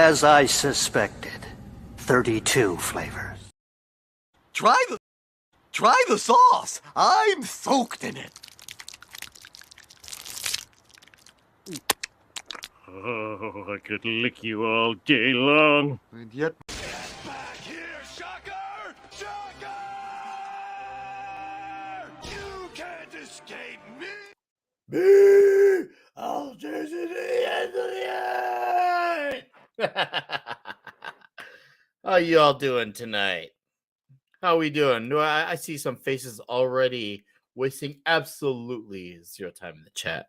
as I suspected. 32 flavors. Try the sauce. I'm soaked in it. Oh, I could lick you all day long. And yet... Get back here, Shocker! Shocker! You can't escape me! Me! I'll chase you to the end of the earth! How you all doing tonight? How we doing? No, I see some faces already wasting absolutely zero time in the chat.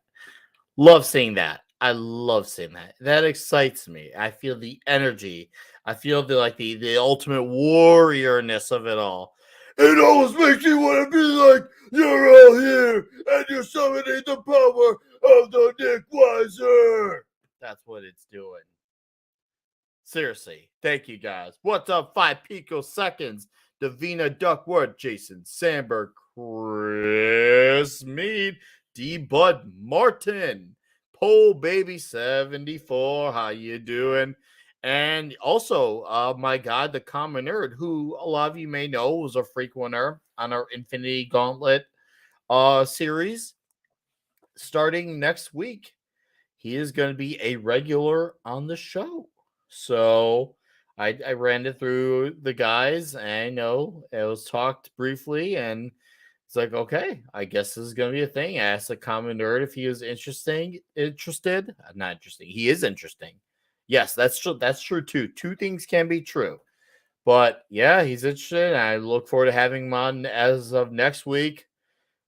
Love seeing that. I love seeing that. That excites me. I feel the energy. I feel the ultimate warriorness of it all. It always makes me want to be like, you're all here and you're summoning the power of the Nick Weiser. That's what it's doing. Seriously, thank you guys. What's up, 5 picoseconds? Davina Duckwood, Jason Sandberg, Chris Mead, D. Bud Martin, Pole Baby 74. How you doing? And also, my God, the Common Nerd, who a lot of you may know was a frequenter on our Infinity Gauntlet series. Starting next week, he is going to be a regular on the show. So I ran it through the guys, and I know it was talked briefly, and it's like, okay, I guess this is going to be a thing. I asked the Common Nerd if he was interested. Not interesting. He is interesting. Yes, that's true. That's true too. Two things can be true. But yeah, he's interested. And I look forward to having him on as of next week,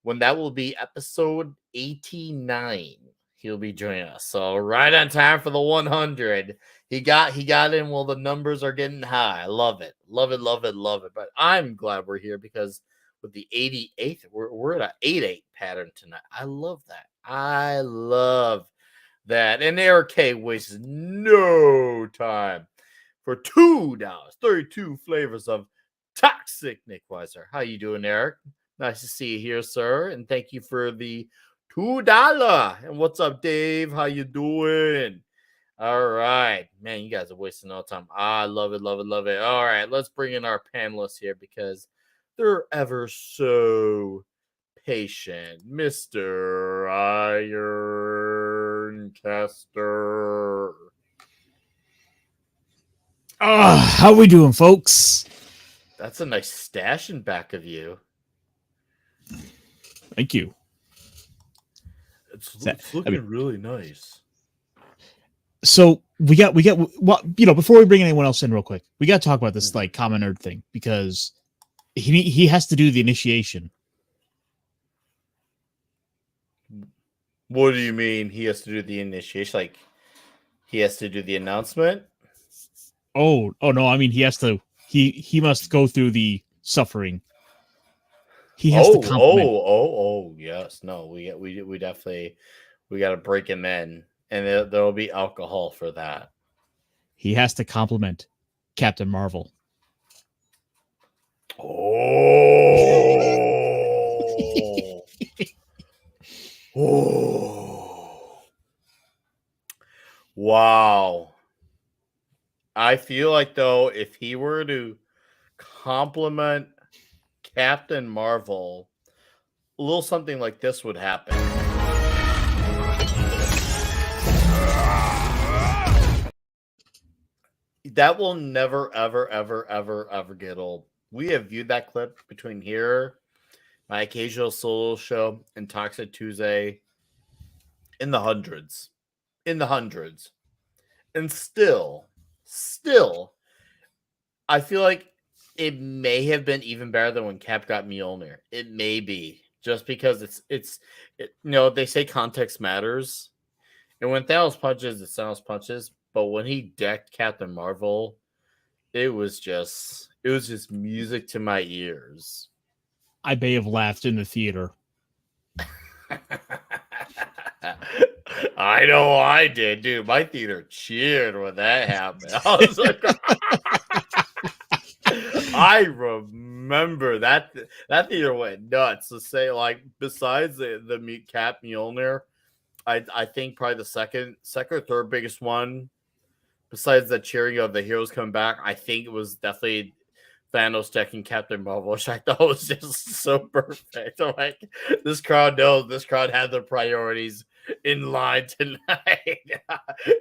when that will be episode 89. He'll be joining us. So right on time for the 100. He got in while the numbers are getting high. I love it. Love it, love it, love it. But I'm glad we're here because with the 88th, we're at an 8-8 pattern tonight. I love that. I love that. And Eric K wastes no time for $2, 32 flavors of toxic Nick Weiser. How you doing, Eric? Nice to see you here, sir. And thank you for the $2. And what's up, Dave? How you doing? All right. Man, you guys are wasting all time. I love it, love it, love it. All right, let's bring in our panelists here because they're ever so patient. Mr. Ironcaster. How we doing, folks? That's a nice stash in back of you. Thank you. It's looking really nice. So we got before we bring anyone else in real quick, we got to talk about this like Common Nerd thing because he has to do the initiation. What do you mean he has to do the initiation? Like he has to do the announcement? Oh no, I mean he has to he must go through the suffering. He has to compliment. Yes. No, we definitely got to break him in, and there'll be alcohol for that. He has to compliment Captain Marvel. Oh. Oh. Wow. I feel like though, if he were to compliment Captain Marvel, a little something like this would happen. That will never, ever, ever, ever, ever get old. We have viewed that clip between here, my occasional solo show, and Toxic Tuesday in the hundreds. And still, I feel like it may have been even better than when Cap got Mjolnir. It may be just because it's they say context matters, and when Thanos punches, it Thanos punches. But when he decked Captain Marvel, it was just music to my ears. I may have laughed in the theater. I know I did, dude. My theater cheered when that happened. I was like, I remember that theater went nuts. To say, like, besides the Cap Mjolnir, I think probably the second or third biggest one besides the cheering of the heroes coming back, I think it was definitely Thanos checking Captain Marvel, which I thought was just so perfect. I'm like, this crowd knows, this crowd had their priorities in line tonight.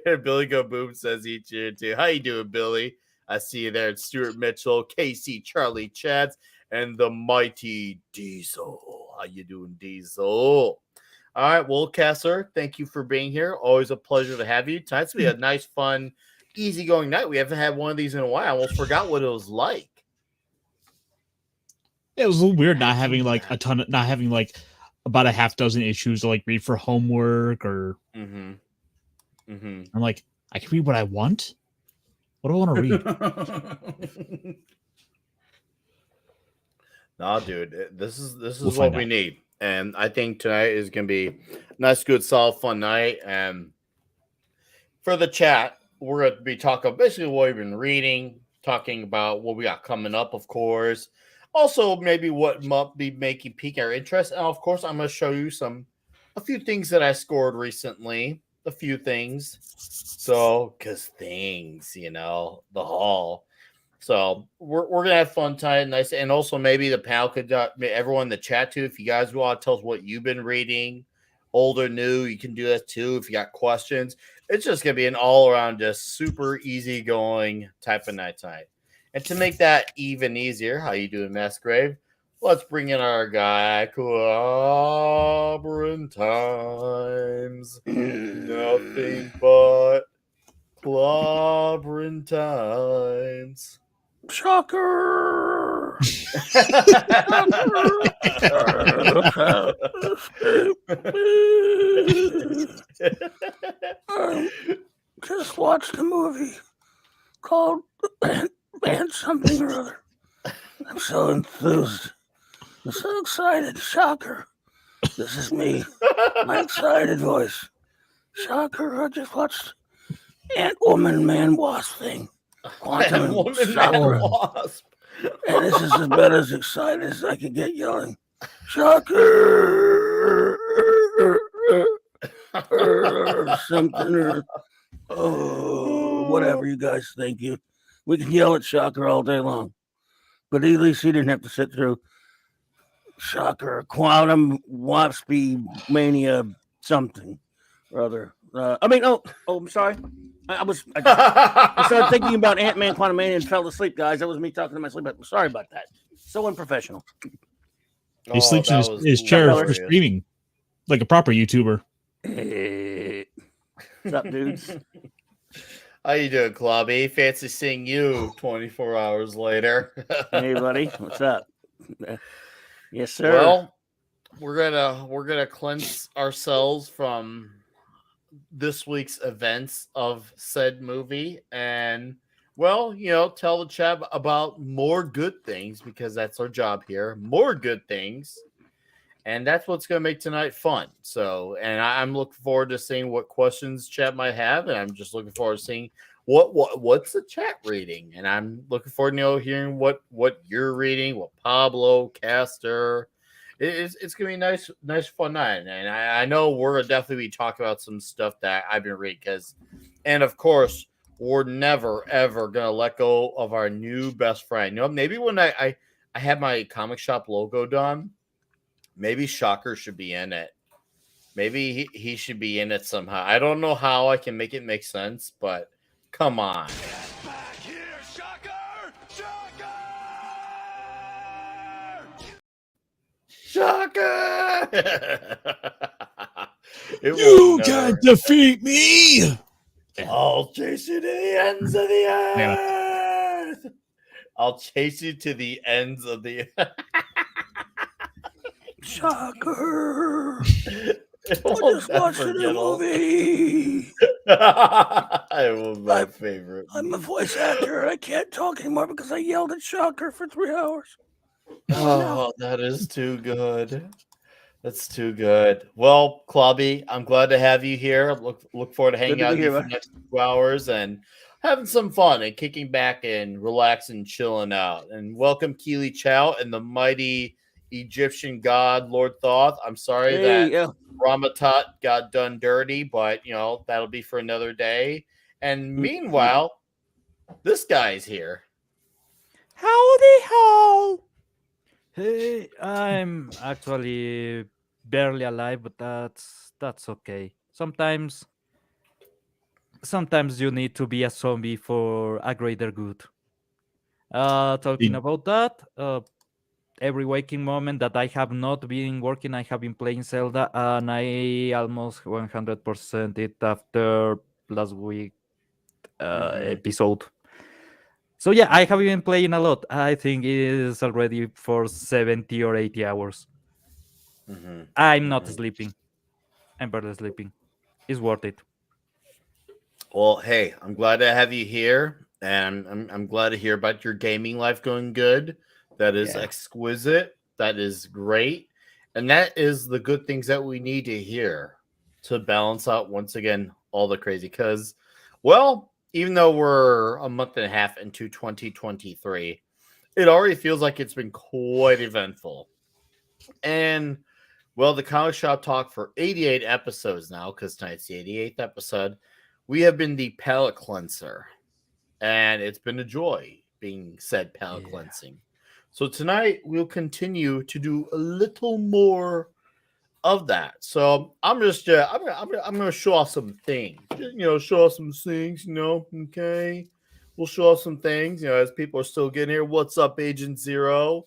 And Billy Go Boom says he cheered too. How you doing, Billy? I see you there. It's Stuart Mitchell, Casey, Charlie Chads, and the mighty Diesel. How you doing, Diesel? All right, well, Kessler, thank you for being here. Always a pleasure to have you. Tonight's gonna be a nice, fun, easygoing night. We haven't had one of these in a while. I almost forgot what it was like. It was a little weird not having like a ton of, not having like about a half dozen issues to like read for homework or. I'm like, I can read what I want. What do I want to read? No, dude, this is what we need, and I think tonight is gonna be a nice, good, solid, fun night. And for the chat, we're gonna be talking basically what we've been reading, talking about what we got coming up, of course. Also, maybe what might be making pique our interest, and of course, I'm gonna show you a few things that I scored recently. A few things, so because things, the haul. So we're gonna have fun tonight, nice, and also maybe the panel could everyone in the chat too. If you guys want to tell us what you've been reading, old or new, you can do that too. If you got questions, it's just gonna be an all around just super easy going type of night tonight. And to make that even easier, how you doing, Masquerade? Let's bring in our guy, Clobbering Times. Nothing but clobbering times. Shocker! Just watched a movie called and something or other. I'm so enthused. I'm so excited. Shocker. This is me. My excited voice. Shocker. I just watched Ant-Woman Man Wasp thing. Quantum Ant-Woman Man Wasp. And this is about as excited as I could get yelling. Shocker. Or something or whatever you guys think. We can yell at Shocker all day long. But at least he didn't have to sit through Shocker, Quantum, Waspy, Mania, something or other. I'm sorry. I started thinking about Ant-Man, Quantum Mania and fell asleep, guys. That was me talking to my sleep. Sorry about that. So unprofessional. He sleeps in his chair for streaming like a proper YouTuber. What's up, dudes? How you doing, Clubby? Fancy seeing you 24 hours later. Hey, buddy. What's up? Yes, sir. Well, we're gonna cleanse ourselves from this week's events of said movie, and tell the chat about more good things because that's our job here. More good things. And that's what's going to make tonight fun. So, and I'm looking forward to seeing what questions chat might have, and I'm just looking forward to seeing what's the chat reading, and I'm looking forward to hearing what you're reading, what Pablo, Caster. It's going to be a nice fun night, and I know we're going to definitely be talking about some stuff that I've been reading and of course we're never ever going to let go of our new best friend. Maybe when I have my comic shop logo done. Maybe Shocker should be in it. Maybe he should be in it somehow. I don't know how I can make it make sense, but come on. Get back here, Shocker! Shocker! Shocker! You can't defeat me! I'll chase you to the ends of the earth! I'll chase you to the ends of the earth. Shocker! I just watched a movie. It was my favorite. I'm a voice actor. I can't talk anymore because I yelled at Shocker for 3 hours. Oh, that is too good. That's too good. Well, Clubby, I'm glad to have you here. Look forward to hanging out with you for the next 2 hours and having some fun and kicking back and relaxing, chilling out. And welcome Keely Chow and the mighty Egyptian god Lord Thoth. I'm sorry that Ramatat got done dirty, but that'll be for another day. And meanwhile, this guy's here. Howdy ho! Hey, I'm actually barely alive, but that's okay. Sometimes you need to be a zombie for a greater good. Talking Did- about that, every waking moment that I have not been working, I have been playing Zelda, and I almost 100% it after last week episode. So yeah, I have been playing a lot. I think it is already for 70 or 80 hours. I'm not sleeping. I'm barely sleeping. It's worth it. Well, hey, I'm glad to have you here, and I'm glad to hear about your gaming life going good. That is Yeah. exquisite. That is great, and that is the good things that we need to hear to balance out once again all the crazy. Because, well, even though we're a month and a half into 2023, it already feels like it's been quite eventful. And well, the comic shop talk for 88 episodes now, because tonight's the 88th episode. We have been the palate cleanser, and it's been a joy being said palate Yeah. cleansing. So tonight we'll continue to do a little more of that. So I'm just I'm gonna show off some things. Show off some things. Okay. We'll show off some things. As people are still getting here. What's up, Agent Zero?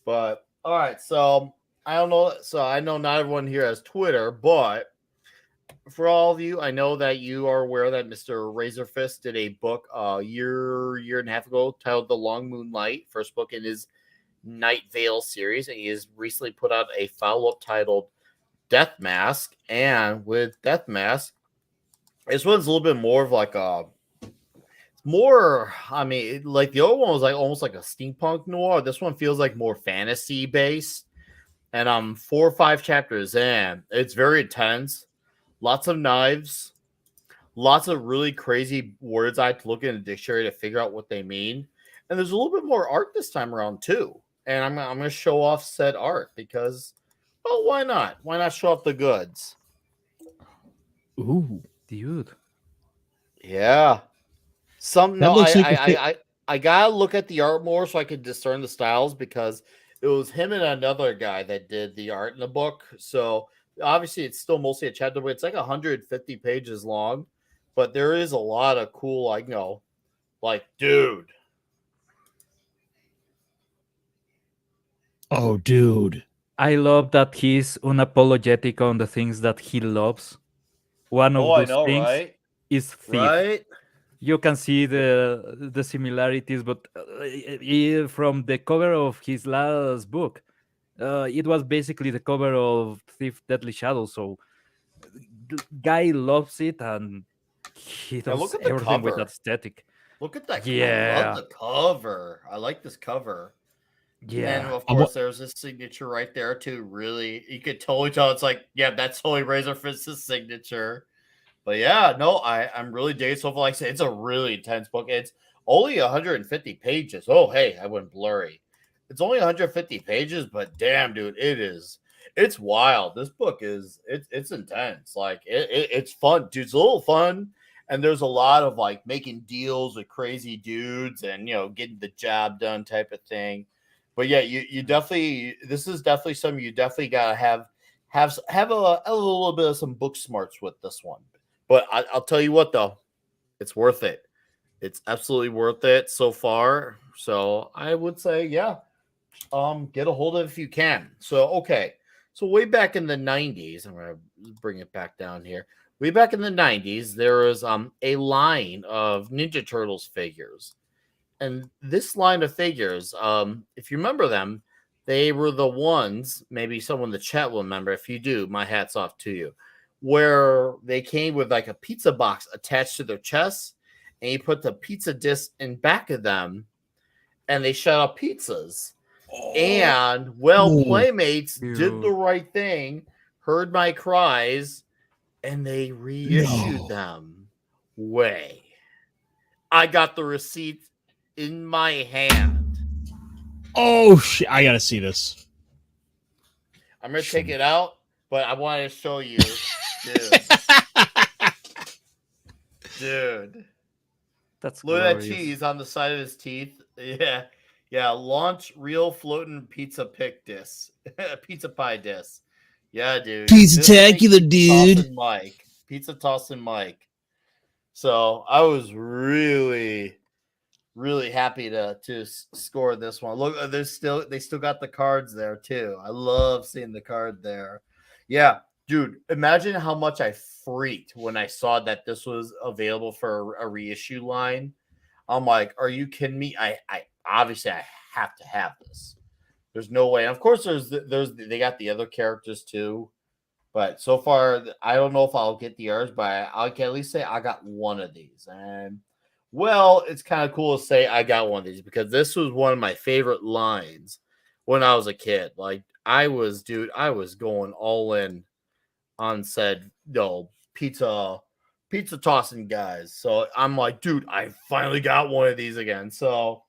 But all right, so I don't know. So I know not everyone here has Twitter, but for all of you, I know that you are aware that Mr. Razorfist did a book a year and a half ago titled The Long Moonlight, first book in his Night Vale series, and he has recently put out a follow-up titled Death Mask. And with Death Mask, this one's a little bit more of like a like the other one was like almost like a steampunk noir. This one feels like more fantasy based. And 4 or 5 chapters in, it's very intense. Lots of knives, lots of really crazy words I had to look in a dictionary to figure out what they mean. And there's a little bit more art this time around too. And I'm going to show off said art because, well, why not? Why not show off the goods? Ooh, Dude. Yeah. that looks like a fit. I gotta look at the art more so I can discern the styles because it was him and another guy that did the art in the book. So obviously it's still mostly a chapter, but it's like 150 pages long. But there is a lot of cool, dude. Oh, dude. I love that he's unapologetic on the things that he loves. One of Oh, I those know, things right? is Thief. Right? You can see the similarities, but from the cover of his last book, it was basically the cover of Thief Deadly Shadow. So the guy loves it, and he And look does at the everything with cover. that aesthetic. Look at that. I love Yeah, the cover. I like this cover. And yeah. of I'm course, there's his signature right there too. Really, you could totally tell it's like, yeah, that's totally Razorfist's signature. But yeah, no, I'm really digging so far. Like I said, it's a really intense book. It's only 150 pages. Oh, hey, I went blurry. It's only 150 pages, but damn, dude, it's wild. This book it's intense. Like it's fun, dude. It's a little fun, and there's a lot of like making deals with crazy dudes and getting the job done type of thing. But yeah, you definitely this is definitely something you definitely gotta have a little bit of some book smarts with this one. But I'll tell you what, though, it's worth it. It's absolutely worth it so far. So I would say, yeah, get a hold of it if you can. So okay, so way back in the 90s, I'm gonna bring it back down here. Way back in the 90s, there was a line of Ninja Turtles figures, and this line of figures, if you remember them, they were the ones. Maybe someone in the chat will remember. If you do, my hat's off to you where they came with like a pizza box attached to their chest, and you put the pizza disc in back of them, and they shut up pizzas. And Oh. Playmates did the Dude. right thing, heard my cries, and they reissued No. them. I got the receipt in my hand. Oh shit! I gotta see this. I'm gonna take it out, but I want to show you, dude. Dude. That's Look at that glorious. cheese on the side of his teeth. Yeah. Yeah. Launch real floating pizza pick disc. Pizza pie disc. Yeah, dude. Pizza-tacular, dude. Tossing Mike. Pizza tossing Mike. So I was really, really happy to score this one. Look, they still got the cards there too. I love seeing the card there. Yeah, dude, imagine how much I freaked when I saw that this was available for a reissue line. I'm like, are you kidding me? I obviously I have to have this. There's no way. And of course, they got the other characters too. But so far, I don't know if I'll get the others, but I can at least say I got one of these. And well, it's kind of cool to say I got one of these because this was one of my favorite lines when I was a kid. Like I was going all in on said pizza tossing guys. So I'm like, dude, I finally got one of these again. So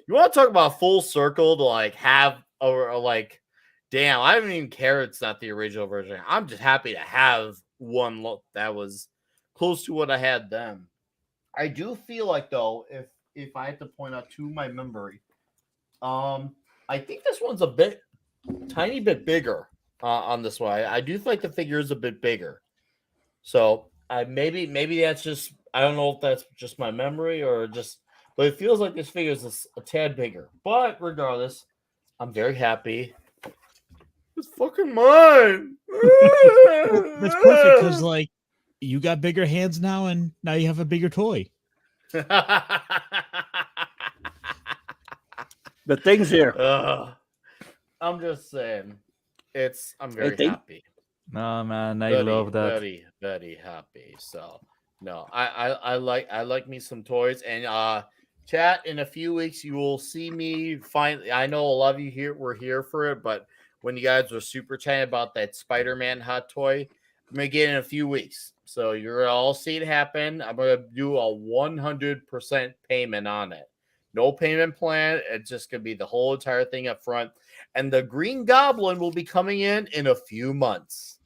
you want to talk about full circle to like have or like, damn, I don't even care it's not the original version. I'm just happy to have one look that was close to what I had then. I do feel like though, if I had to point out to my memory, I think this one's tiny bit bigger on this one. I do feel like the figure is a bit bigger. So maybe that's just I don't know if that's just my memory or just, but it feels like this figure is a tad bigger. But regardless, I'm very happy. It's fucking mine. That's perfect because like you got bigger hands now, and now you have a bigger toy. The thing's here. I'm just saying, I'm Hey, very thing? happy. No, man, I love that. Very, very happy. So no, I like me some toys and chat in a few weeks you will see me finally. I know a lot of you here were here for it, but when you guys were super chatting about that Spider-Man hot toy, I'm gonna get it in a few weeks. So you're gonna all see it happen. I'm gonna do a 100% payment on it. No payment plan. It's just gonna be the whole entire thing up front. And the Green Goblin will be coming in a few months.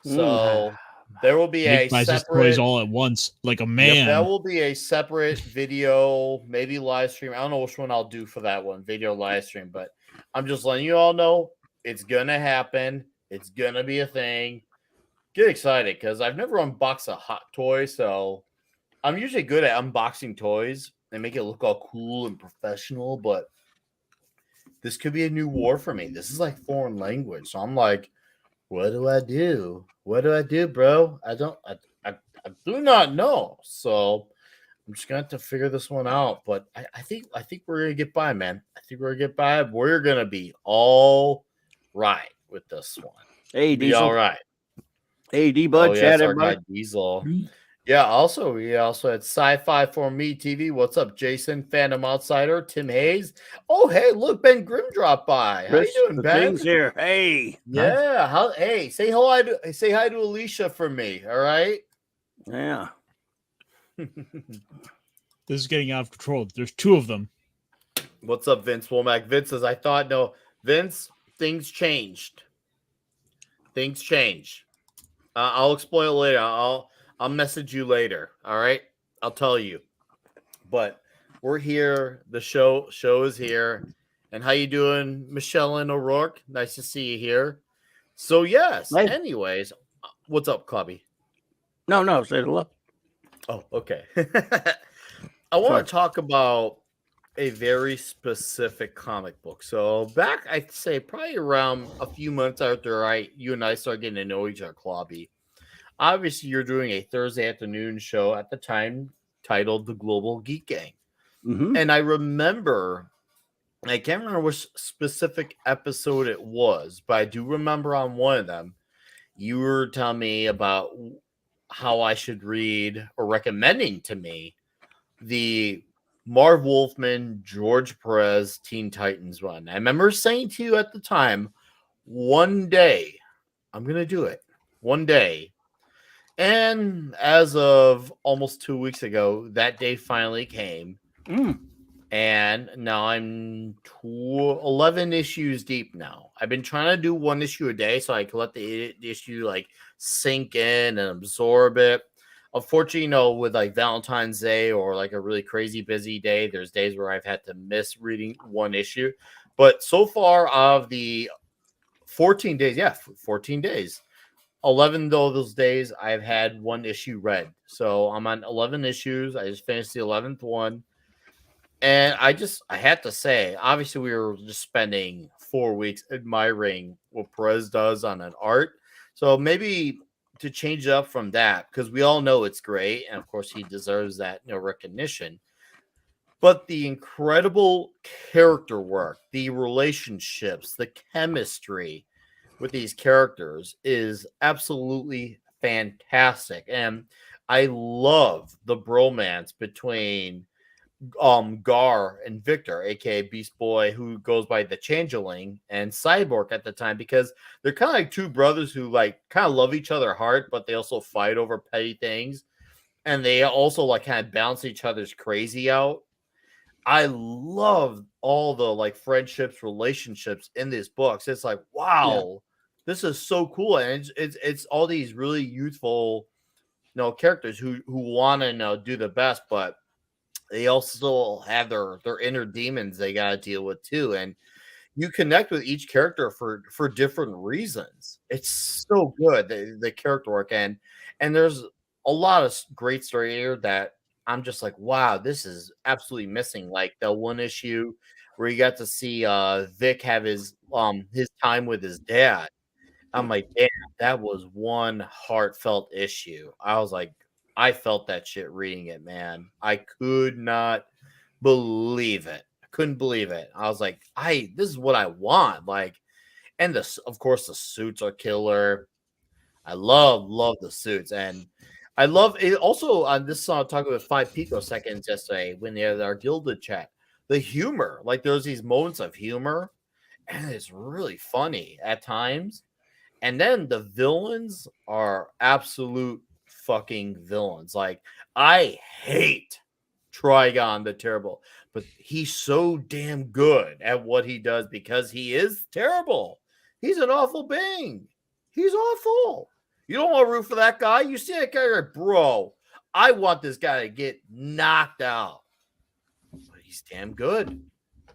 So there will be Nick a buys his separate toys all at once, like a man. Yep, that will be a separate video, maybe live stream. I don't know which one I'll do for that one, video live stream, but I'm just letting you all know it's gonna happen. It's gonna be a thing. Get excited because I've never unboxed a hot toy, so I'm usually good at unboxing toys and make it look all cool and professional, but this could be a new war for me. This is like foreign language. So I'm like, what do I do? What do I do, bro? I do not know. So I'm just gonna have to figure this one out. But I think we're gonna get by, man. I think we're gonna get by. We're gonna be all right with this one. Hey, Be Diesel. all right. Hey, D-Bud, Oh chat, yes, our everybody. guy Diesel. Yeah, we also had Sci-Fi for Me TV. What's up, Jason? Phantom Outsider, Tim Hayes. Oh, hey, look, Ben Grimm dropped by. How Chris, you doing, the Ben? thing's here. Hey. Yeah. Hey, say hi to Alicia for me. All right. Yeah. This is getting out of control. There's two of them. What's up, Vince Womack? Vince says, I thought no. Vince, things changed. Things change. I'll explain it later. I'll message you later. All right. I'll tell you. But we're here. The show is here. And how you doing, Michelle and O'Rourke? Nice to see you here. So yes. Hey. Anyways, what's up, Clubby? No, say hello. Oh, okay. I want to talk about a very specific comic book. So back, I'd say probably around a few months after you and I started getting to know each other, Clubby. Obviously, you're doing a Thursday afternoon show at the time titled The Global Geek Gang. Mm-hmm. And I remember, I can't remember which specific episode it was, but I do remember on one of them, you were telling me about how I should read or recommending to me the Marv Wolfman, George Perez Teen Titans run. I remember saying to you at the time, one day, I'm going to do it. One day. And as of almost 2 weeks ago, that day finally came. And now I'm 11 issues deep now. I've been trying to do one issue a day so I can let the issue like sink in and absorb it. unfortunately, with like Valentine's Day or like a really crazy busy day, there's days where I've had to miss reading one issue. But so far of the 14 days, 14 days, 11 of those days I've had one issue read. So I'm on 11 issues. I just finished the 11th one. And I had to say, obviously, we were just spending 4 weeks admiring what Perez does on an art. So maybe to change it up from that, because we all know it's great, and of course he deserves that recognition. But the incredible character work, the relationships, the chemistry with these characters is absolutely fantastic. And I love the bromance between Gar and Victor, aka Beast Boy, who goes by the Changeling, and Cyborg at the time, because they're kind of like two brothers who like kind of love each other hard, but they also fight over petty things, and they also like kind of balance each other's crazy out. I love all the like friendships, relationships in these books. It's like, wow, this is so cool, and it's all these really youthful, characters who want to do the best, but they also have their inner demons they got to deal with too, and you connect with each character for different reasons. It's so good, the character work, and there's a lot of great story here that I'm just like, wow, this is absolutely missing. Like the one issue where you got to see Vic have his time with his dad. I'm like, damn, that was one heartfelt issue. I was like, I felt that shit reading it, man. I could not believe it. I couldn't believe it. I was like, this is what I want. Like, and of course, the suits are killer. I love the suits, and I love it. Also, on this song, talking about 5 picoseconds yesterday when they had our Gilded chat, the humor, like there's these moments of humor, and it's really funny at times. And then the villains are absolute fucking villains. Like, I hate Trigon the Terrible, but he's so damn good at what he does because he is terrible. He's an awful being. He's awful. You don't want to root for that guy. You see that guy, you're like, bro, I want this guy to get knocked out. But he's damn good.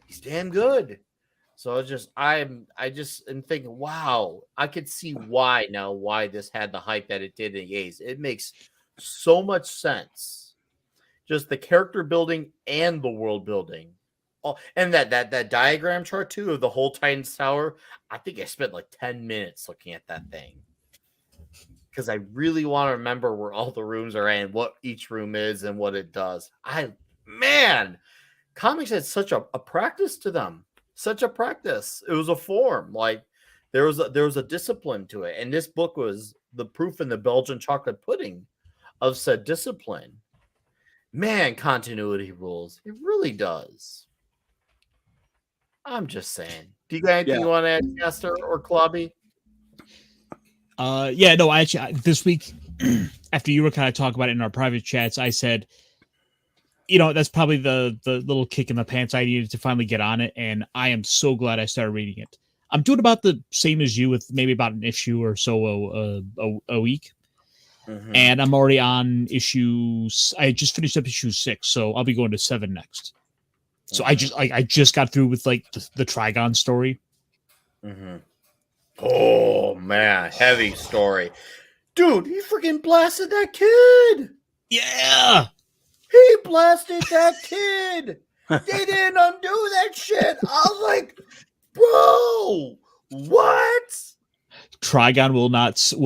He's damn good. So it's just I just am thinking, wow, I could see why this had the hype that it did in the 80s. It makes so much sense. Just the character building and the world building. Oh, and that diagram chart too of the whole Titan's Tower. I think I spent like 10 minutes looking at that thing. Because I really want to remember where all the rooms are and what each room is and what it does. Comics had such a practice to them. Such a practice. It was a form. Like there was a discipline to it. And this book was the proof in the Belgian chocolate pudding of said discipline. Man, continuity rules. It really does. I'm just saying. Do you got anything you want to add, Caster or Clubby? No, this week, after you were kind of talking about it in our private chats, I said, that's probably the little kick in the pants I needed to finally get on it, and I am so glad I started reading it. I'm doing about the same as you, with maybe about an issue or so a week, and I'm already on issues. I just finished up issue 6, so I'll be going to 7 next. So I just got through with like the Trigon story. Oh man, heavy story, dude. He freaking blasted that kid. Yeah. He blasted that kid. They didn't undo that shit. I was like, bro, what? Trigon will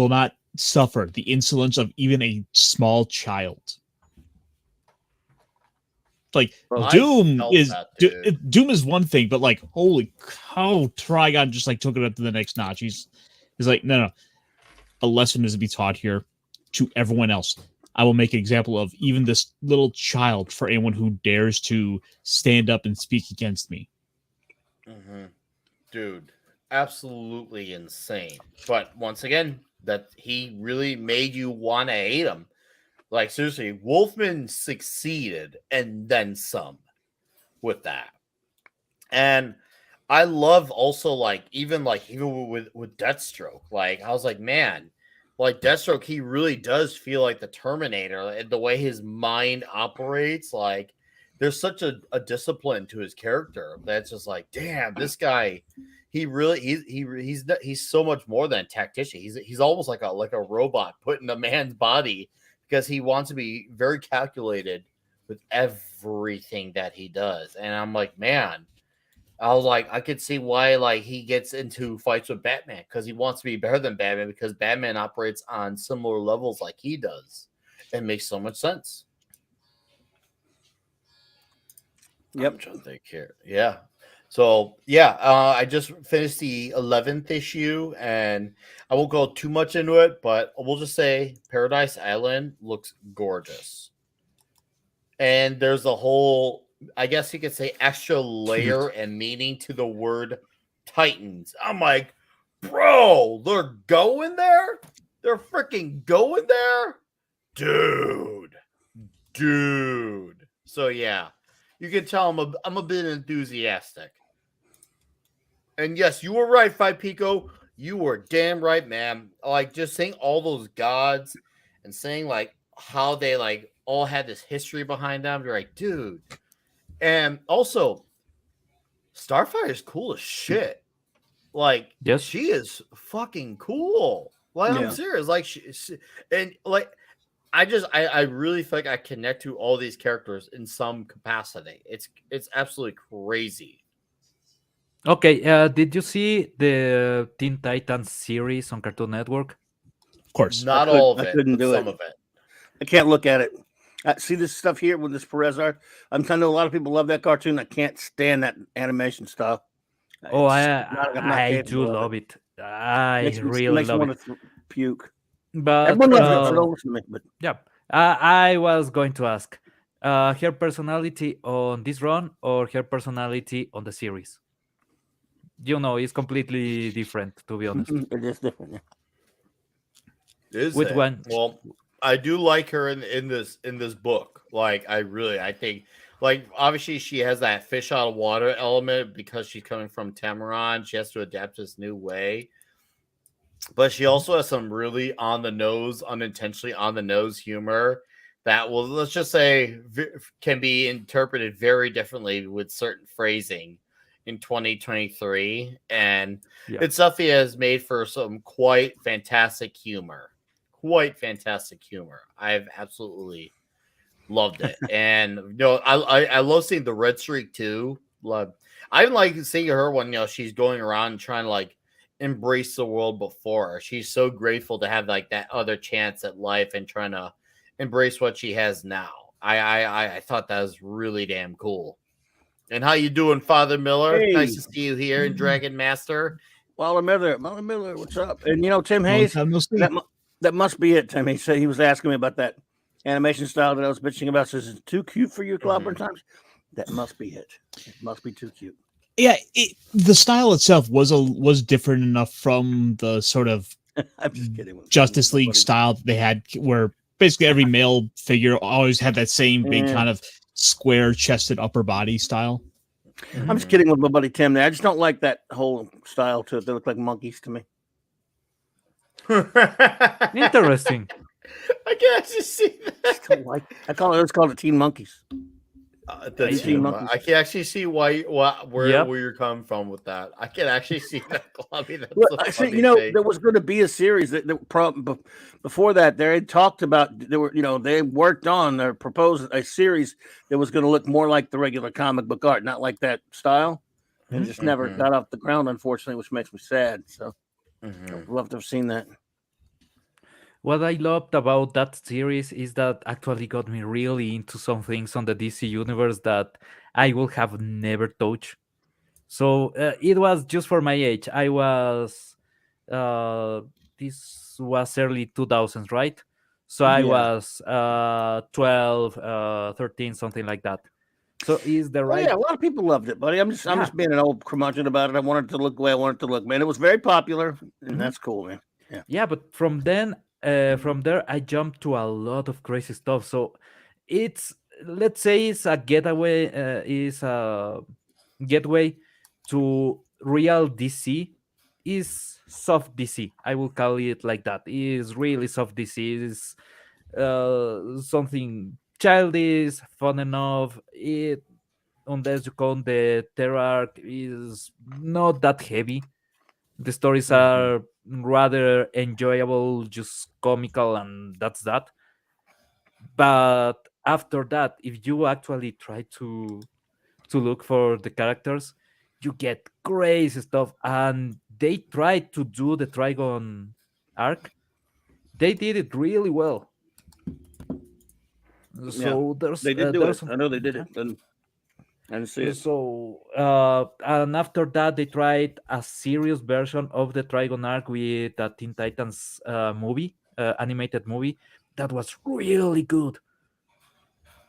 not suffer the insolence of even a small child. Like Doom is one thing, but like, holy cow, Trigon just like took it up to the next notch. He's like, no, a lesson is to be taught here to everyone else. I will make an example of even this little child for anyone who dares to stand up and speak against me. Dude, absolutely insane. But once again, that he really made you want to hate him. Like, seriously, Wolfman succeeded and then some with that. And I love also, like, even with Deathstroke. Like, I was like, man, like Deathstroke, he really does feel like the Terminator, and the way his mind operates. Like, there's such a discipline to his character that's just like, damn, this guy. He really he's so much more than a tactician. He's almost like a robot put in a man's body because he wants to be very calculated with everything that he does. And I'm like, man, I was like, I could see why like he gets into fights with Batman because he wants to be better than Batman because Batman operates on similar levels like he does. It makes so much sense. Yep. I'm trying to think here. Yeah. So yeah, I just finished the 11th issue, and I won't go too much into it, but we'll just say Paradise Island looks gorgeous. And there's a whole, I guess you could say, extra layer and meaning to the word Titans. I'm like, bro, they're going there? They're freaking going there? Dude. So yeah, you can tell I'm a bit enthusiastic. And yes, you were right, Five Pico. You were damn right, man. Like just saying all those gods and saying like how they like all had this history behind them. You're like, dude. And also, Starfire is cool as shit. Like, Yes. she is fucking cool. Like, I'm Yeah. serious. Like, and like, I really feel like I connect to all these characters in some capacity. It's absolutely crazy. Okay, did you see the Teen Titans series on Cartoon Network? Of course. Not I all of I it, couldn't but do some it. of it. I can't look at it. See this stuff here with this Perez art. I know a lot of people love that cartoon. I can't stand that animation style. Oh, I'm not I do capable of love it. I Makes me really love want it. to puke. But Everyone loves it, so don't listen to me. But yeah, I was going to ask her personality on this run or her personality on the series. You know, it's completely different, to be honest. it is different. Yeah. Is Which it? one? Well, I do like her in this book. Like, I think like obviously she has that fish out of water element because she's coming from Tamaran. She has to adapt to this new way. But she also has some really on the nose, unintentionally on the nose humor that will, let's just say, can be interpreted very differently with certain phrasing in 2023. And Yeah. it's stuff he has made for some quite fantastic humor. I've absolutely loved it. And I love seeing the red streak too. I even like seeing her when she's going around and trying to like embrace the world before her. She's so grateful to have like that other chance at life and trying to embrace what she has now. I thought that was really damn cool. And how you doing, Father Miller? Hey. Nice to see you here in Dragon Master. Waller Miller, what's up? And Tim Long Hayes, time no see. that must be it, Tim. He said he was asking me about that animation style that I was bitching about. Says it's too cute for you, Clobber times. That must be it. It must be too cute. Yeah, the style itself was different enough from the sort of I'm just kidding. Justice League style that they had, where basically every male figure always had that same big kind of square-chested upper body style. I'm just kidding with my buddy Tim there. I just don't like that whole style to it. They look like monkeys to me. Interesting. I can actually see that. It's called the Teen Monkeys. That's 18 him. monkeys. I can actually see where you're coming from with that. I can actually see that. I mean, that's Well, a I see, funny thing. there was going to be a series that before that they had talked about. They worked on or proposed a series that was going to look more like the regular comic book art, not like that style, and just never got off the ground, unfortunately, which makes me sad. So I'd love to have seen that. What I loved about that series is that actually got me really into some things on the DC universe that I would have never touched. So it was just for my age. I was, this was early 2000s, right? So I Yeah. was 12, 13, something like that. So is the right? Yeah, a lot of people loved it, buddy. I'm just being an old curmudgeon about it. I wanted it to look the way I wanted it to look, man. It was very popular, and that's cool, man. Yeah, but from there, I jumped to a lot of crazy stuff. So it's, let's say, it's a getaway, is a gateway to real DC is soft DC. I will call it like that. Is really soft DC. Is something childish, fun enough. It, unless you count the terror arc, is not that heavy. The stories are rather enjoyable, just comical, and that's that. But after that, if you actually try to look for the characters, you get crazy stuff. And they tried to do the Trigon arc. They did it really well. Yeah, So they did do there's it. some, I know they did yeah. it. And I didn't see it. So and after that, they tried a serious version of the Trigon arc with the Teen Titans movie, animated movie that was really good.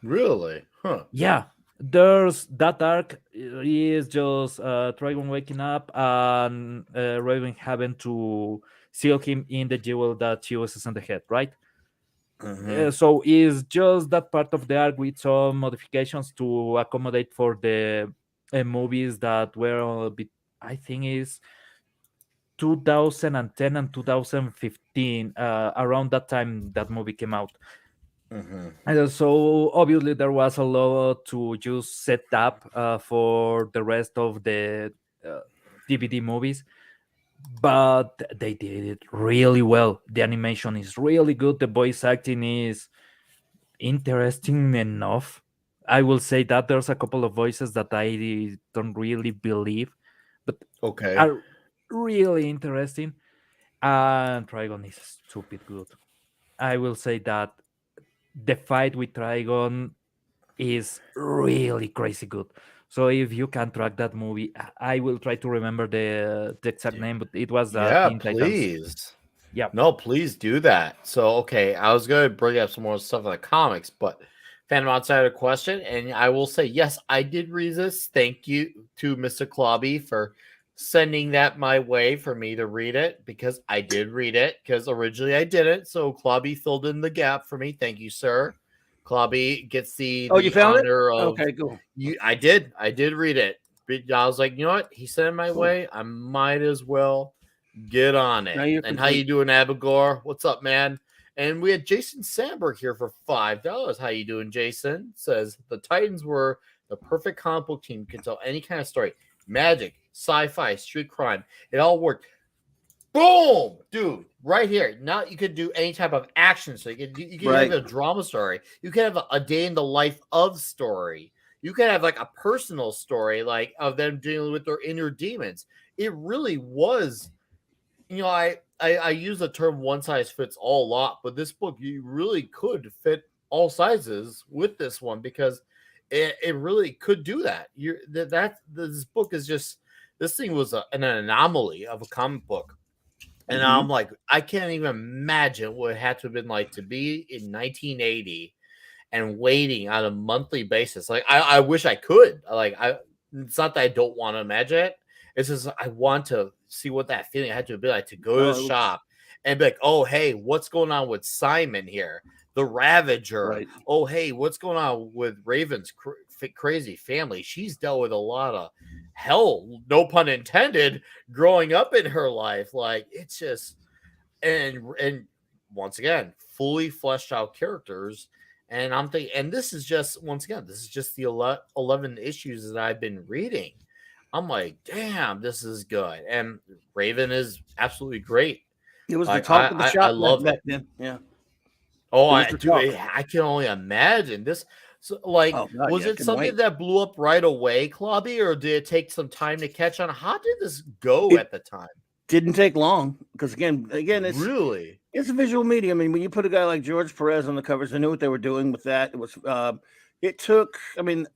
Really? Huh. Yeah, there's that arc is just Trigon waking up and Raven having to seal him in the jewel that she was in the head, right? So is just that part of the arc with some modifications to accommodate for the movies that were a bit, I think is 2010 and 2015, around that time that movie came out. And so obviously there was a lot to just set up for the rest of the uh, DVD movies, but they did it really well. The animation is really good. The voice acting is interesting enough. I will say that there's a couple of voices that I don't really believe, but Okay. are really interesting. And Trigon is stupid good. I will say that the fight with Trigon is really crazy good. So if you can track that movie, I will try to remember the exact name, but it was Yeah, Teen Titans. please. Yeah. No, please do that. So, okay, I was going to bring up some more stuff in the comics, but Phantom Outsider question, and I will say, yes, I did read this. Thank you to Mr. Klobby for sending that my way for me to read it, because I did read it, because originally I didn't. So Klobby filled in the gap for me. Thank you, sir. Klobby gets the Oh, you found it? honor of Okay, cool. you. I did read it. But I was like, you know what? He sent it my Cool. way. I might as well get on Now it. you're And how you complete. doing, Abigor? What's up, man? And we had Jason Sandberg here for $5. How you doing, Jason? Says the Titans were the perfect comic book team. Can tell any kind of story, magic, sci-fi, street crime. It all worked. Boom, dude, right here. Now you could do any type of action. So you can Right. have a drama story. You can have a day in the life of story. You can have like a personal story, like of them dealing with their inner demons. It really was, I use the term one size fits all a lot, but this book you really could fit all sizes with this one, because it really could do that. This book is just, this thing was an anomaly of a comic book. And I'm like, I can't even imagine what it had to have been like to be in 1980 and waiting on a monthly basis. Like, I wish I could. It's not that I don't want to imagine it. It's just I want to see what that feeling had to be like to go to the shop and be like, oh, hey, what's going on with Simon here? The Ravager. Right. Oh, hey, what's going on with Raven's crazy family? She's dealt with a lot of hell, no pun intended, growing up in her life. Like, it's just, and once again, fully fleshed out characters. And I'm thinking, and this is just, once again, this is just the 11 issues that I've been reading. I'm like, damn, this is good. And Raven is absolutely great. It was Like, the talk of the I shop love back it. then. Yeah. Oh, It was the talk. I can only imagine this. So, like, Oh, God, was yeah, I it couldn't something wait. that blew up right away, Klobby, or did it take some time to catch on? How did this go It at the time? didn't take long because again, it's Really? it's a visual medium. I mean, when you put a guy like George Perez on the covers, I knew what they were doing with that. It was it took. I mean,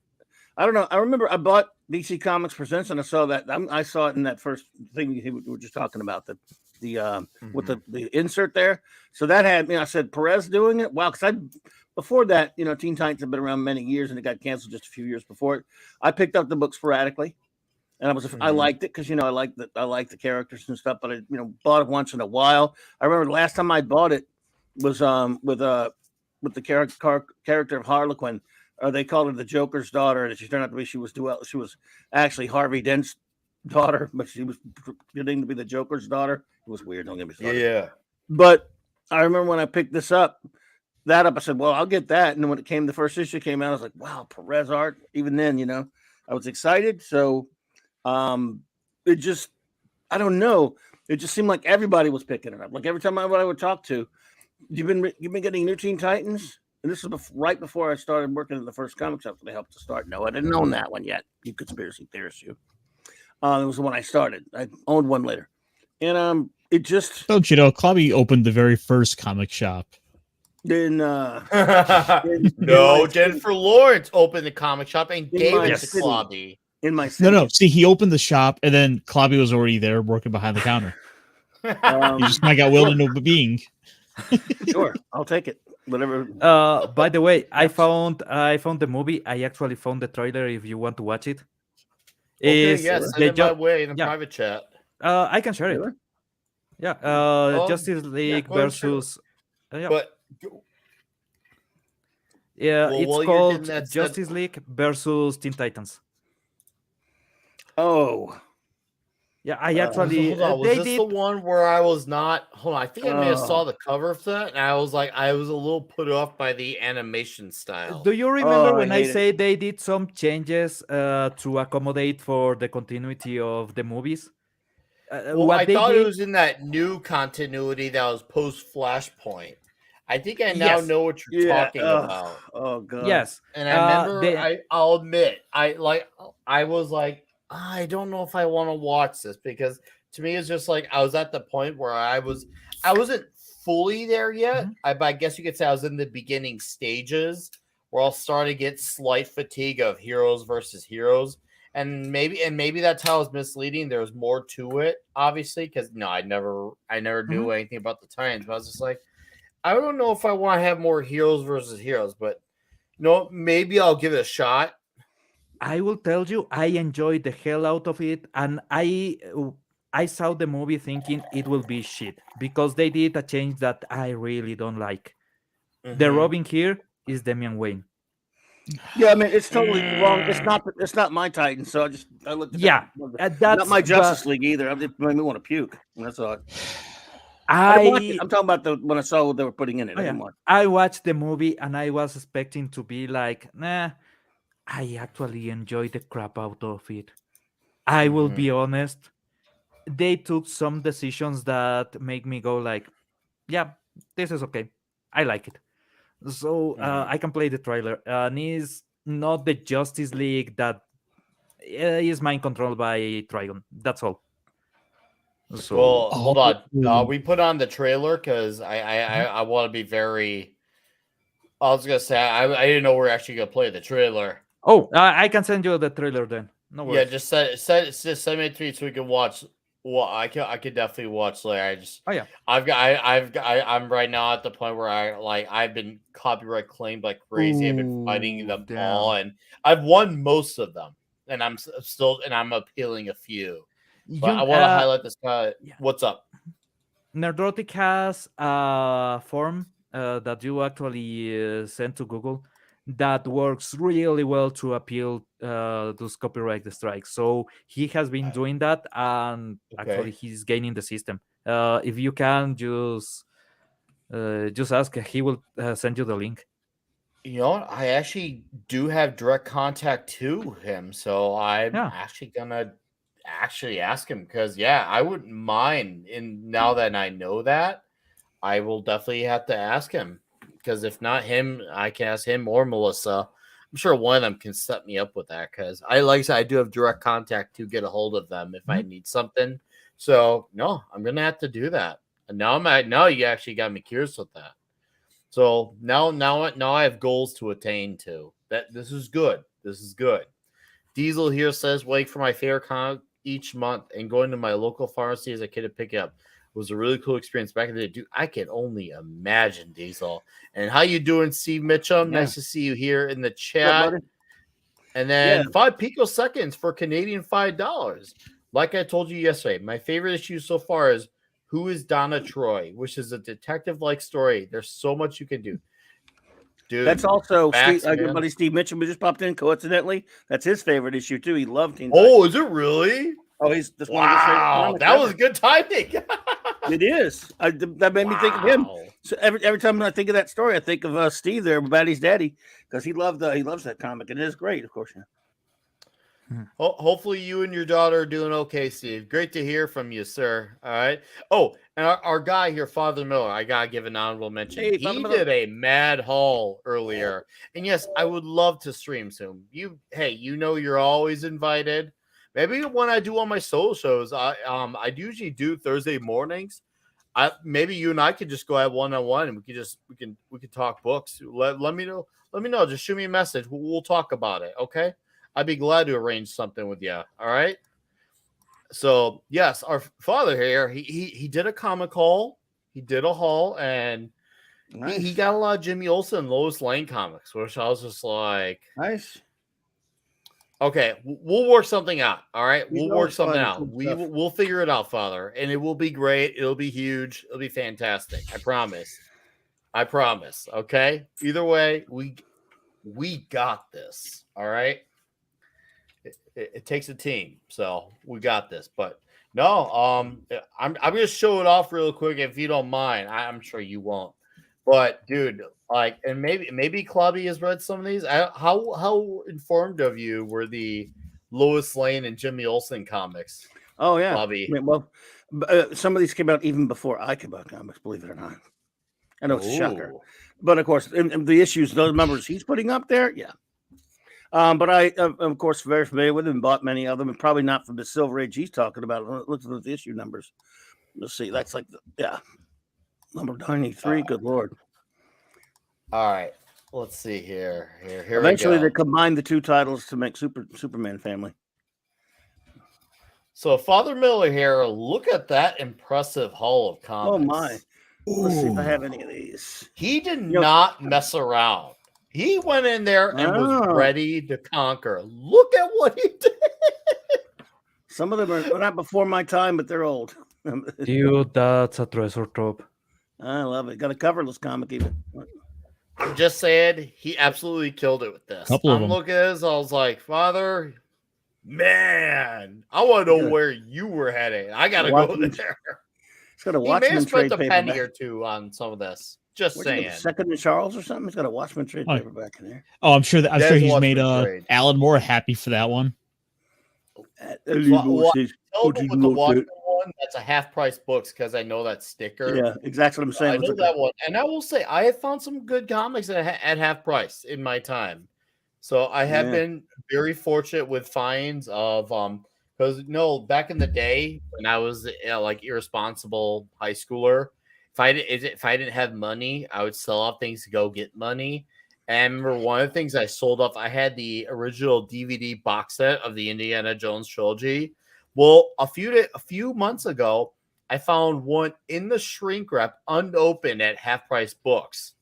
I don't know. I remember I bought DC Comics Presents and I saw that. I saw it in that first thing we were just talking about, the with the insert there. So that had me. I said Perez doing it. Wow, because before that, Teen Titans had been around many years and it got canceled just a few years before it. I picked up the book sporadically, and I liked it because I like the characters and stuff. But I bought it once in a while. I remember the last time I bought it was with the character of Harlequin. They called her the Joker's daughter, and she turned out to be she was actually Harvey Dent's daughter, but she was pretending to be the Joker's daughter. It was weird. Don't get me started. Yeah. But I remember when I picked this up, I said, well, I'll get that. And then when the first issue came out, I was like, wow, Perez art. Even then, I was excited. So it just, I don't know. It just seemed like everybody was picking it up. Like every time I would talk to, you've been getting New Teen Titans? And this was right before I started working at the first comic shop. So they helped to start. No, I didn't own that one yet. You conspiracy theorist, you. It was the one I started. I owned one later. And it just... Don't you know, Clubby opened the very first comic shop. Then no, Jennifer Lawrence opened the comic shop and gave it to city. Klobby. In my city. No. See, he opened the shop, and then Klobby was already there working behind the counter. He just kind of got willed into being. Sure, I'll take it. Whatever. By the way, I found the movie. I actually found the trailer. If you want to watch it, Okay, is yes, send it my way in the private chat. I can share it. Really? Yeah. Justice League go ahead, share it. versus. Yeah. But Yeah, Well, it's while you're called getting that Justice League versus Teen Titans. Oh, Yeah, I actually hold on. Was they this did. the one where I was not? Hold on, I think I may have saw the cover of that, and I was a little put off by the animation style. Do you remember Oh, when I I hate it. say they did some changes to accommodate for the continuity of the movies? Well, What I they thought did, it was in that new continuity that was post Flashpoint. I think I now Yes. know what you're yeah. talking about. Oh God. yes, And I remember, they- I'll admit, I was like, I don't know if I want to watch this because to me it's just like I was at the point where I wasn't fully there yet. But I guess you could say I was in the beginning stages where I'll start to get slight fatigue of heroes versus heroes. And maybe that's how it's misleading. There was more to it, obviously, because I never knew anything about the Titans. But I was just like, I don't know if I want to have more heroes versus heroes, but maybe I'll give it a shot. I will tell you, I enjoyed the hell out of it, and I saw the movie thinking it will be shit because they did a change that I really don't like. The Robin here is Damian Wayne. Yeah, I mean it's totally wrong. It's not my Titan, so I looked at Yeah, that. that's Not my Justice League either. It made me want to puke. That's all. I I'm talking about when I saw what they were putting in it. Oh, I yeah. didn't watch. I watched the movie and I was expecting to be like, nah, I actually enjoyed the crap out of it. I will be honest. They took some decisions that make me go like, yeah, this is okay. I like it. So I can play the trailer. And it's not the Justice League that is mind controlled by Trigon. That's all. So Well, hold on. We put on the trailer because I want to be very. I was gonna say I didn't know we're actually gonna play the trailer. I can send you the trailer then. No worries. Yeah, just send me a tweet so we can watch. Well, I could definitely watch later. I'm right now at the point where I've been copyright claimed like crazy. I've been fighting them all, and I've won most of them, and I'm appealing a few. But I want to highlight this guy. Yeah. What's up? Nerdrotic has a form that you actually send to Google that works really well to appeal those copyright strikes. So he has been doing that, and actually he's gaining the system. If you can, just ask. He will send you the link. You know what? I actually do have direct contact to him, so I'm actually gonna ask him because I wouldn't mind. And now that I know that, I will definitely have to ask him because if not him, I can ask him or Melissa. I'm sure one of them can set me up with that because like I said, I do have direct contact to get a hold of them if I need something. So no, I'm gonna have to do that. And now you actually got me curious with that. So now I have goals to attain to. That this is good. This is good. Diesel here says, waiting for my favorite comic each month and going to my local pharmacy as a kid to pick it up. It was a really cool experience back in the day. Dude, I can only imagine, Diesel. And how you doing, Steve Mitchum? Nice to see you here in the chat. And then 5 picoseconds for Canadian $5. Like I told you yesterday, my favorite issue so far is Who is Donna Troy, which is a detective-like story. There's so much you can do. Dude, that's also facts, your buddy Steve Mitchell who just popped in coincidentally. That's his favorite issue too. He loved Teen Titans. Oh, is it really? Oh, he's just one of his favorite Wow, comics that ever. was good timing. It is. That made me think of him. Wow. So every time I think of that story, I think of Steve there, Batty's daddy, because he loves that comic, and it is great, of course. Yeah. Hopefully you and your daughter are doing okay, Steve. Great to hear from you, sir. All right. Oh, and our guy here, Father Miller, I gotta give an honorable mention. Hey, Father He Miller. did a mad haul earlier. And yes, I would love to stream soon. You know you're always invited. Maybe when I do all my solo shows, I usually do Thursday mornings. Maybe you and I could just go at one-on-one and we can talk books. Let me know. Let me know. Just shoot me a message. We'll talk about it. Okay. I'd be glad to arrange something with you. All right. So yes, our father here, he did a comic haul. He did a haul, and Nice. he got a lot of Jimmy Olsen and Lois Lane comics, which I was just like, Nice. okay, we'll work something out. All right. He's We'll always work something finding out. cool stuff. We'll figure it out, Father. And it will be great. It'll be huge. It'll be fantastic. I promise. I promise. Okay. Either way, we got this. All right. It takes a team, so we got this. But no, I'm gonna show it off real quick if you don't mind. I'm sure you won't. But dude, like, and maybe Clubby has read some of these. How informed of you were the Lois Lane and Jimmy Olsen comics? Oh yeah. Clubby. I mean, well, some of these came out even before I came out comics. Believe it or not. I know it's a shocker, Ooh. but of course, in the issues, those numbers he's putting up there, yeah. But I, of course, very familiar with him and bought many of them, and probably not from the Silver Age he's talking about. Look at the issue numbers. Let's see. That's like, number 93. Good Lord. All right. Let's see here. Here Eventually, we they go. combined the two titles to make Superman Family. So Father Miller here, look at that impressive haul of comics. Oh, my. Let's see if I have any of these. He did not mess around. He went in there and was Oh. ready to conquer. Look at what he did. Some of them are not before my time, but they're old. Dude, that's a treasure trove. I love it. Got a coverless comic even. I'm just saying, he absolutely killed it with this. Couple of I'm them. looking at this, I was like, Father, man, I want to know Yeah. where you were heading. I got to go Watchmen. there. It's got a He may Watchmen have spent trade a penny paperback. or two on some of this. Just Where'd you saying. get the Second and Charles or something? He's got a Watchmen trade Oh. paperback in there. Oh, I'm sure There's he's Watchmen made trade. Alan Moore happy for that one. Tell me with the Watchmen one, that's a half price books because I know that sticker. Yeah, exactly what I'm saying. I know that one, and I will say I have found some good comics at half price in my time. So I have Yeah. been very fortunate with finds of because back in the day when I was like irresponsible high schooler, if I didn't have money, I would sell off things to go get money. And I remember one of the things I sold off, I had the original DVD box set of the Indiana Jones trilogy. Well, a few months ago, I found one in the shrink wrap unopened at half price books.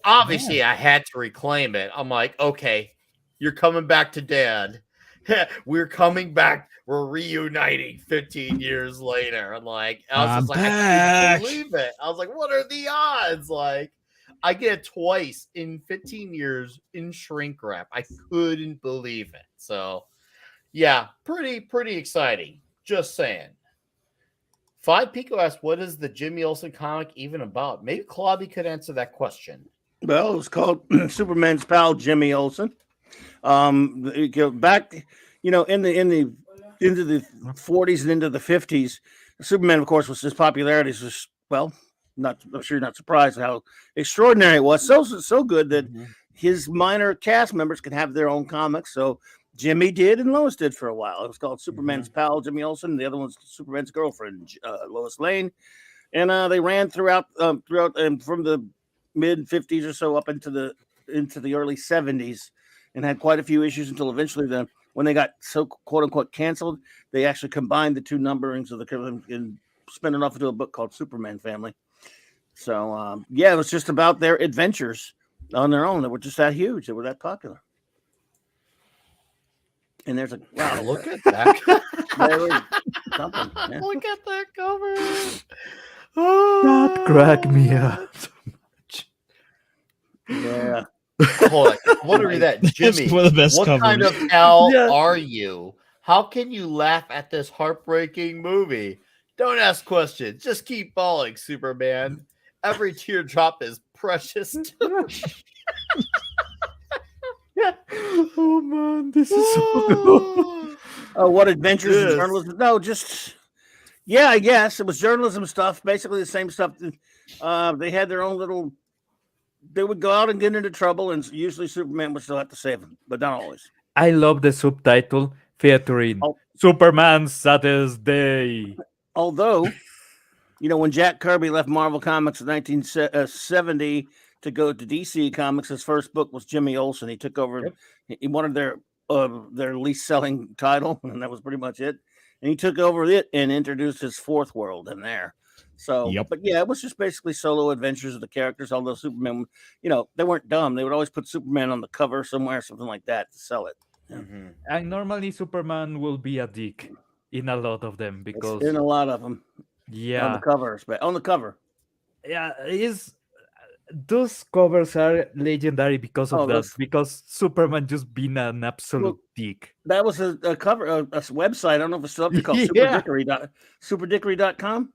Obviously, I had to reclaim it. I'm like, okay, you're coming back to Dad. We're coming back. We're reuniting 15 years later. I'm like, I was just I'm like, I back. can't believe it. I was like, what are the odds? Like, I get it twice in 15 years in shrink wrap. I couldn't believe it. So, yeah, pretty exciting. Just saying. Five Pico asked, what is the Jimmy Olsen comic even about? Maybe Claudia could answer that question. Well, it was called Superman's pal Jimmy Olsen. Back, into the 40s and into the 50s, Superman, of course, his popularity was I'm sure you're not surprised how extraordinary it was. So good that his minor cast members could have their own comics. So Jimmy did, and Lois did for a while. It was called Superman's pal Jimmy Olsen. The other one's Superman's girlfriend, Lois Lane, and they ran throughout from the mid 50s or so up into the early 70s, and had quite a few issues until eventually when they got so quote unquote canceled, they actually combined the two numberings of the and spun it off into a book called Superman Family. So it was just about their adventures on their own that were just that huge, that were that popular. And there's wow, Look at that. something. Yeah. Look at that cover. That cracked me up. Yeah. Hold on. I want to read that. That's Jimmy, one of the best what kind of covers. pal Yeah. are you? How can you laugh at this heartbreaking movie? Don't ask questions. Just keep falling, Superman. Every teardrop is precious. Oh man, this is so dumb. Oh, what adventures in Yes. journalism? No, just yeah, I guess it was journalism stuff. Basically the same stuff. They had their own little. They would go out and get into trouble, and usually Superman would still have to save them, but not always. I love the subtitle featuring Oh. Superman's saddest day. Although, when Jack Kirby left Marvel Comics in 1970 to go to DC Comics, his first book was Jimmy Olsen. He took over. Yep. He wanted their least selling title, and that was pretty much it. And he took over it and introduced his fourth world in there. So, Yep. but yeah, it was just basically solo adventures of the characters. Although Superman, they weren't dumb. They would always put Superman on the cover somewhere, something like that, to sell it. Mhm. And normally Superman will be a dick in a lot of them because In a lot of them on yeah, the covers, but on the cover. is those covers are legendary because of Oh, that. those- Because Superman just being an absolute dick. That was a cover, a website. I don't know if it's still up there called Yeah. superdickory.com.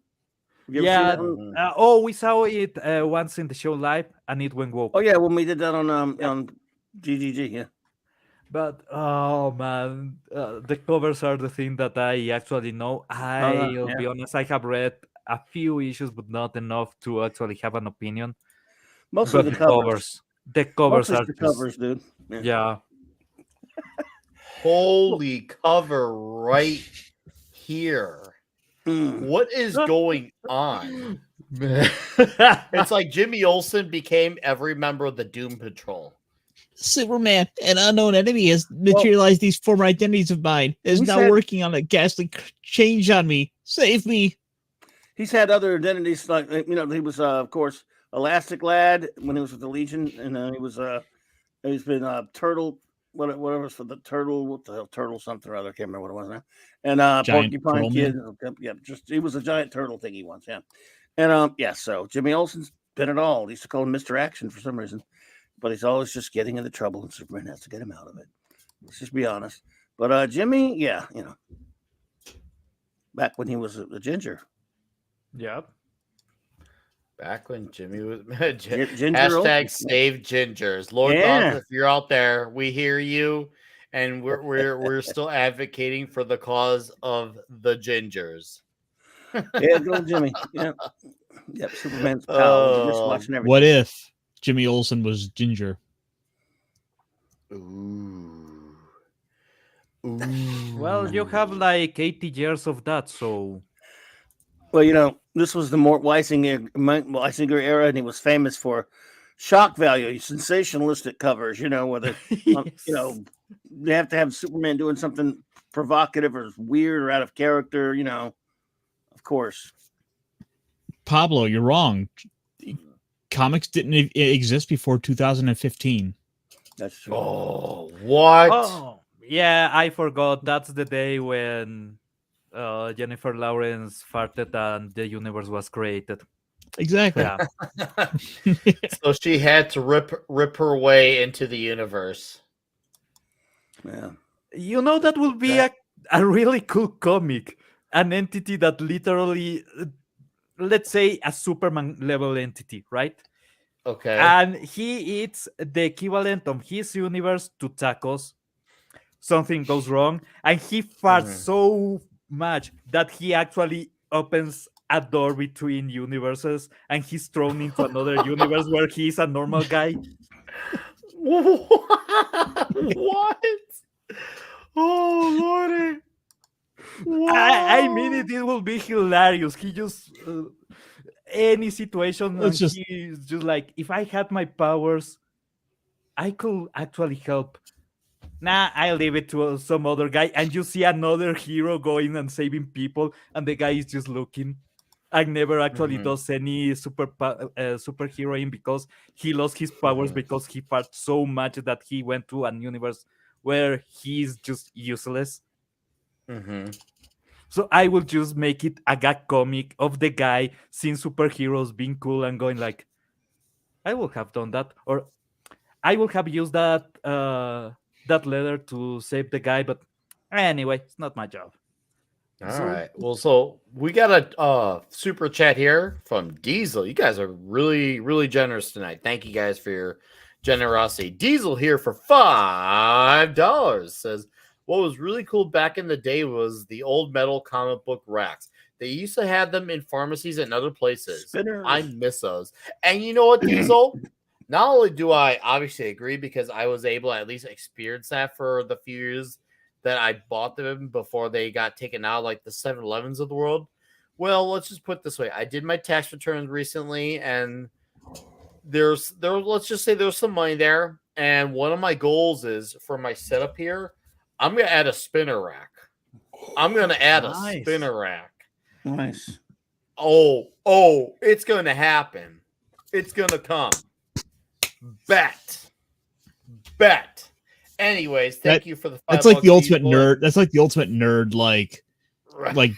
Have you ever seen Yeah. that one? We saw it once in the show live, and it went woke. Oh yeah, when we did that on GGG, yeah. But oh man, the covers are the thing that I actually know. I'll be honest, I have read a few issues, but not enough to actually have an opinion. Mostly But the covers. the covers Mostly are the just, covers, dude. yeah. Holy cover right here. Mm. What is going on? It's like Jimmy Olsen became every member of the Doom Patrol. Superman, an unknown enemy, has materialized these former identities of mine. Is we now said- working on a ghastly change on me. Save me. He's had other identities, like he was of course Elastic Lad when he was with the Legion, and then he's been Turtle, whatever was for the Turtle, what the hell, Turtle something or other, I can't remember what it was now. And Giant Porcupine Turtle Kid, Man? yeah, just he was a giant turtle thingy once, yeah. And so Jimmy Olsen's been it all. They used to call him Mr. Action for some reason, but he's always just getting into trouble, and Superman has to get him out of it. Let's just be honest. But Jimmy, yeah, back when he was a ginger. Yep. Back when Jimmy was Ginger hashtag Olsen. save gingers. Lord Yeah. Goth, if you're out there, we hear you, and we're still advocating for the cause of the gingers. Yeah, good old Jimmy. Yeah. Yep, Superman's pal. Just watching everything. What if Jimmy Olsen was ginger? Ooh. Well, you have like 80 years of that, so Well, this was the Mort Weisinger era, and he was famous for shock value, sensationalistic covers. Where they, they have to have Superman doing something provocative or weird or out of character. Of course. Pablo, you're wrong. Comics didn't exist before 2015. That's true. Oh, what? Oh, yeah, I forgot. That's the day when Jennifer Lawrence farted and the universe was created. Exactly. Yeah. So she had to rip her way into the universe. Yeah. That will be a really cool comic. An entity that literally, let's say, a Superman level entity, right? Okay. And he eats the equivalent of his universe to tacos. Something goes wrong, and he farts so much that he actually opens a door between universes, and he's thrown into another universe where he's a normal guy. What? Oh, Lordy. I mean it will be hilarious. He just any situation, and he's just like, if I had my powers, I could actually help. Nah, I leave it to some other guy. And you see another hero going and saving people, and the guy is just looking and never actually does any superheroing because he lost his powers because he farted so much that he went to a universe where he's just useless. So I will just make it a gag comic of the guy seeing superheroes being cool and going like, I will have done that, or I will have used that that letter to save the guy, but Anyway, it's not my job. All So right. Well, so we got a super chat here from Diesel. You guys are really, really generous tonight. Thank you guys for your generosity. Diesel here for $5 says, what was really cool back in the day was the old metal comic book racks. They used to have them in pharmacies and other places. Spinners. I miss those. And you know what, Diesel? Not only do I obviously agree because I was able to at least experience that for the few years that I bought them before they got taken out, like the 7-Elevens of the world. Well, let's just put it this way. I did my tax returns recently, and let's just say there's some money there. And one of my goals is for my setup here, I'm gonna add a spinner rack. I'm gonna add a Nice. spinner rack. Nice. Oh, it's gonna happen. It's gonna come. Bet. Anyways, thank you for the $5. That's like the ultimate Diesel. nerd. That's like the ultimate nerd, like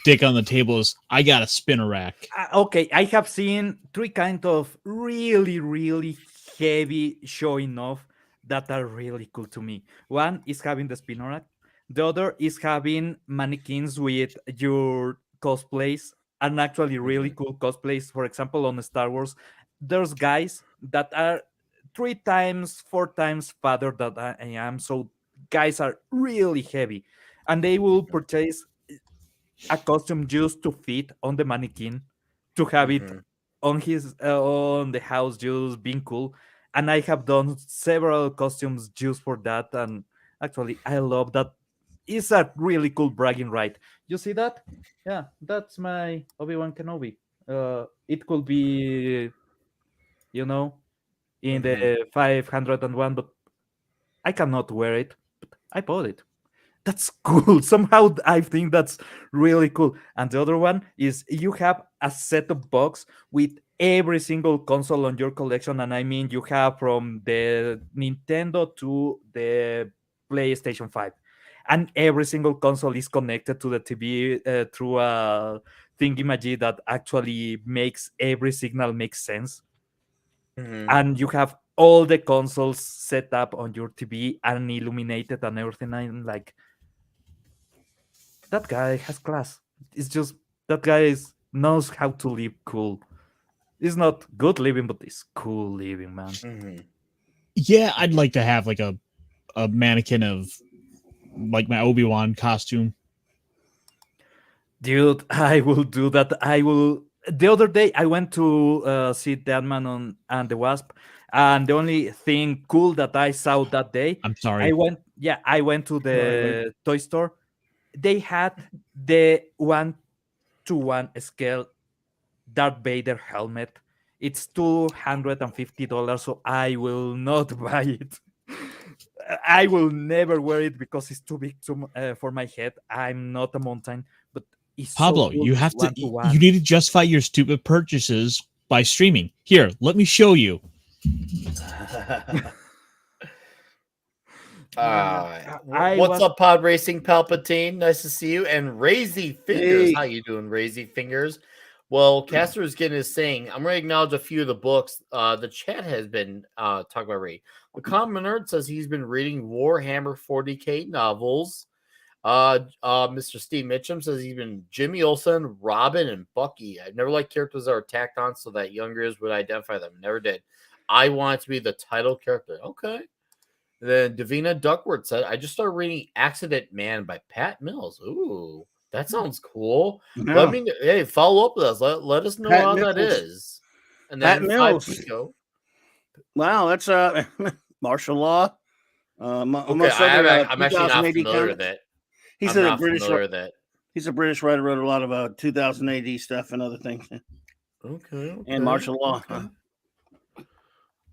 dick on the table is, I got a spinner rack. okay, I have seen three kind of really, really heavy showing off that are really cool to me. One is having the spinner rack. The other is having mannequins with your cosplays and actually really cool cosplays. For example, on Star Wars, there's guys that are 3 times, 4 times fatter than I am. So guys are really heavy, and they will purchase a costume just to fit on the mannequin, to have it on the house, just being cool. And I have done several costumes just for that, and actually I love that. It's a really cool bragging right. You see that? Yeah, that's my Obi-Wan Kenobi. It could be, you know, in the 501, but I cannot wear it. But I bought it. That's cool. Somehow I think that's really cool. And the other one is you have a set-top box with every single console on your collection. And I mean, you have from the Nintendo to the PlayStation 5. And every single console is connected to the TV through a thingy that actually makes every signal make sense. And you have all the consoles set up on your TV and illuminated and everything. I'm like, that guy has class. It's just that guy knows how to live cool. It's not good living, but it's cool living, man. Yeah, I'd like to have like a mannequin of like my Obi-Wan costume. Dude, I will do that. I will. The other day, I went to see Dead Man on and the Wasp, and the only thing cool that I saw that day, I'm sorry. I went to the toy store. They had the 1-to-1 scale Darth Vader helmet. It's $250, so I will not buy it. I will never wear it because it's too big for my head. I'm not a mountain, but it's Pablo, so cool. you have to. 1-to-1. You need to justify your stupid purchases by streaming. Here, let me show you. What's up, Pod Racing Palpatine? Nice to see you. And Razy Fingers. Hey. How you doing, Razy Fingers? Well, Caster is getting his saying. I'm going to acknowledge a few of the books. The chat has been talking about reading. The Common Nerd says he's been reading Warhammer 40K novels. Mr. Steve Mitchum says he's been Jimmy Olsen, Robin, and Bucky. I've never liked characters that are tacked on so that youngers would identify them. Never did. I want it to be the title character. Okay. Then Davina Duckworth said, I just started reading Accident Man by Pat Mills. Ooh, that sounds cool. Yeah. Let me, hey, follow up with us. Let us know Pat how Mills. that is. And Pat then Mills. 5 Pico. Wow, that's martial law. I'm actually not 2000 AD familiar comics. with it. He's I'm a not British. familiar with it. He's a British writer. Wrote a lot of 2000 AD stuff and other things, Okay. and martial law. Okay.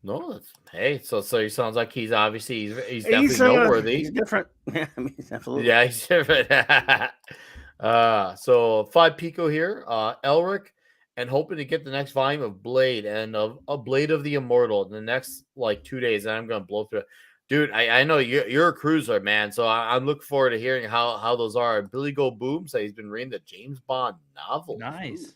No, that's hey. So he sounds like he's obviously he's definitely noteworthy. He's different. Yeah, I mean, absolutely. Yeah, he's different. So 5 Pico here, Elric, and hoping to get the next volume of Blade and of a Blade of the Immortal in the next like 2 days, and I'm gonna blow through it. Dude, I know you're a cruiser, man. So I'm looking forward to hearing how those are. Billy Go Boom says he's been reading the James Bond novel. Nice.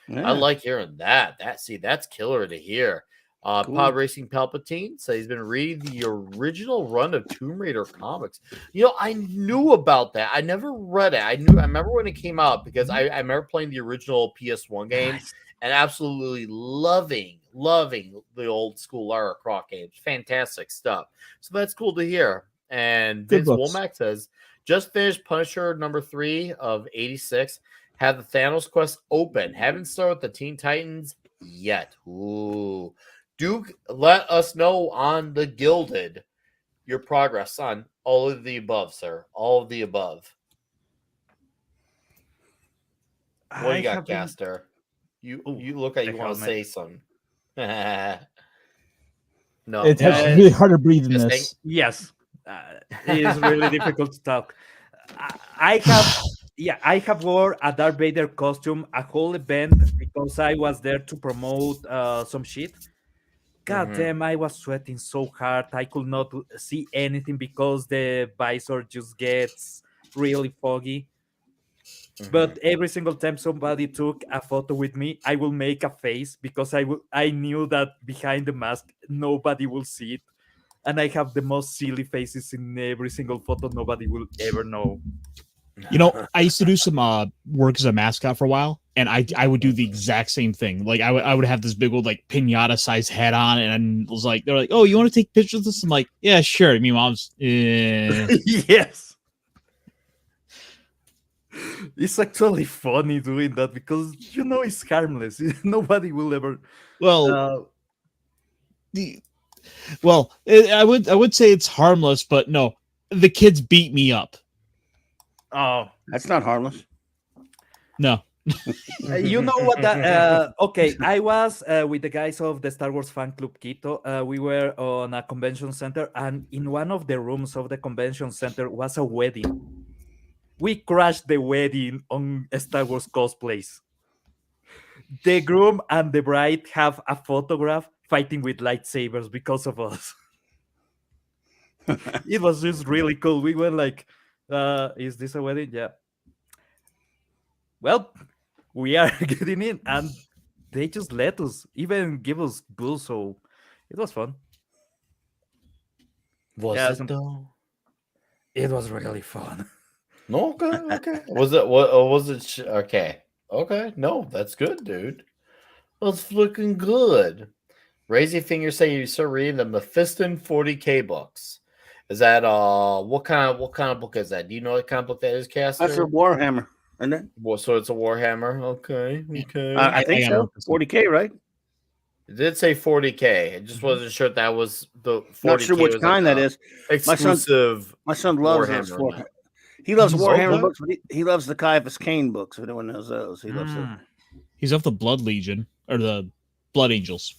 Yeah. I like hearing that. That's killer to hear. Cool. Pod Racing Palpatine says he's been reading the original run of Tomb Raider comics. You know, I knew about that. I never read it. I remember when it came out because I remember playing the original PS1 game and absolutely loving the old school Lara Croft games. Fantastic stuff. So that's cool to hear. And Good Vince books. Womack says, just finished Punisher number 3 of 86. Have the Thanos quest open. Haven't started the Teen Titans yet. Ooh. Duke, let us know on the Gilded your progress on all of the above, sir. All of the above. What you got, Caster? You look like you want to say something. No, It's actually really hard to breathe in Just this. Yes, it is really difficult to talk. I have wore a Darth Vader costume a whole event because I was there to promote some shit. God damn, I was sweating so hard. I could not see anything because the visor just gets really foggy. But every single time somebody took a photo with me, I will make a face because I knew that behind the mask nobody will see it, and I have the most silly faces in every single photo. Nobody will ever know. You know, I used to do some work as a mascot for a while, and I would do the exact same thing. Like I would have this big old like pinata sized hat on, and was like, they're like, "Oh, you want to take pictures of this?" I'm like, "Yeah, sure." Me mom's, Yes. It's actually funny doing that because it's harmless. Nobody will ever. well, I would say it's harmless, but no, the kids beat me up. Oh, That's not harmless. No. You know what? Okay, I was with the guys of the Star Wars Fan Club Quito. We were on a convention center, and in one of the rooms of the convention center was a wedding. We crashed the wedding on Star Wars cosplays. The groom and the bride have a photograph fighting with lightsabers because of us. It was just really cool. We were like, is this a wedding? Yeah. Well, we are getting in, and they just let us, even give us booze, so it was fun. Was it though? It was really fun. No, okay. Was it what? Was it okay? Okay, no, that's good, dude. That's looking good. Raise your finger. Say you start reading the Mephiston 40K books. Is that what kind of book is that? Do you know what kind of book that is, Caster? That's a Warhammer, isn't it? Well, so it's a Warhammer. Okay. I think so. 40K, right? It did say 40K. I just wasn't sure if that was the 40K. Not sure which was kind that is. Exclusive. My son loves those. Warhammer. He loves He's Warhammer okay. books, but he loves the Caiaphas Cain books. If anyone knows those, he loves them. He's of the Blood Legion or the Blood Angels.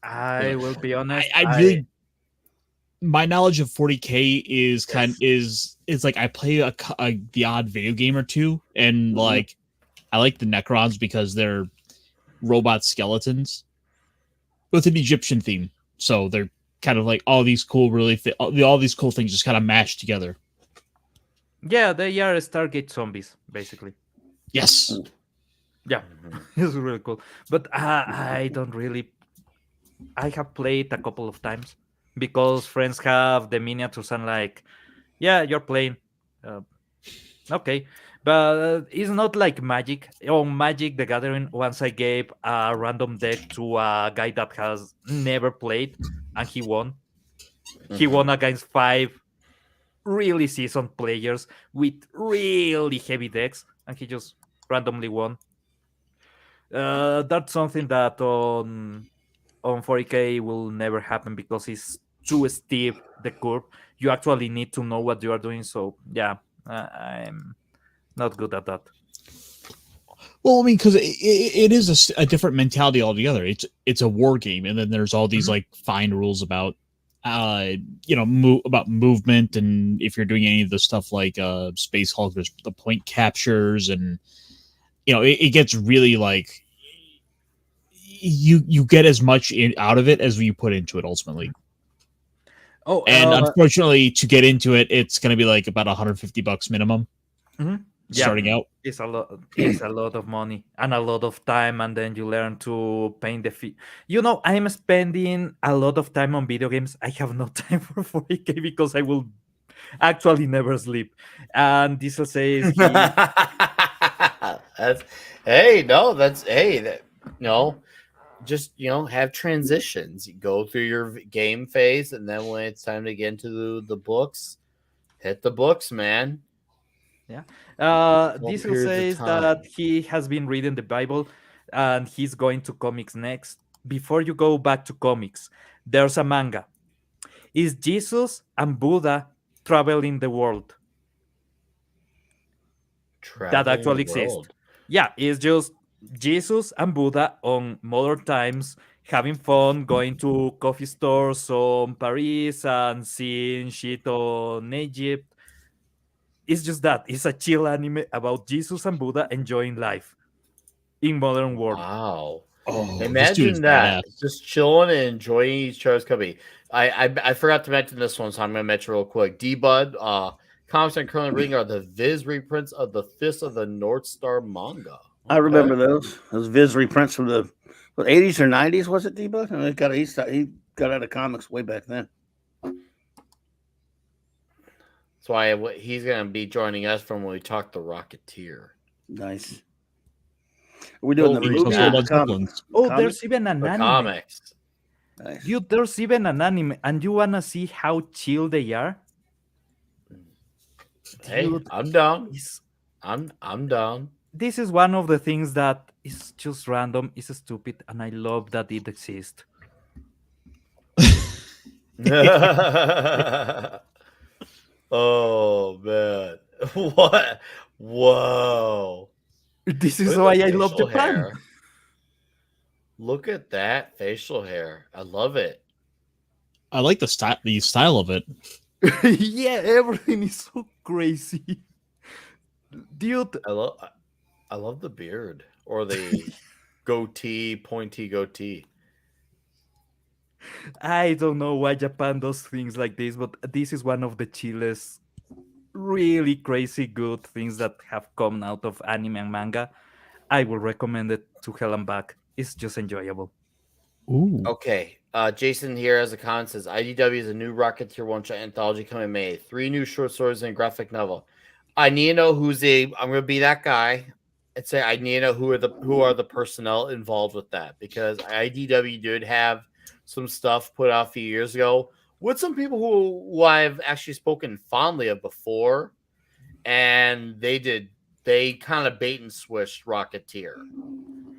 I will be honest. I really, my knowledge of 40K is it's like I play the odd video game or two, and like I like the Necrons because they're robot skeletons with an Egyptian theme, so they're kind of like all these cool, all these cool things just kind of mashed together. Yeah, they are Stargate zombies, basically. Yes. Yeah, it's really cool. But I don't really. I have played a couple of times because friends have the miniatures and like, yeah, you're playing. Okay, but it's not like Magic. On Magic the Gathering, once I gave a random deck to a guy that has never played, and he won. He won against 5 really seasoned players with really heavy decks, and he just randomly won. That's something that on 40K will never happen because it's too steep, the curve. You actually need to know what you are doing. So yeah, I'm not good at that. Well, I mean, because it is a different mentality altogether. It's a war game, and then there's all these like fine rules about about movement, and if you're doing any of the stuff like Space Hulk, there's the point captures, and it gets really like you get as much out of it as you put into it ultimately. Oh, and unfortunately, to get into it, it's going to be like about $150 minimum. Yeah. starting out. It's a lot. It's a lot of money and a lot of time, and then you learn to paint the feet. I'm spending a lot of time on video games. I have no time for 40k because I will actually never sleep. And Diesel says he That's hey, no, that's hey, that just have transitions. You go through your game phase, and then when it's time to get into the books, hit the books, man. Yeah. Long Diesel periods of says time. that he has been reading the Bible and he's going to comics next. Before you go back to comics, there's a manga. Is Jesus and Buddha traveling the world? That Traveling the actually exists. world. Yeah, it's just Jesus and Buddha on modern times having fun, going to coffee stores on Paris and seeing shit on Egypt. It's just that. It's a chill anime about Jesus and Buddha enjoying life in modern world. Wow. Oh, this dude is Imagine that. badass. Just chilling and enjoying each other's company. I forgot to mention this one, so I'm gonna mention real quick. D-Bud, comics I'm currently reading are the Viz reprints of the Fist of the North Star manga. I remember those Viz reprints from the 80s or 90s, was it, D-Bud? And he got out of comics way back then. That's why he's gonna be joining us from when we talk the Rocketeer. Nice. Are we doing the Holy movie cow. or the Led comic? Zeppelins. Oh, Comic? there's even an The anime. comics. Nice. Dude, there's even an anime, and you wanna see how chill they are? Hey, Dude, I'm down. it's- I'm down. this is one of the things that is just random, is stupid, and I love that it exists. Oh man. What? Whoa. This is Look why at I the love facial Japan. hair. Look at that facial hair. I love it. I like the style of it. Yeah, everything is so crazy. Dude, I love the beard or the pointy goatee. I don't know why Japan does things like this, but this is one of the chillest, really crazy good things that have come out of anime and manga. I will recommend it to hell and back. It's just enjoyable. Ooh. Okay. Jason here as a comment says IDW is a new Rocketeer one-shot anthology coming May. 3 new short stories and a graphic novel. I need to know I'm gonna be that guy and say I need to know who are the personnel involved with that, because IDW did have some stuff put out a few years ago with some people who I've actually spoken fondly of before, and they kind of bait and switched Rocketeer.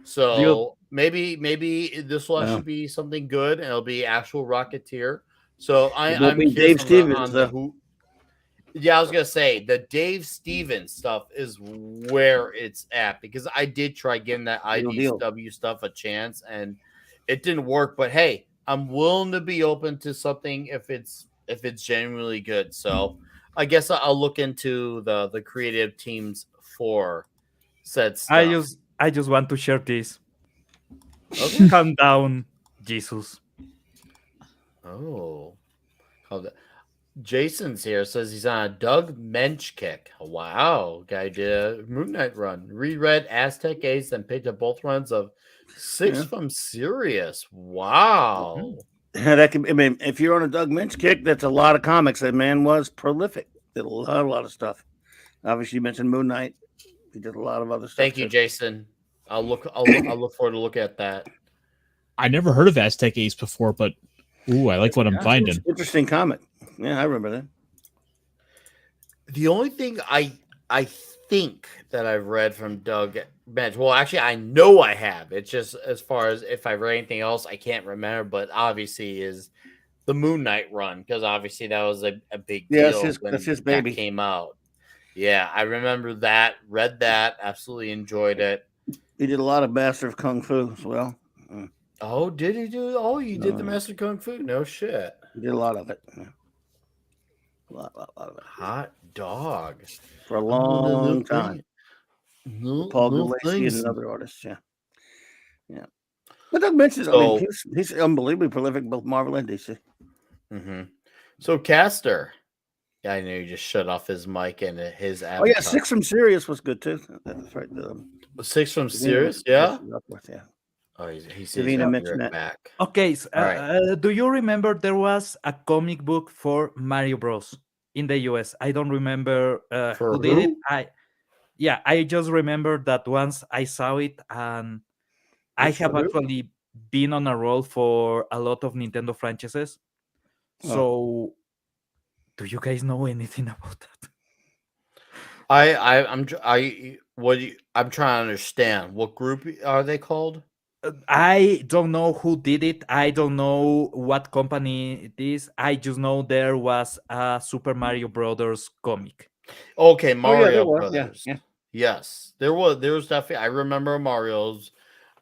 So maybe this will actually be something good, and it'll be actual Rocketeer. So I'm be curious Dave Stevens, on the who. Yeah, I was gonna say the Dave Stevens stuff is where it's at, because I did try giving that IDW stuff a chance and it didn't work. But hey, I'm willing to be open to something if it's genuinely good. So I guess I'll look into the creative teams for said stuff. I just want to share this. Okay. Calm down, Jesus. Oh, Jason's here, says he's on a Doug Mensch kick. Wow, guy did a Moon Knight run. Reread Aztec Ace and picked up both runs of 6 from Sirius. Wow. Yeah, that could. I mean, if you're on a Doug Minch kick, that's a lot of comics. That man was prolific. Did a lot of stuff. Obviously, you mentioned Moon Knight. He did a lot of other stuff. Thank you, too. Jason. I'll look forward to look at that. I never heard of Aztec Ace before, but ooh, I like what I'm finding. Interesting comic. Yeah, I remember that. The only thing I think that I've read from Doug Bench, well, actually, I know I have. It's just as far as if I've read anything else, I can't remember. But obviously, is the Moon Knight run, because obviously that was a big deal that's his baby. that came out. Yeah, I remember that. Read that. Absolutely enjoyed it. He did a lot of Master of Kung Fu as well. Oh, did he do? Oh, you did the Master of Kung Fu? No shit. He did a lot of it. Yeah. A lot of it. Hot dog. For a long time. Paul Gulacy and another artist. Yeah. Yeah. But Doug mentions, I mean, he's unbelievably prolific, both Marvel and DC. Mm-hmm. So, Caster, Yeah, I know you just shut off his mic and his Oh avatar. yeah, Six from Sirius was good too. That's right. Six from Davina Sirius, was yeah. up with, yeah. Oh, he said he's Davina gonna be mentioned right that. back. Okay, All right. do you remember there was a comic book for Mario Bros in the US? I don't remember For who did it. who? I just remember that once I saw it, and I What's have for who? actually been on a roll for a lot of Nintendo franchises. Oh. So, do you guys know anything about that? I'm trying to understand. What group are they called? I don't know who did it. I don't know what company it is. I just know there was a Super Mario Brothers comic. Okay, Oh yeah, there Mario was. Yeah, Brothers. yeah. Yes, there was definitely. I remember Mario's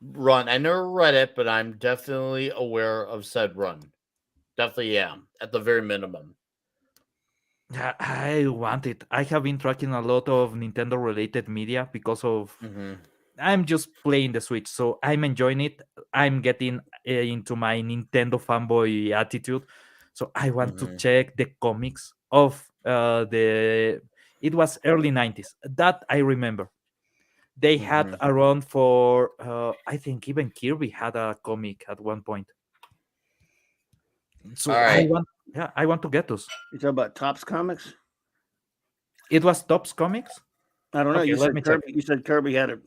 run. I never read it, but I'm definitely aware of said run. Definitely am, at the very minimum. I want it. I have been tracking a lot of Nintendo related media because of Mm-hmm. I'm just playing the Switch, so I'm enjoying it. I'm getting into my Nintendo fanboy attitude, so I want to Mm-hmm. check the comics of the. It was early '90s that I remember. They had Mm-hmm. a run for I think even Kirby had a comic at one point. All So right. I want to get those. You talking about Topps Comics? It was Topps Comics. I don't know. Okay, You let said me check. Kirby. You said Kirby had a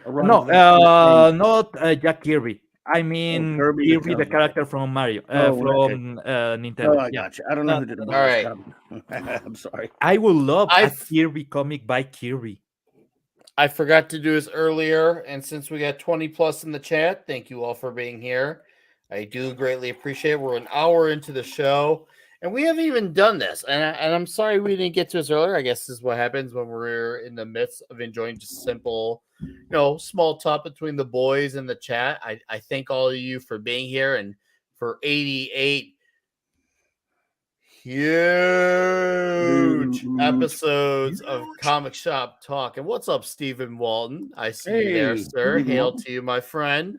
run No, for that same. not Jack Kirby. I Oh, mean Kirby the Kirby, the comic. character from Mario, Oh, okay. from Oh, Nintendo. I Yeah. got you. I don't know who did the No. All Brothers right. comic. I'm sorry. I would love a I've Kirby comic by Kirby. I forgot to do this earlier, and since we got 20 plus in the chat, thank you all for being here. I do greatly appreciate it. We're an hour into the show, and we haven't even done this. And I'm sorry we didn't get to this earlier. I guess this is what happens when we're in the midst of enjoying just simple, small talk between the boys in the chat. I thank all of you for being here and for 88 huge episodes of Comic Shop Talk. And what's up, Stephen Walton? I see you there, Hey, sir. Stephen Hail Walton. to you, my friend.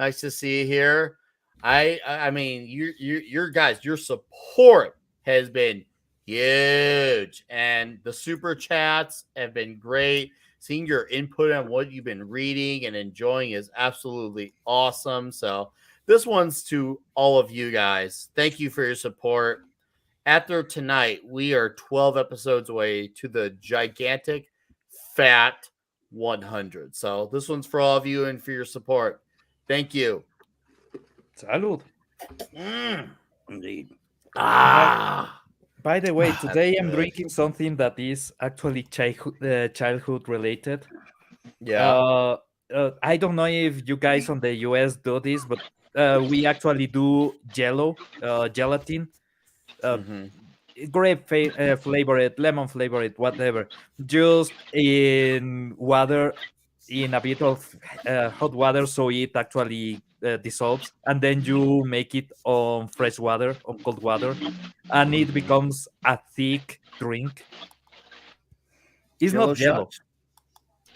Nice to see you here. I mean, your guys, your support has been huge, and the super chats have been great. Seeing your input on what you've been reading and enjoying is absolutely awesome. So this one's to all of you guys. Thank you for your support. After tonight, we are 12 episodes away to the gigantic fat 100. So this one's for all of you and for your support. Thank you. Salud. Indeed. By the way, That's today I'm good. drinking something that is actually childhood related. Yeah. I don't know if you guys on the US do this, but we actually do Jello, gelatin, Mm-hmm. grape flavored, lemon flavored, whatever, just in water, in a bit of hot water, so it actually dissolves, and then you make it on fresh water, on cold water, and it becomes a thick drink. It's Jello not Jello. shots.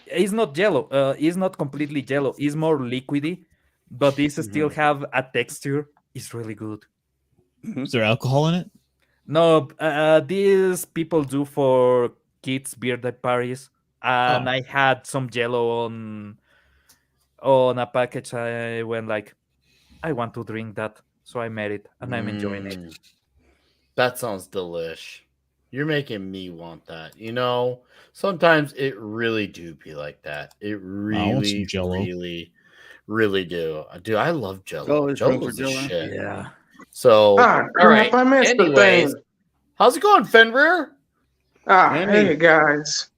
It's not Jello. It's not completely Jello. It's more liquidy, but it still have a texture. It's really good. Is there alcohol in it? No, these people do for kids' birthday parties, and Oh. I had some Jello on a package. I went like, I want to drink that, so I made it, and I'm enjoying it. That sounds delish. You're making me want that. Sometimes it really do be like that. It I want some really, Jell-O. really, really do. Dude, I love Jello. Always room for Jello's the Jell-O. shit. Yeah. So, Ah, all right. crap, I missed the Anyways, thing. how's it going, Fenrir? Andy. Hey guys.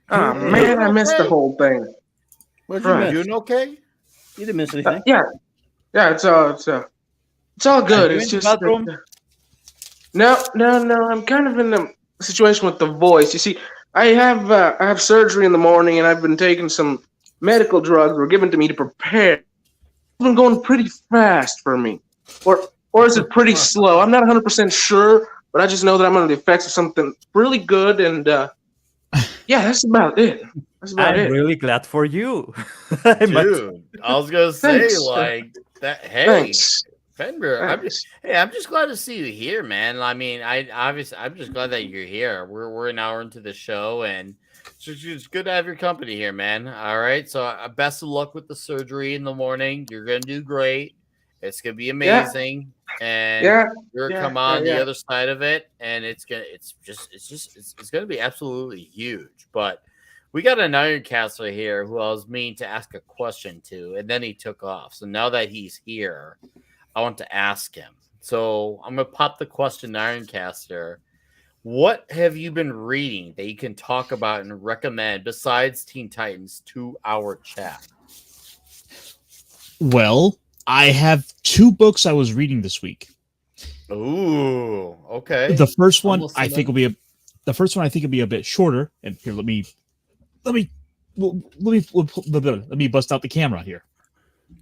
Ah, Hey. man, I missed the Okay? whole thing. What'd you Right. miss? Doing okay? You didn't miss anything. Yeah, it's all Are good. you It's in the just bathroom? that, no. I'm kind of in a situation with the voice. You see, I have surgery in the morning, and I've been taking some medical drugs were given to me to prepare. It's been going pretty fast for me, or is it pretty slow? I'm not 100% sure, but I just know that I'm under the effects of something really good, and yeah, that's about it. That's about I'm it. really glad for you. I must- Dude, I was gonna say, Thanks. like, that. Hey, Thanks. Fenrir, Nice. I'm just glad to see you here, man. I mean, I'm just glad that you're here. We're an hour into the show, and it's good to have your company here, man. All right, so best of luck with the surgery in the morning. You're gonna do great. It's gonna be Yeah, amazing, and yeah, you're gonna yeah, come yeah, on the yeah. other side of it, and it's gonna be absolutely huge. But we got an Ironcaster here who I was meaning to ask a question to, and then he took off. So now that he's here, I want to ask him. So I'm gonna pop the question to Ironcaster. What have you been reading that you can talk about and recommend besides Teen Titans to our chat? Well, I have 2 books I was reading this week. Ooh, okay. The first I'm one I think listening. will be a bit shorter. And here, let me bust out the camera here.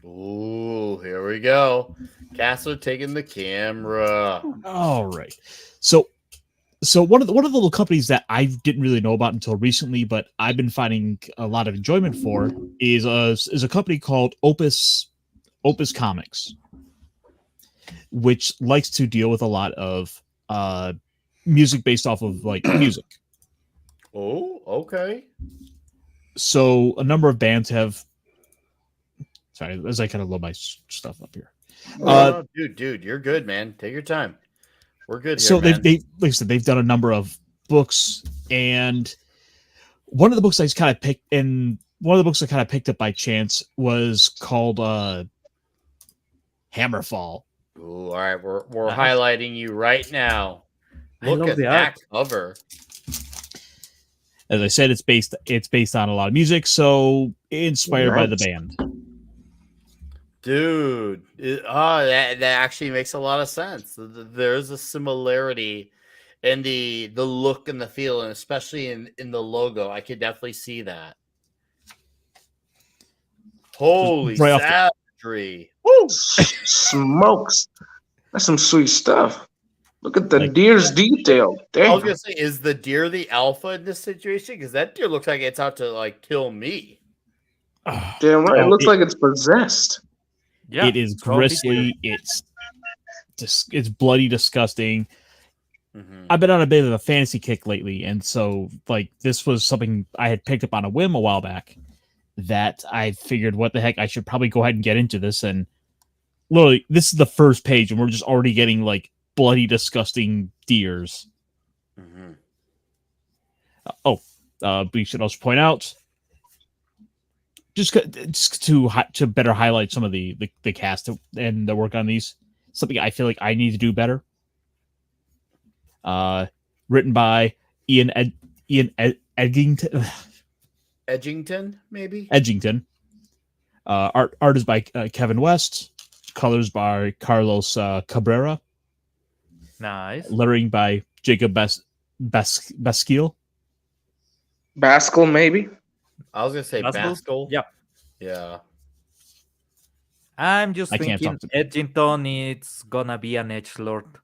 Ooh, here we go. Caster taking the camera. All right. So one of the little companies that I didn't really know about until recently, but I've been finding a lot of enjoyment for is a company called Opus Comics, which likes to deal with a lot of music based off of like music. Oh, okay. So a number of bands have. Sorry, as I kind of load my stuff up here. No, dude, you're good, man. Take your time. We're good here, So man. they like I said, they've done a number of books, and one of the books I just kind of picked, and one of the books I kind of picked up by chance was called Hammerfall. Ooh, all right, we're Nice. highlighting you right now. I Look love at the that art. cover. As I said, it's based on a lot of music, so inspired by the Nice. band. Dude, that actually makes a lot of sense. There's a similarity in the look and the feel, and especially in the logo. I could definitely see that. Holy Right off the- savagery! Smokes. That's some sweet stuff. Look at the Like- deer's detail. I was Damn. gonna say, is the deer the alpha in this situation? Because that deer looks like it's out to like kill me. Damn right. It Oh, looks like it's possessed. Yeah, it is zombie deer. grisly. It's bloody, disgusting. Mhm. I've been on a bit of a fantasy kick lately, and so like this was something I had picked up on a whim a while back. That I figured, what the heck, I should probably go ahead and get into this. And literally, this is the first page, and we're just already getting like bloody, disgusting deers. Mhm. We should also point out, just to better highlight some of the cast and the work on these, something I feel like I need to do better. Written by Ian Edgington. Maybe. Edgington. Art is by Kevin West. Colors by Carlos Cabrera. Nice. Lettering by Jacob Basquiel. Baskel, maybe. I was gonna say Baskel? Baskel. Yeah. Yeah. I'm just I can't thinking talk Edgington, it's gonna be an edgelord.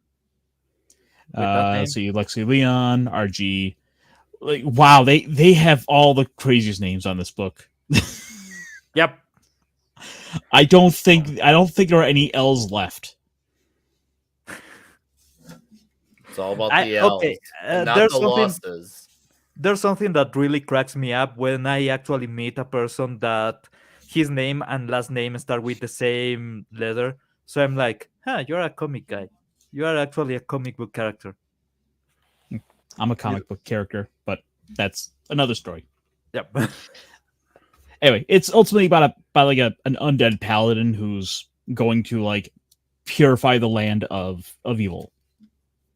With that name. See Lexi Leon, RG. Like, wow, they have all the craziest names on this book. Yep. I don't think there are any L's left. It's all about the L's, Okay, and not there's the something. losses. There's something that really cracks me up when I actually meet a person that his name and last name start with the same letter. So I'm like, you're a comic guy. You are actually a comic book character. I'm a comic book character, but that's another story. Yep. Anyway, it's ultimately about an undead paladin who's going to like purify the land of evil.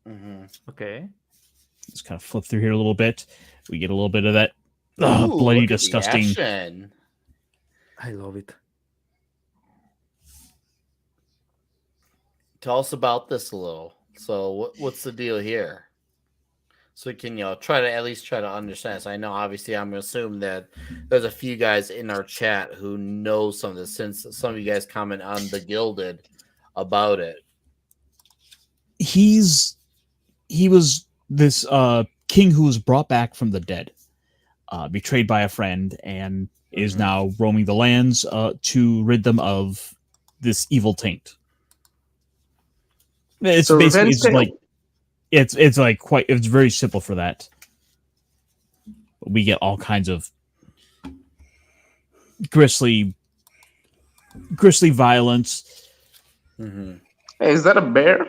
Mm-hmm. Okay. Let's kind of flip through here a little bit. We get a little bit of that Ooh, bloody, look at the disgusting. action. I love it. Tell us about this a little. So, what's the deal here? So, can try to at least try to understand? So, I know obviously I'm going to assume that there's a few guys in our chat who know some of this, since some of you guys comment on the Gilded about it. He was this king who was brought back from the dead, betrayed by a friend, and is now roaming the lands to rid them of this evil taint. It's So basically Revenge it's just Tale. like it's like quite it's very simple for that. We get all kinds of grisly violence. Mm-hmm. Hey, is that a bear?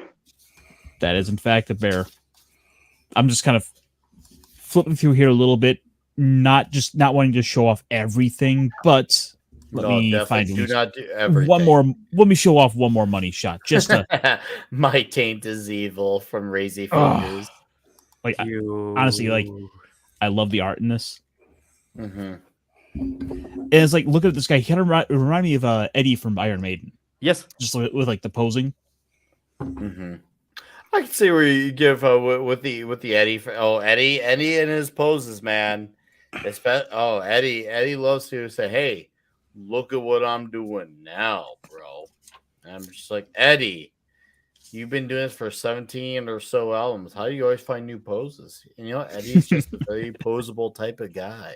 That is in fact a bear. I'm just kind of flipping through here a little bit, not wanting to show off everything, but let me find definitely at do least not do everything. one more. Let me show off one more money shot, just to My taint is evil from Razy Ugh. Fingers. like. You... Honestly, like I love the art in this. Mm-hmm. And it's like, look at this guy. He kind of remind me of Eddie from Iron Maiden, Yes. just with like the posing. Mm-hmm. I can see where you give with the Eddie. Eddie and his poses, man. Eddie loves to say, "Hey, look at what I'm doing now, bro." And I'm just like, Eddie, you've been doing this for 17 or so albums. How do you always find new poses? And you know, Eddie's just a very posable type of guy.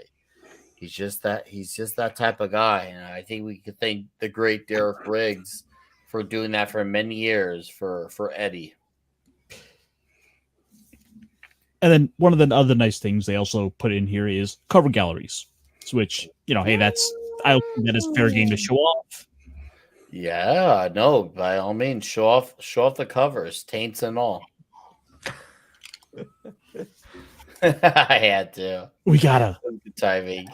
He's just that type of guy. And I think we could thank the great Derek Riggs for doing that for many years for Eddie. And then one of the other nice things they also put in here is cover galleries, which hey, I don't think that is fair game to show off. Yeah, no, by all means, show off the covers, taints and all. I had to. We gotta Good timing.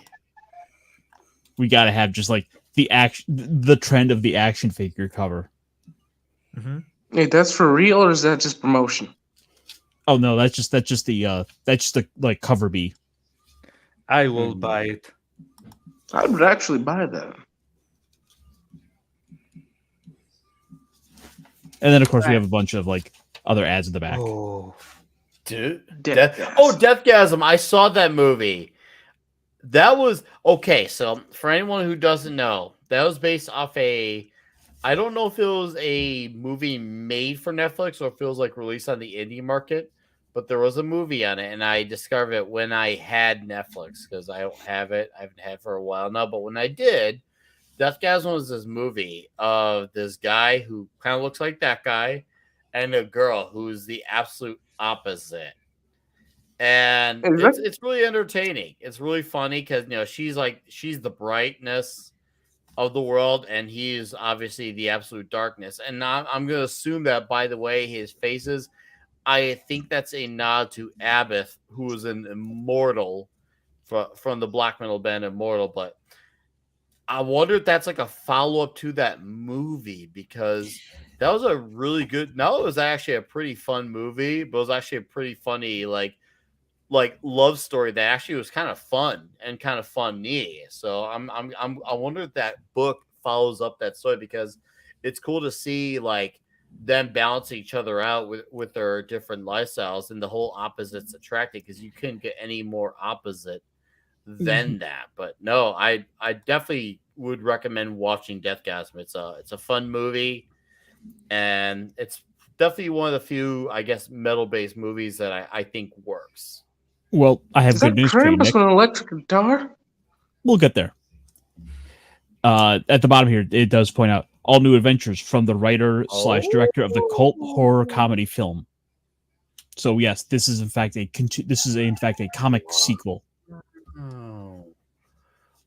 have just like the trend of the action figure cover. Mm-hmm. Hey, that's for real, or is that just promotion? Oh no, that's just the like cover B. I will buy it. I would actually buy that. And then of course we have a bunch of like other ads in the back. Oh, dude, Deathgasm. Deathgasm! I saw that movie. That was okay. So for anyone who doesn't know, that was based off I don't know if it was a movie made for Netflix or if it was like released on the indie market, but there was a movie on it, and I discovered it when I had Netflix because I don't have it. I haven't had it for a while now, but when I did, Deathgasm was this movie of this guy who kind of looks like that guy and a girl who's the absolute opposite. And it's really entertaining. It's really funny because she's the brightness of the world, and he's obviously the absolute darkness. And now I'm going to assume that by the way his faces, I think that's a nod to Abbott, who was an immortal from the black metal band Immortal. But I wonder if that's like a follow up to that movie, because that was a really good. No, it was actually a pretty fun movie, but it was actually a pretty funny like love story that actually was kind of fun and kind of funny. So I wonder if that book follows up that story, because it's cool to see like them balance each other out with their different lifestyles, and the whole opposites attracted, because you couldn't get any more opposite than that. But no, I definitely would recommend watching Deathgasm. It's a fun movie, and it's definitely one of the few, I guess, metal based movies that I think works. Well, I have Is that good news for you, Krampus Nick. with an electric guitar? We'll get there. At the bottom here, it does point out all new adventures from the writer / director of the cult horror comedy film. So yes, this is in fact a comic sequel. Oh,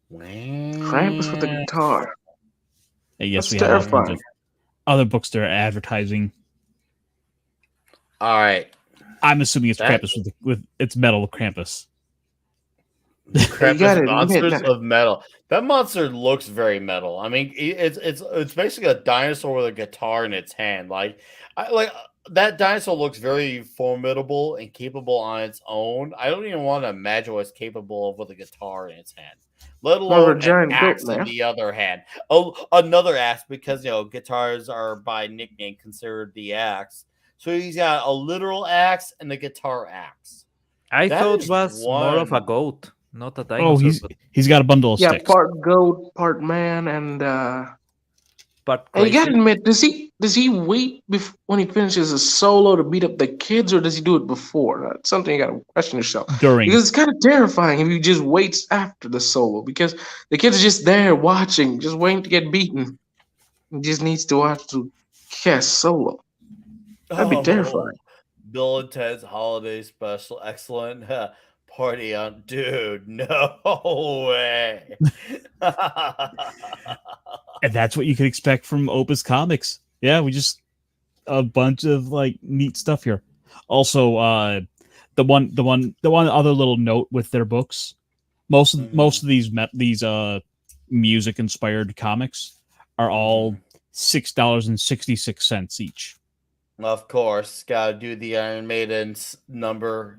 wow. Krampus with a guitar. And yes, That's we have all kinds terrifying. of other books that are advertising. All right. I'm assuming it's That- Krampus with its metal Krampus. Krampus gotta admit Monsters that- of Metal. That monster looks very metal. I mean, it's basically a dinosaur with a guitar in its hand. That dinosaur looks very formidable and capable on its own. I don't even want to imagine what it's capable of with a guitar in its hand, let More of a alone giant an goat, axe in man. the other hand. Oh, another axe, because guitars are by nickname considered the axe. So he's got a literal axe and a guitar axe. I That thought is it was more of a one- goat, not a dinosaur. Oh, he's got a bundle of Yeah, sticks. part goat, part man, and but you gotta crazy. admit, does he wait when he finishes a solo to beat up the kids, or does he do it before? That's something you gotta question yourself. During. Because it's kind of terrifying if he just waits after the solo, because the kids are just there watching, just waiting to get beaten. He just needs to watch to cast solo. I'd be terrified. Bill and Ted's Holiday Special, excellent. Party on, dude. No way. And that's what you could expect from Opus Comics. Yeah, we just a bunch of like neat stuff here. Also, the one other little note with their books, most of these music inspired comics are all $6.66 each. Of course, gotta do the Iron Maiden's number,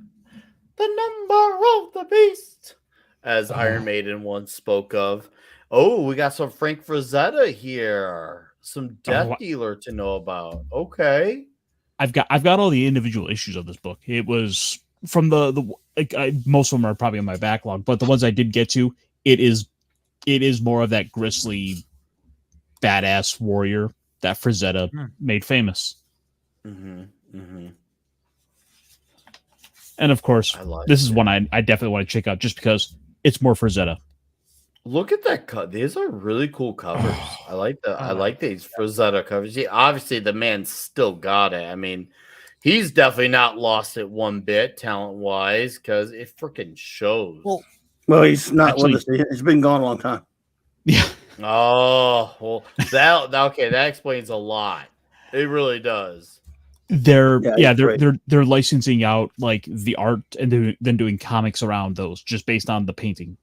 the number of the beast, as Iron Maiden once spoke of. Oh, we got some Frank Frazetta here, some Death Dealer to know about. Okay, I've got all the individual issues of this book. It was from most of them are probably on my backlog, but the ones I did get to, it is more of that grisly, badass warrior that Frazetta made famous. And of course, this is one I definitely want to check out just because it's more Frazetta. Look at that cut. These are really cool covers. I like these Frazetta covers. Yeah, obviously the man still got it. I mean, he's definitely not lost it one bit talent wise because it freaking shows. Well, he's not with us. He's been gone a long time. Yeah. Oh, well, that explains a lot. It really does. They're licensing out like the art and then doing comics around those just based on the painting.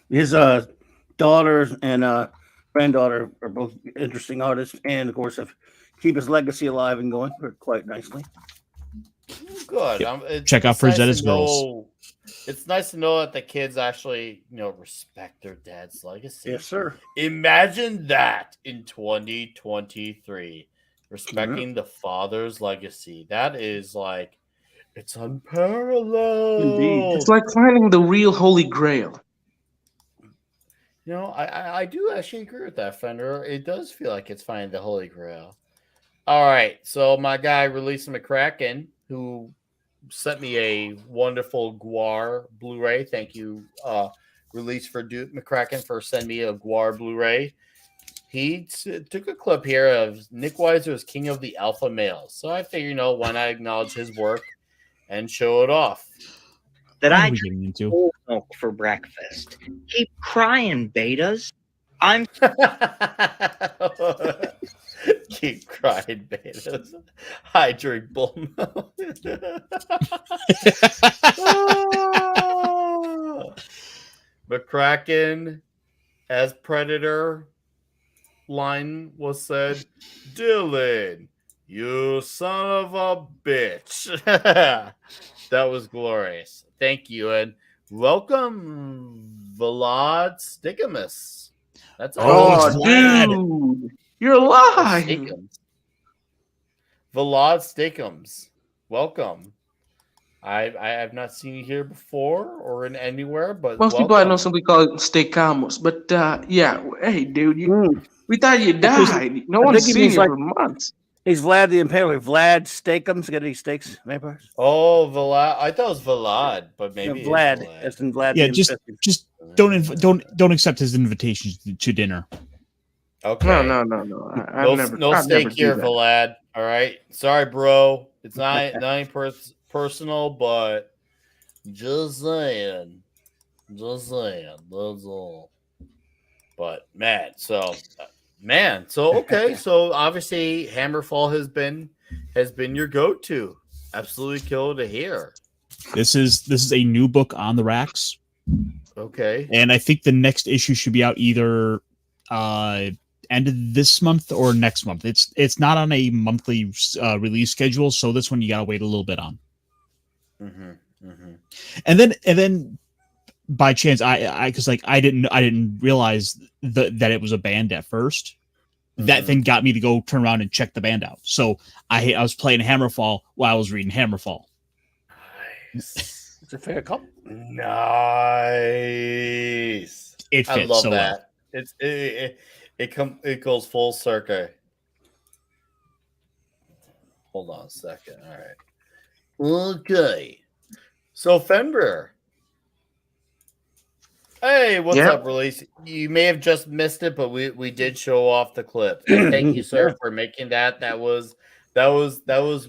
His daughter and granddaughter are both interesting artists, and of course, have keep his legacy alive and going quite nicely. Good. Check out Frazetta's Girls. It's nice to know that the kids actually, respect their dad's legacy. Yes, sir. Imagine that in 2023, respecting the father's legacy. That is like, it's unparalleled. Indeed. It's like finding the real Holy Grail. I do actually agree with that, Fender. It does feel like it's finding the Holy Grail. All right, so my guy, Release McCracken, who sent me a wonderful Guar Blu-ray. Thank you, Release for McCracken, for sending me a Guar Blu-ray. He took a clip here of Nick Weiser's King of the Alpha Males. So I figure, why not acknowledge his work and show it off. That I drink whole milk for breakfast. Keep crying, betas. I'm keep crying, betas. I drink bull milk. McCracken as Predator line was said, Dylan, you son of a bitch. That was glorious. Thank you, and welcome, Vlad Stickmus. That's dude, you're alive. Vlad Stickums, welcome. I have not seen you here before or in anywhere, but most people I know simply call it Steakamos. But hey, dude, we thought you died. No one's seen you for months. He's Vlad the Impaler. Vlad Steakums. Get any steaks, vampires? Oh, Vlad. I thought it was Vlad, but maybe Vlad. As in Vlad. Yeah, just don't accept his invitations to dinner. Okay. No. No steak here, Vlad. All right. Sorry, bro. It's not personal, but just saying. That's all. But okay. So obviously Hammerfall has been your go-to. Absolutely cool to hear. This is a new book on the racks. Okay. And I think the next issue should be out either end of this month or next month. It's not on a monthly release schedule, so this one you gotta wait a little bit on. And then by chance, I didn't realize that it was a band at first. That thing got me to go turn around and check the band out. So I was playing Hammerfall while I was reading Hammerfall. Nice. It's a fair call. Nice. It fits. I love so that. Well. It goes full circle. Hold on a second. All right. Okay. So Fenrir, Hey, what's Yep. up, Release? You may have just missed it, but we did show off the clip. And thank you, sir, for making that. That was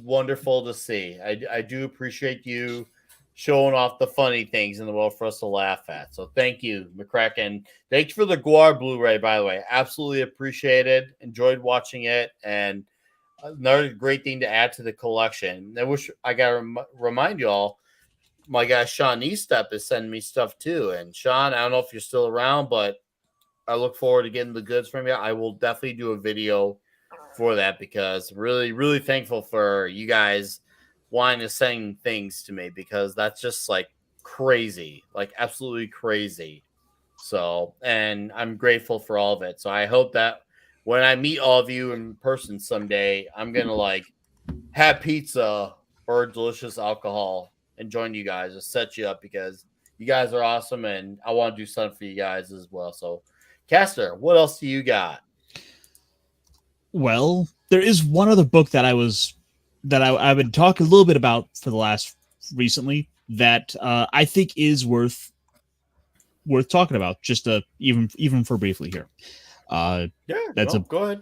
wonderful to see. I do appreciate you showing off the funny things in the world for us to laugh at. So thank you, McCracken. Thanks for the Guar Blu-ray, by the way. Absolutely appreciated. Enjoyed watching it, and another great thing to add to the collection. I wish I gotta remind you all. My guy Sean Estep is sending me stuff too. And Sean, I don't know if you're still around, but I look forward to getting the goods from you. I will definitely do a video for that because really, really thankful for you guys wanting to send things to me because that's just like crazy, like absolutely crazy. So, and I'm grateful for all of it. So I hope that when I meet all of you in person someday, I'm going to like have pizza or delicious alcohol and join you guys to set you up because you guys are awesome and I want to do something for you guys as well. So, Caster, what else do you got? Well, there is one other book that I've been talking a little bit about for the last recently that I think is worth talking about. Just even for briefly here. Go ahead.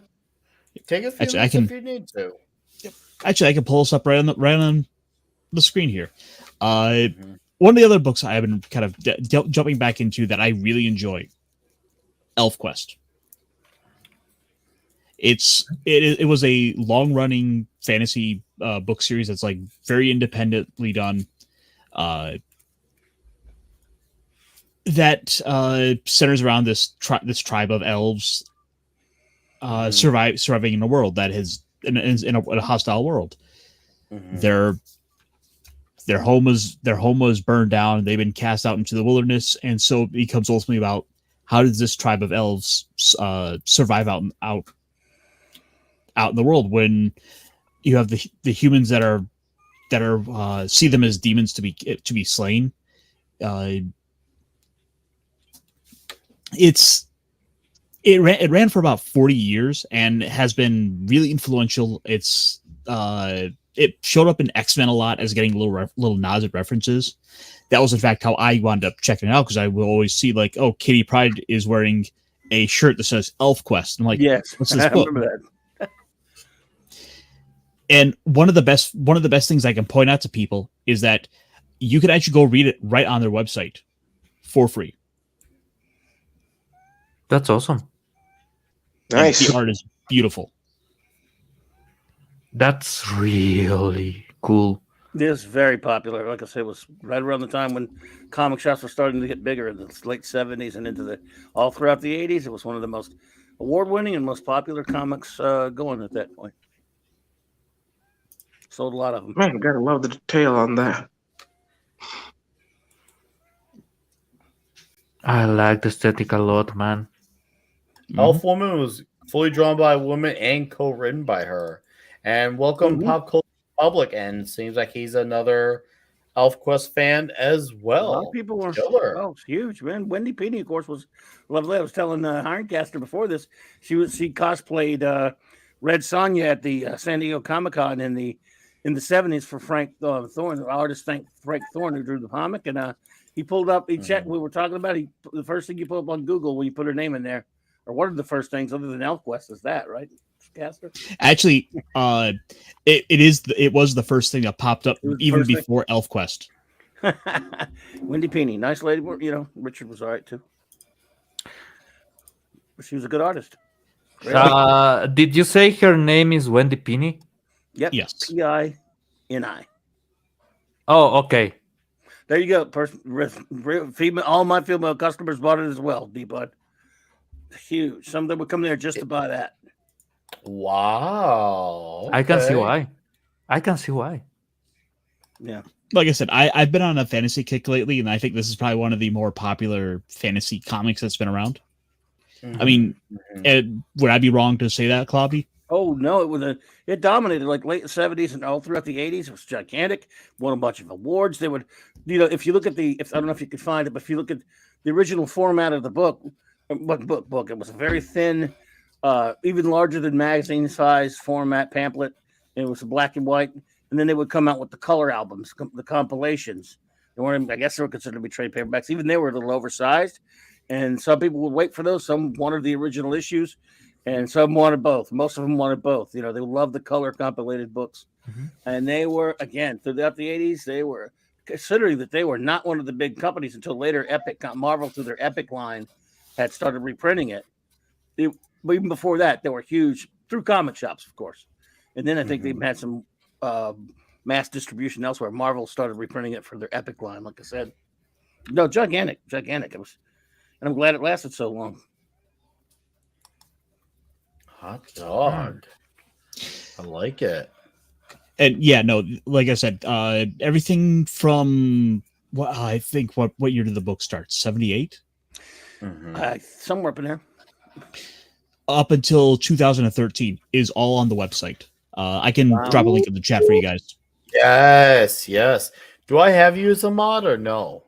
Take a few actually, minutes if you need to. Actually, I can pull this up right on the screen here. One of the other books I have been kind of jumping back into that I really enjoy, ElfQuest. It was a long running fantasy book series that's like very independently done. That centers around this tribe of elves surviving in a world that has in a hostile world. Their home was burned down. They've been cast out into the wilderness, and so it becomes ultimately about how does this tribe of elves survive out in the world when you have the humans that are see them as demons to be slain. It ran for about 40 years and has been really influential. It showed up in X-Men a lot as getting little nods at references. That was in fact how I wound up checking it out because I will always see like, oh, Kitty Pryde is wearing a shirt that says ElfQuest. I'm like, yes, what's this I book? remember that. And one of the best things I can point out to people is that you can actually go read it right on their website for free. That's awesome. Nice. And the art is beautiful. That's really cool. This is very popular. Like I said, it was right around the time when comic shops were starting to get bigger in the late 70s and into all throughout the 80s. It was one of the most award-winning and most popular comics going at that point. Sold a lot of them. Man, gotta love the detail on that. I like the aesthetic a lot, man. Elf Woman was fully drawn by a woman and co-written by her. And welcome Pop Culture Public, and seems like he's another ElfQuest fan as well. A lot of people were. Oh, it's huge, man. Wendy Pini, of course, was lovely. I was telling Ironcaster before this, she cosplayed Red Sonja at the San Diego Comic-Con in the 70s for Frank Thorne, the artist Frank Thorne, who drew the comic, and he pulled up. He checked. We were talking about. The first thing you pull up on Google when you put her name in there, or one of the first things other than ElfQuest is that, right, Caster? Actually, it was the first thing that popped up even before ElfQuest. Wendy Pini, nice lady. You know, Richard was all right too. She was a good artist. Did you say her name is Wendy Pini? Yep. Yes. Pini. Oh, okay. There you go. Female, all my female customers bought it as well. D-Bud. Huge. Some of them would come there just to buy that. Wow. Okay. I can see why. Yeah. Like I said, I've been on a fantasy kick lately, and I think this is probably one of the more popular fantasy comics that's been around. I mean, would I be wrong to say that, Clobby? Oh no, it dominated like late 70s and all throughout the 80s. It was gigantic. Won a bunch of awards. They would, if you look at I don't know if you could find it, but if you look at the original format of the book, it was a very thin, even larger than magazine size format pamphlet. It was black and white, and then they would come out with the color albums, the compilations They weren't. I guess they were considered to be trade paperbacks. Even they were a little oversized, and some people would wait for those. Some wanted the original issues, and some wanted both. Most of them wanted both. They loved the color compilated books, and they were again throughout the '80s. They were considering that they were not one of the big companies until later. Marvel through their Epic line had started reprinting it. But even before that, they were huge through comic shops, of course. And then I think they've had some mass distribution elsewhere. Marvel started reprinting it for their Epic line, like I said. No, gigantic. It was, and I'm glad it lasted so long. Hot dog. I like it. And yeah, no, like I said, everything from I think what year did the book start? 78? Somewhere up in there. Up until 2013 is all on the website. I can drop a link in the chat for you guys. Yes. Do I have you as a mod or no?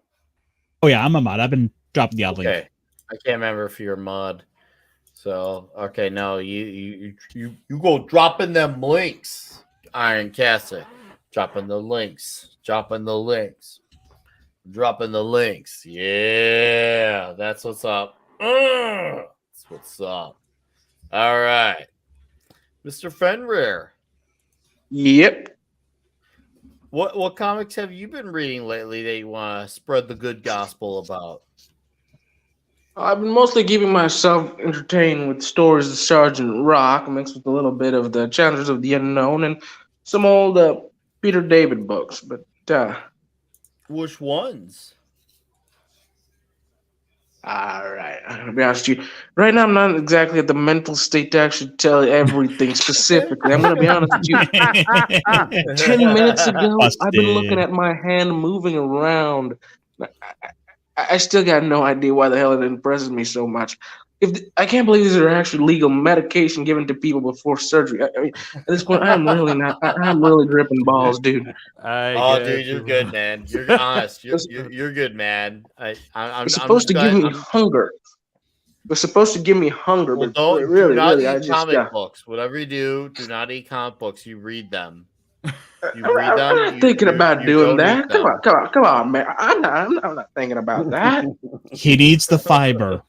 Oh yeah, I'm a mod. I've been dropping the odd link. Okay. I can't remember if you're a mod. So okay, no, you go dropping them links. Iron Castle. Dropping the links. Yeah, that's what's up. That's what's up. All right. Mr. Fenrir. Yep. What comics have you been reading lately that you want to spread the good gospel about? I've been mostly keeping myself entertained with stories of Sergeant Rock, mixed with a little bit of the Challengers of the Unknown and some old Peter David books. But which ones? All right, I'm gonna be honest with you. Right now, I'm not exactly at the mental state to actually tell you everything specifically. I'm gonna be honest with you. 10 minutes ago, I've been looking at my hand moving around. I still got no idea why the hell it impresses me so much. I can't believe these are actually legal medication given to people before surgery. I mean, at this point, I'm really not. I'm really dripping balls, dude. Dude, you're good, man. You're honest. You're good, man. I'm supposed to give me hunger. They're supposed to give me hunger, well, but do not eat comic books. Whatever you do not eat comic books. You read them. I'm not thinking about doing that. Come on, man. I'm not thinking about that. He needs the fiber.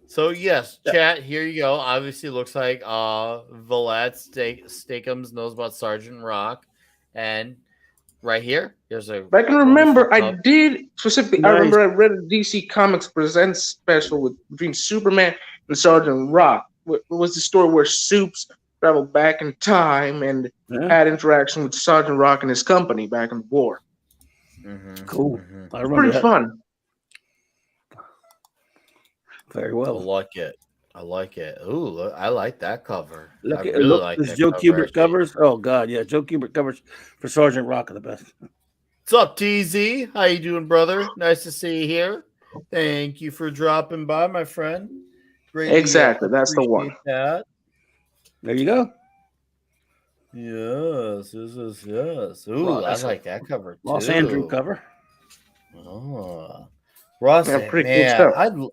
So yes, chat. Here you go. Obviously, looks like Vlad Steakums knows about Sergeant Rock, and right here, here's a. I can remember. I did specifically. Nice. I remember I read a DC Comics Presents special between Superman and Sergeant Rock. It was the story where Supes traveled back in time and had interaction with Sergeant Rock and his company back in the war. Cool. I remember pretty fun. Very well. I like it. Ooh, I like that cover. Look, this Joe Kubert covers. Oh God, yeah, Joe Kubert covers for Sergeant Rock are the best. What's up, TZ? How you doing, brother? Nice to see you here. Thank you for dropping by, my friend. Great. Exactly, that's the one. That. There you go. Yes. Ooh, I like that cover too. Ross Andrew cover. Oh, Ross, pretty cool stuff.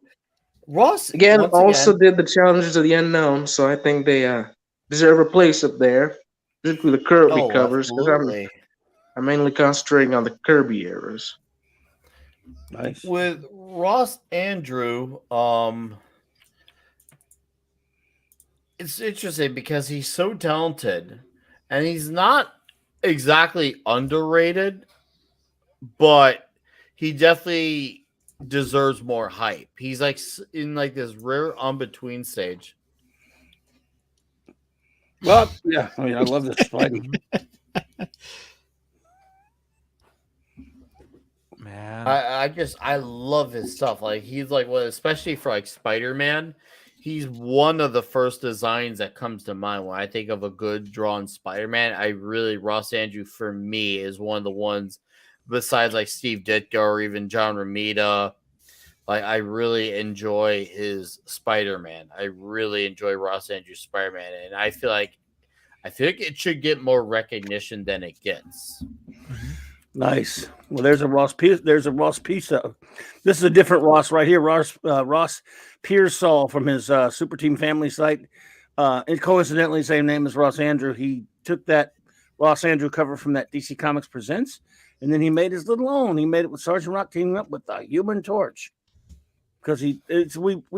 Ross again also did the Challengers of the Unknown, so I think they deserve a place up there, particularly the Kirby covers. Because I'm mainly concentrating on the Kirby eras. Nice. With Ross Andrew, it's interesting because he's so talented, and he's not exactly underrated, but he definitely deserves more hype. He's like in like this rare between stage. Well, yeah, I mean, I love this fighting. Man, I love his stuff. Like he's like especially for like Spider-Man. He's one of the first designs that comes to mind when I think of a good drawn Spider-Man. Ross Andrew for me is one of the ones. Besides like Steve Ditko or even John Romita, like I really enjoy his Spider-Man. I really enjoy Ross Andrew's Spider-Man, and I feel like it should get more recognition than it gets. Nice. Well, there's a Ross piece. There's a Ross piece. This is a different Ross right here. Ross Pearsall from his Super Team Family site. And coincidentally, same name as Ross Andrew. He took that Ross Andrew cover from that DC Comics Presents. And then he made his little own. He made it with Sergeant Rock teaming up with the Human Torch. Because we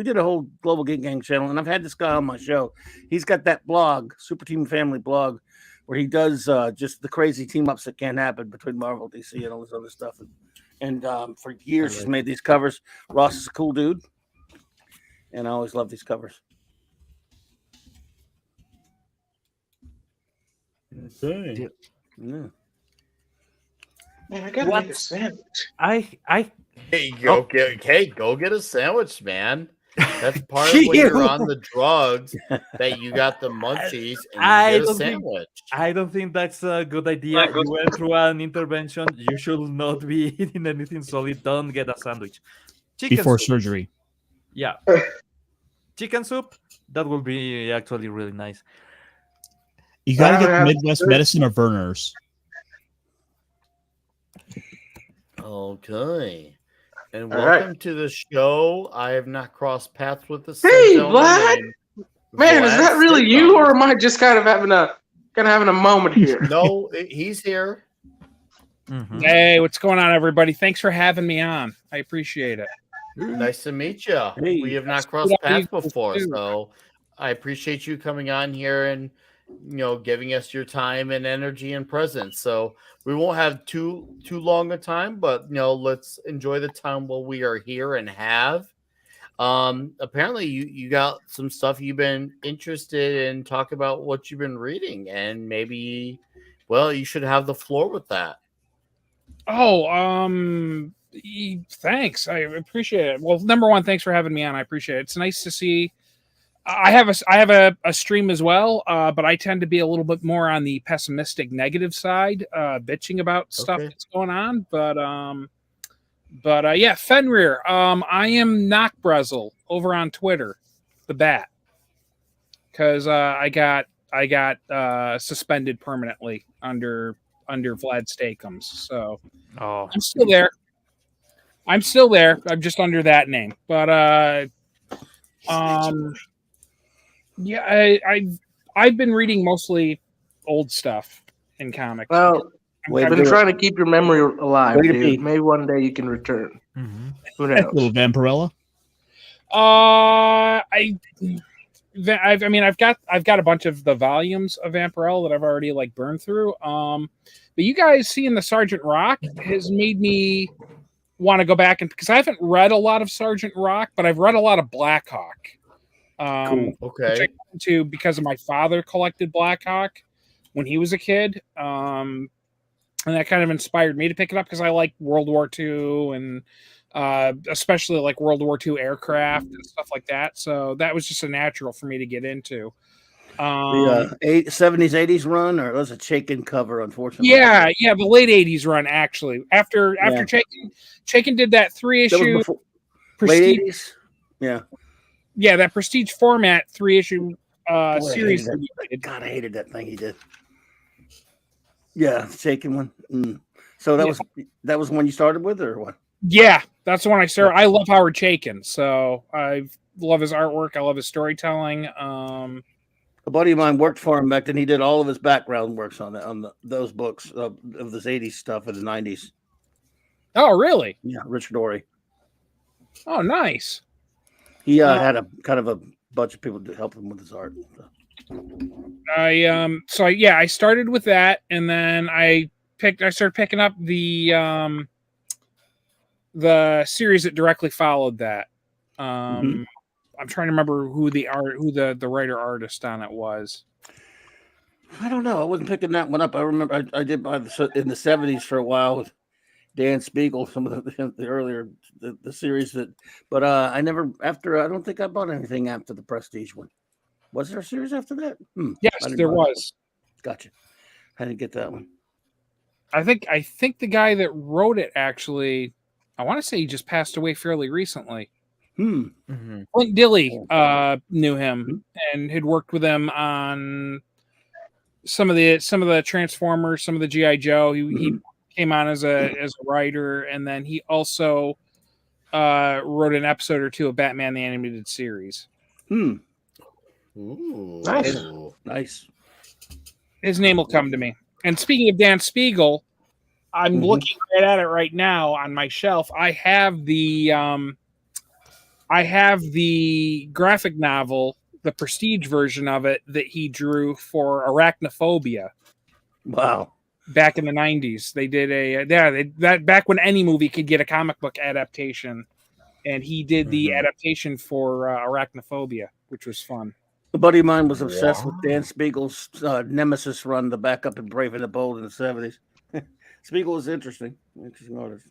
did a whole Global Geek Gang channel, and I've had this guy on my show. He's got that blog, Super Team Family blog, where he does just the crazy team ups that can't happen between Marvel, DC, and all this other stuff. And for years, he's made these covers. Ross is a cool dude, and I always love these covers. Okay. Yeah. Man, I gotta make a sandwich. I Hey, go get a sandwich, man. That's part of when you're on the drugs that you got the munchies and you get a sandwich. I don't think that's a good idea. You went through an intervention. You should not be eating anything solid. Don't get a sandwich. Chicken Before soup. surgery. Yeah. Chicken soup. That will be actually really nice. You gotta get Midwest medicine or Verner's. Okay. And All welcome right. to the show. I have not crossed paths with this. Hey, Vlad! Man, is that really you, or am I just kind of having a moment here? No, he's here. Mhm. Hey, what's going on, everybody? Thanks for having me on. I appreciate it. Nice to meet you. Hey. We have not That's crossed what I paths usually before, do. so I appreciate you coming on here and giving us your time and energy and presence. So we won't have too long a time, but let's enjoy the time while we are here and have. Apparently you got some stuff you've been interested in. Talk about what you've been reading, and maybe, well, you should have the floor with that. Oh, thanks. I appreciate it. Well, number one, thanks for having me on. I appreciate it. It's nice to see. I have a stream as well, but I tend to be a little bit more on the pessimistic, negative side, bitching about stuff Okay. that's going on. But yeah, Fenrir. I am Knockbrezel over on Twitter, the bat, because I got suspended permanently under Vlad Steakums. So Oh, I'm still there. I'm just under that name. But yeah, I've been reading mostly old stuff in comics. Well, Way I've to been do trying to keep your memory alive, Way to dude. be. Maybe one day you can return. mhm. Who Little knows? Vampirella. I've got a bunch of the volumes of Vampirella that I've already like burned through. But you guys seeing the Sergeant Rock has made me want to go back, and because I haven't read a lot of Sergeant Rock, but I've read a lot of Blackhawk. Cool. Which I Okay. got into because of my father collected Blackhawk when he was a kid. And that kind of inspired me to pick it up because I like World War II and especially like World War II aircraft and stuff like that. So that was just a natural for me to get into. The 70s, 80s run, or it was a Chaikin cover, unfortunately. Yeah, the late 80s run actually. After Yeah. Chaikin did that That 3-issue was before prestige, late 80s. Yeah. yeah, that prestige format 3-issue Boy, I series. hated that. God, I hated that thing he did. Yeah, Chaikin one. So that was when you started with, or what? Yeah, that's the one I started. I love Howard Chaikin, so I love his artwork. I love his storytelling. A buddy of mine worked for him back then. He did all of his background works on those books of this 80s stuff in the 90s. Oh, really? Yeah, Richard Ory. Oh, nice. He had a kind of a bunch of people to help him with his art. I started with that, and then I started picking up the series that directly followed that. I'm trying to remember who the writer artist on it was. I don't know. I wasn't picking that one up. I remember I did buy in the 70s for a while with Dan Spiegel, some of the earlier the series but I never I don't think I bought anything after the Prestige one. Was there a series after that? Yes, I didn't there buy that was. one. Gotcha. I didn't get that one. I think the guy that wrote it actually, I want to say he just passed away fairly recently. Mhm. Clint Dilley knew him and had worked with him on some of the Transformers, some of the G.I. Joe. He came on as a writer, and then he also wrote an episode or two of Batman the Animated Series. Ooh. Nice. His name will come to me. And speaking of Dan Spiegel, I'm Mhm. looking right at it right now on my shelf. I have the graphic novel, the prestige version of it that he drew for Arachnophobia Wow. back in the 90s. They did that back when any movie could get a comic book adaptation, and he did the adaptation for Arachnophobia, which was fun. A buddy of mine was obsessed with Dan Wow. Spiegel's Nemesis run, the backup in Brave and the Bold in the 70s. Spiegel was interesting artist.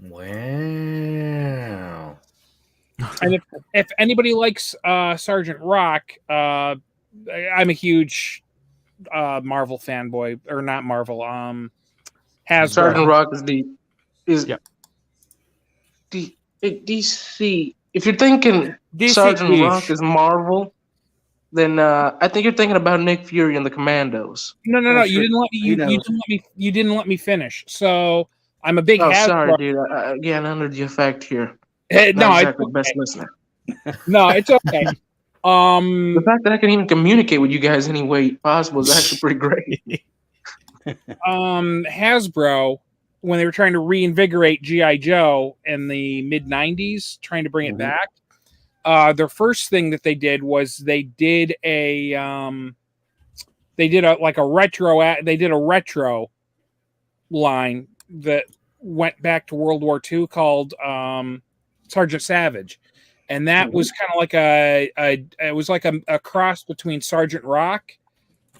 Wow. And if anybody likes Sergeant Rock, I'm a huge Marvel fanboy, or not Marvel. Hasbro. Sergeant Rock is Yeah. DC. If you're thinking DC Sergeant Rock ish. is Marvel, then I think you're thinking about Nick Fury and the Commandos. No. Oh, You shit. didn't let me. He knows. You didn't let me finish. So I'm a big Oh, Hasbro. sorry, dude. Again, under the effect here. No, Not it's exactly the best okay. listener. No, it's okay. The fact that I can even communicate with you guys any way possible is actually pretty great. Hasbro, when they were trying to reinvigorate GI Joe in the mid '90s, trying to bring it back, their first thing that they did was they did a retro line that went back to World War II called Sergeant Savage, and that was kind of like it was like a cross between Sergeant Rock,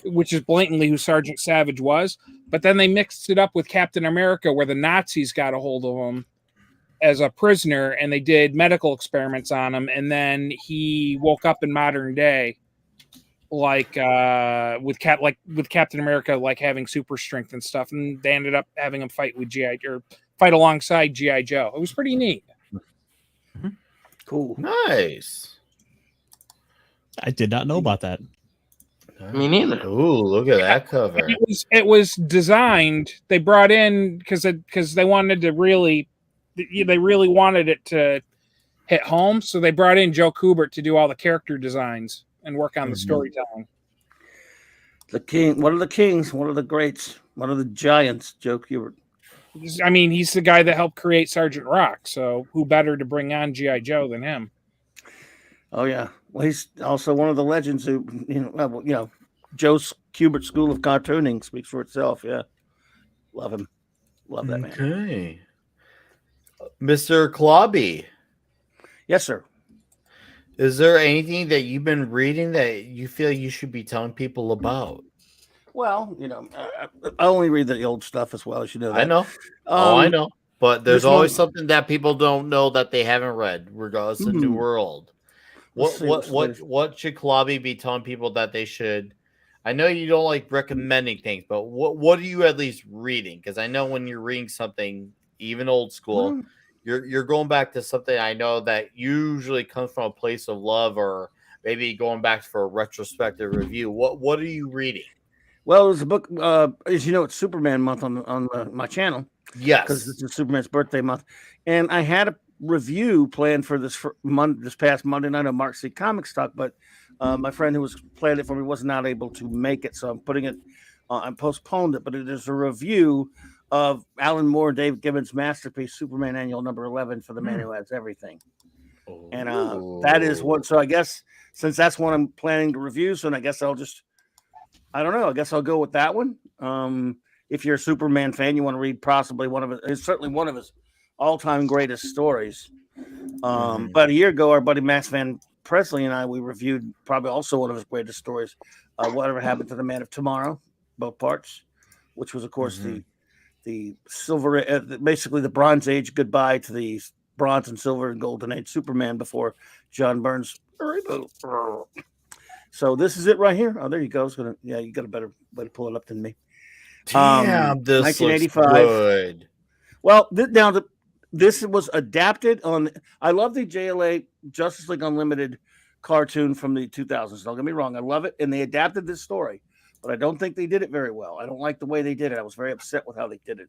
which is blatantly who Sergeant Savage was, but then they mixed it up with Captain America, where the Nazis got a hold of him as a prisoner, and they did medical experiments on him, and then he woke up in modern day, like with Captain America, like having super strength and stuff, and they ended up having him fight alongside GI Joe. It was pretty neat. Cool. Nice. I did not know about that. Me neither. Ooh, look at that cover. It was designed. They brought in because they wanted to really wanted it to hit home, so they brought in Joe Kubert to do all the character designs and work on the storytelling. The king, one of the kings, one of the greats, one of the giants, Joe Kubert. I mean, he's the guy that helped create Sergeant Rock, so who better to bring on GI Joe than him? Oh yeah, well he's also one of the legends who Joe Kubert School of Cartooning speaks for itself. Yeah, love him, love that man. Okay, Mr. Klobby. Yes, sir. Is there anything that you've been reading that you feel you should be telling people about? Well, I only read the old stuff as well as you know. That. I know. I know. But there's always something that people don't know that they haven't read, regardless of New World. What should Klobby be telling people that they should? I know you don't like recommending things, but what are you at least reading? Because I know when you're reading something, even old school, you're going back to something I know that usually comes from a place of love, or maybe going back for a retrospective review. What are you reading? Well, there's a book. As you know, it's Superman month on my channel. Yes, because this is Superman's birthday month, and I had a review planned for this past Monday night on Mark C. Comics Talk, but my friend who was planning it for me was not able to make it, so I'm putting it. I postponed it, but it is a review of Alan Moore, David Gibbons' masterpiece, Superman Annual number 11 for the man who has everything, and that is what. So I guess since that's one I'm planning to review, so I guess I don't know. I guess I'll go with that one. If you're a Superman fan, you want to read possibly it's certainly one of his all-time greatest stories. About a year ago, our buddy Max Van Presley and I, we reviewed probably also one of his greatest stories, Whatever Happened to the Man of Tomorrow, both parts, which was, of course, the silver, basically the Bronze Age goodbye to the Bronze and Silver and Golden Age Superman before John Byrne's reboot. So this is it right here. Oh, there you go. You got a better way to pull it up than me. Damn, this 1985. Looks good. Well, this was adapted on. I love the JLA Justice League Unlimited cartoon from the 2000s. Don't get me wrong, I love it, and they adapted this story, but I don't think they did it very well. I don't like the way they did it. I was very upset with how they did it.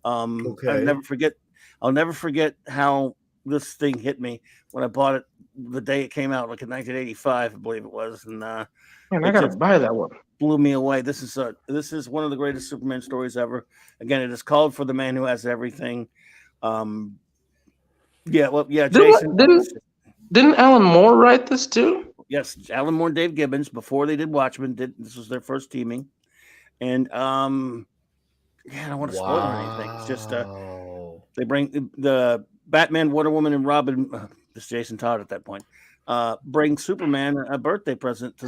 I'll never forget how this thing hit me when I bought it the day it came out, like in 1985, I believe it was, and Man, I it gotta just buy that one. blew me away. This is one of the greatest Superman stories ever. Again, it is called For the Man Who Has Everything. Um, Didn't Jason. didn't Alan Moore write this too? Yes, Alan Moore and Dave Gibbons, before they did Watchmen, this was their first teaming. And I don't want to spoil anything. It's just they bring the Batman, Wonder Woman, and Robin. This Jason Todd at that point bring Superman a birthday present to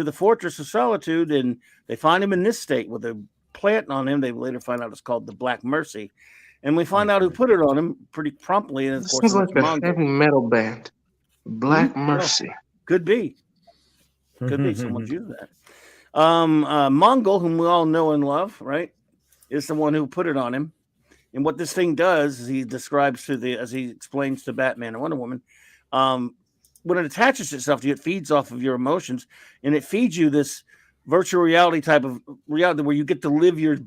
the Fortress of Solitude, and they find him in this state with a plant on him. They later find out it's called the Black Mercy, and we find out who put it on him pretty promptly. And of This course, sounds it's like a Mongo. heavy metal band. Black Mercy. Could be. Someone's used that. Mongol, whom we all know and love, right, is the one who put it on him. And what this thing does is he describes as he explains to Batman and Wonder Woman, when it attaches itself to you, it feeds off of your emotions, and it feeds you this virtual reality type of reality where you get to live your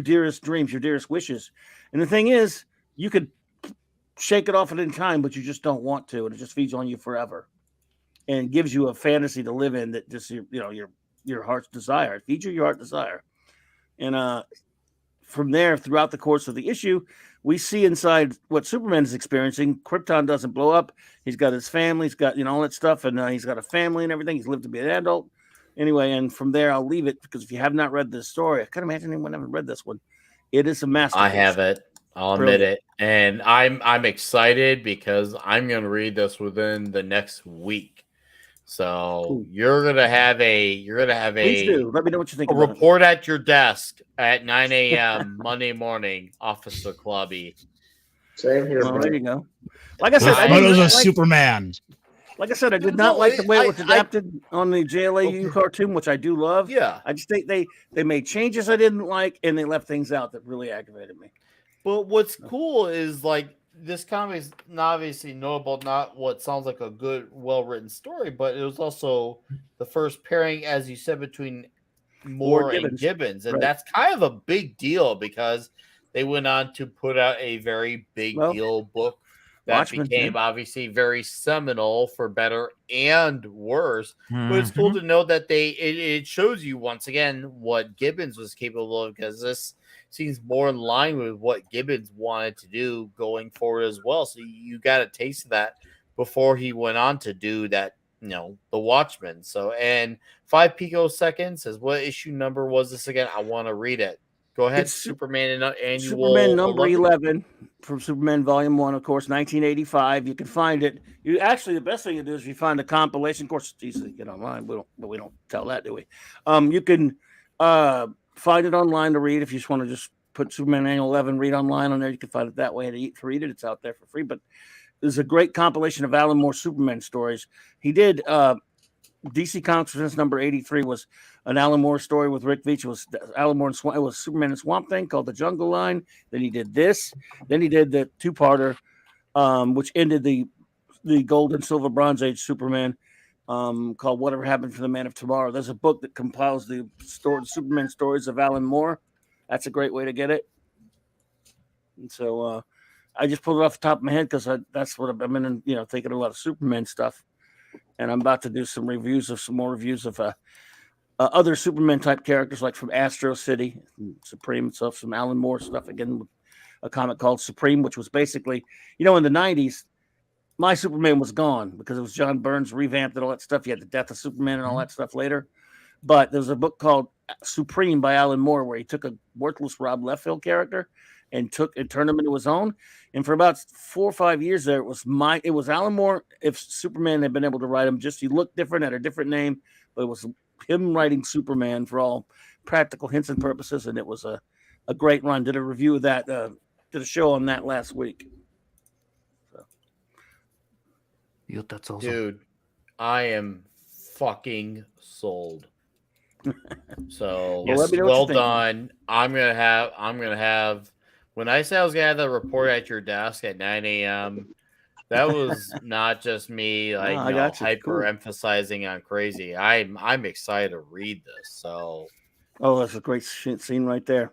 dearest dreams, your dearest wishes. And the thing is, you could shake it off at any time, but you just don't want to, and it just feeds on you forever, and gives you a fantasy to live in that just your heart's desire. It feeds you your heart desire, and from there, throughout the course of the issue, we see inside what Superman is experiencing. Krypton doesn't blow up. He's got his family. He's got all that stuff, and he's got a family and everything. He's lived to be an adult. Anyway, and from there, I'll leave it because if you have not read this story, I can't imagine anyone haven't read this one. It is a masterpiece. I have it. I'll admit it, and I'm excited because I'm going to read this within the next week. So you're gonna have a Please do. Let me know what you think. A report at your desk at 9 a.m. Monday morning, Officer Clubby. Same here. Well, there you go. Like I said, photos of Superman. Like I said, I did not like the way it was adapted on the JLAU cartoon, which I do love. Yeah, I just think they made changes I didn't like, and they left things out that really aggravated me. But what's cool is like this comic is not obviously notable, not what sounds like a good, well-written story, but it was also the first pairing, as you said, between Moore and Gibbons. And that's kind of a big deal because they went on to put out a very big deal book that Watchmen, became obviously very seminal for better and worse. But it's cool to know that it shows you once again what Gibbons was capable of, because this seems more in line with what Gibbons wanted to do going forward as well. So you got a taste of that before he went on to do that, the Watchmen. So, and 5 picoseconds says, what issue number was this again? I want to read it. Go ahead. It's Superman annual. Superman number 11 from Superman Volume 1, of course, 1985. You can find it. The best thing to do is you find a compilation. Of course, it's easy to get online. We don't tell that, do we? You can find it online to read if you just want to just put Superman Annual 11, read online on there. You can find it that way to read it. It's out there for free. But there's a great compilation of Alan Moore Superman stories. He did DC Comics Presents number 83 was an Alan Moore story with Rick Veitch. It was Alan Moore and it was Superman and Swamp Thing called The Jungle Line. Then he did this. Then he did the two-parter, which ended the Gold and Silver Bronze Age Superman, called Whatever Happened to the Man of Tomorrow. There's a book that compiles the Superman stories of Alan Moore. That's a great way to get it. And so I just pulled it off the top of my head because that's what I've been thinking a lot of Superman stuff. And I'm about to do some more reviews of other Superman type characters, like from Astro City, Supreme stuff, some Alan Moore stuff. Again, with a comic called Supreme, which was basically, in the 90s, my Superman was gone because it was John Byrne's revamped and all that stuff. You had the Death of Superman and all that stuff later. But there's a book called Supreme by Alan Moore where he took a worthless Rob Liefeld character and turned him into his own. And for about 4 or 5 years there, it was Alan Moore. If Superman had been able to write him, just he looked different, had a different name, but it was him writing Superman for all practical hints and purposes. And it was a great run. Did a review of that, did a show on that last week. That's awesome. Dude, I am fucking sold. So well done. I'm gonna have when I said I was gonna have the report at your desk at 9 a.m. That was not just me hyper emphasizing on crazy. I'm excited to read this. So that's a great scene right there.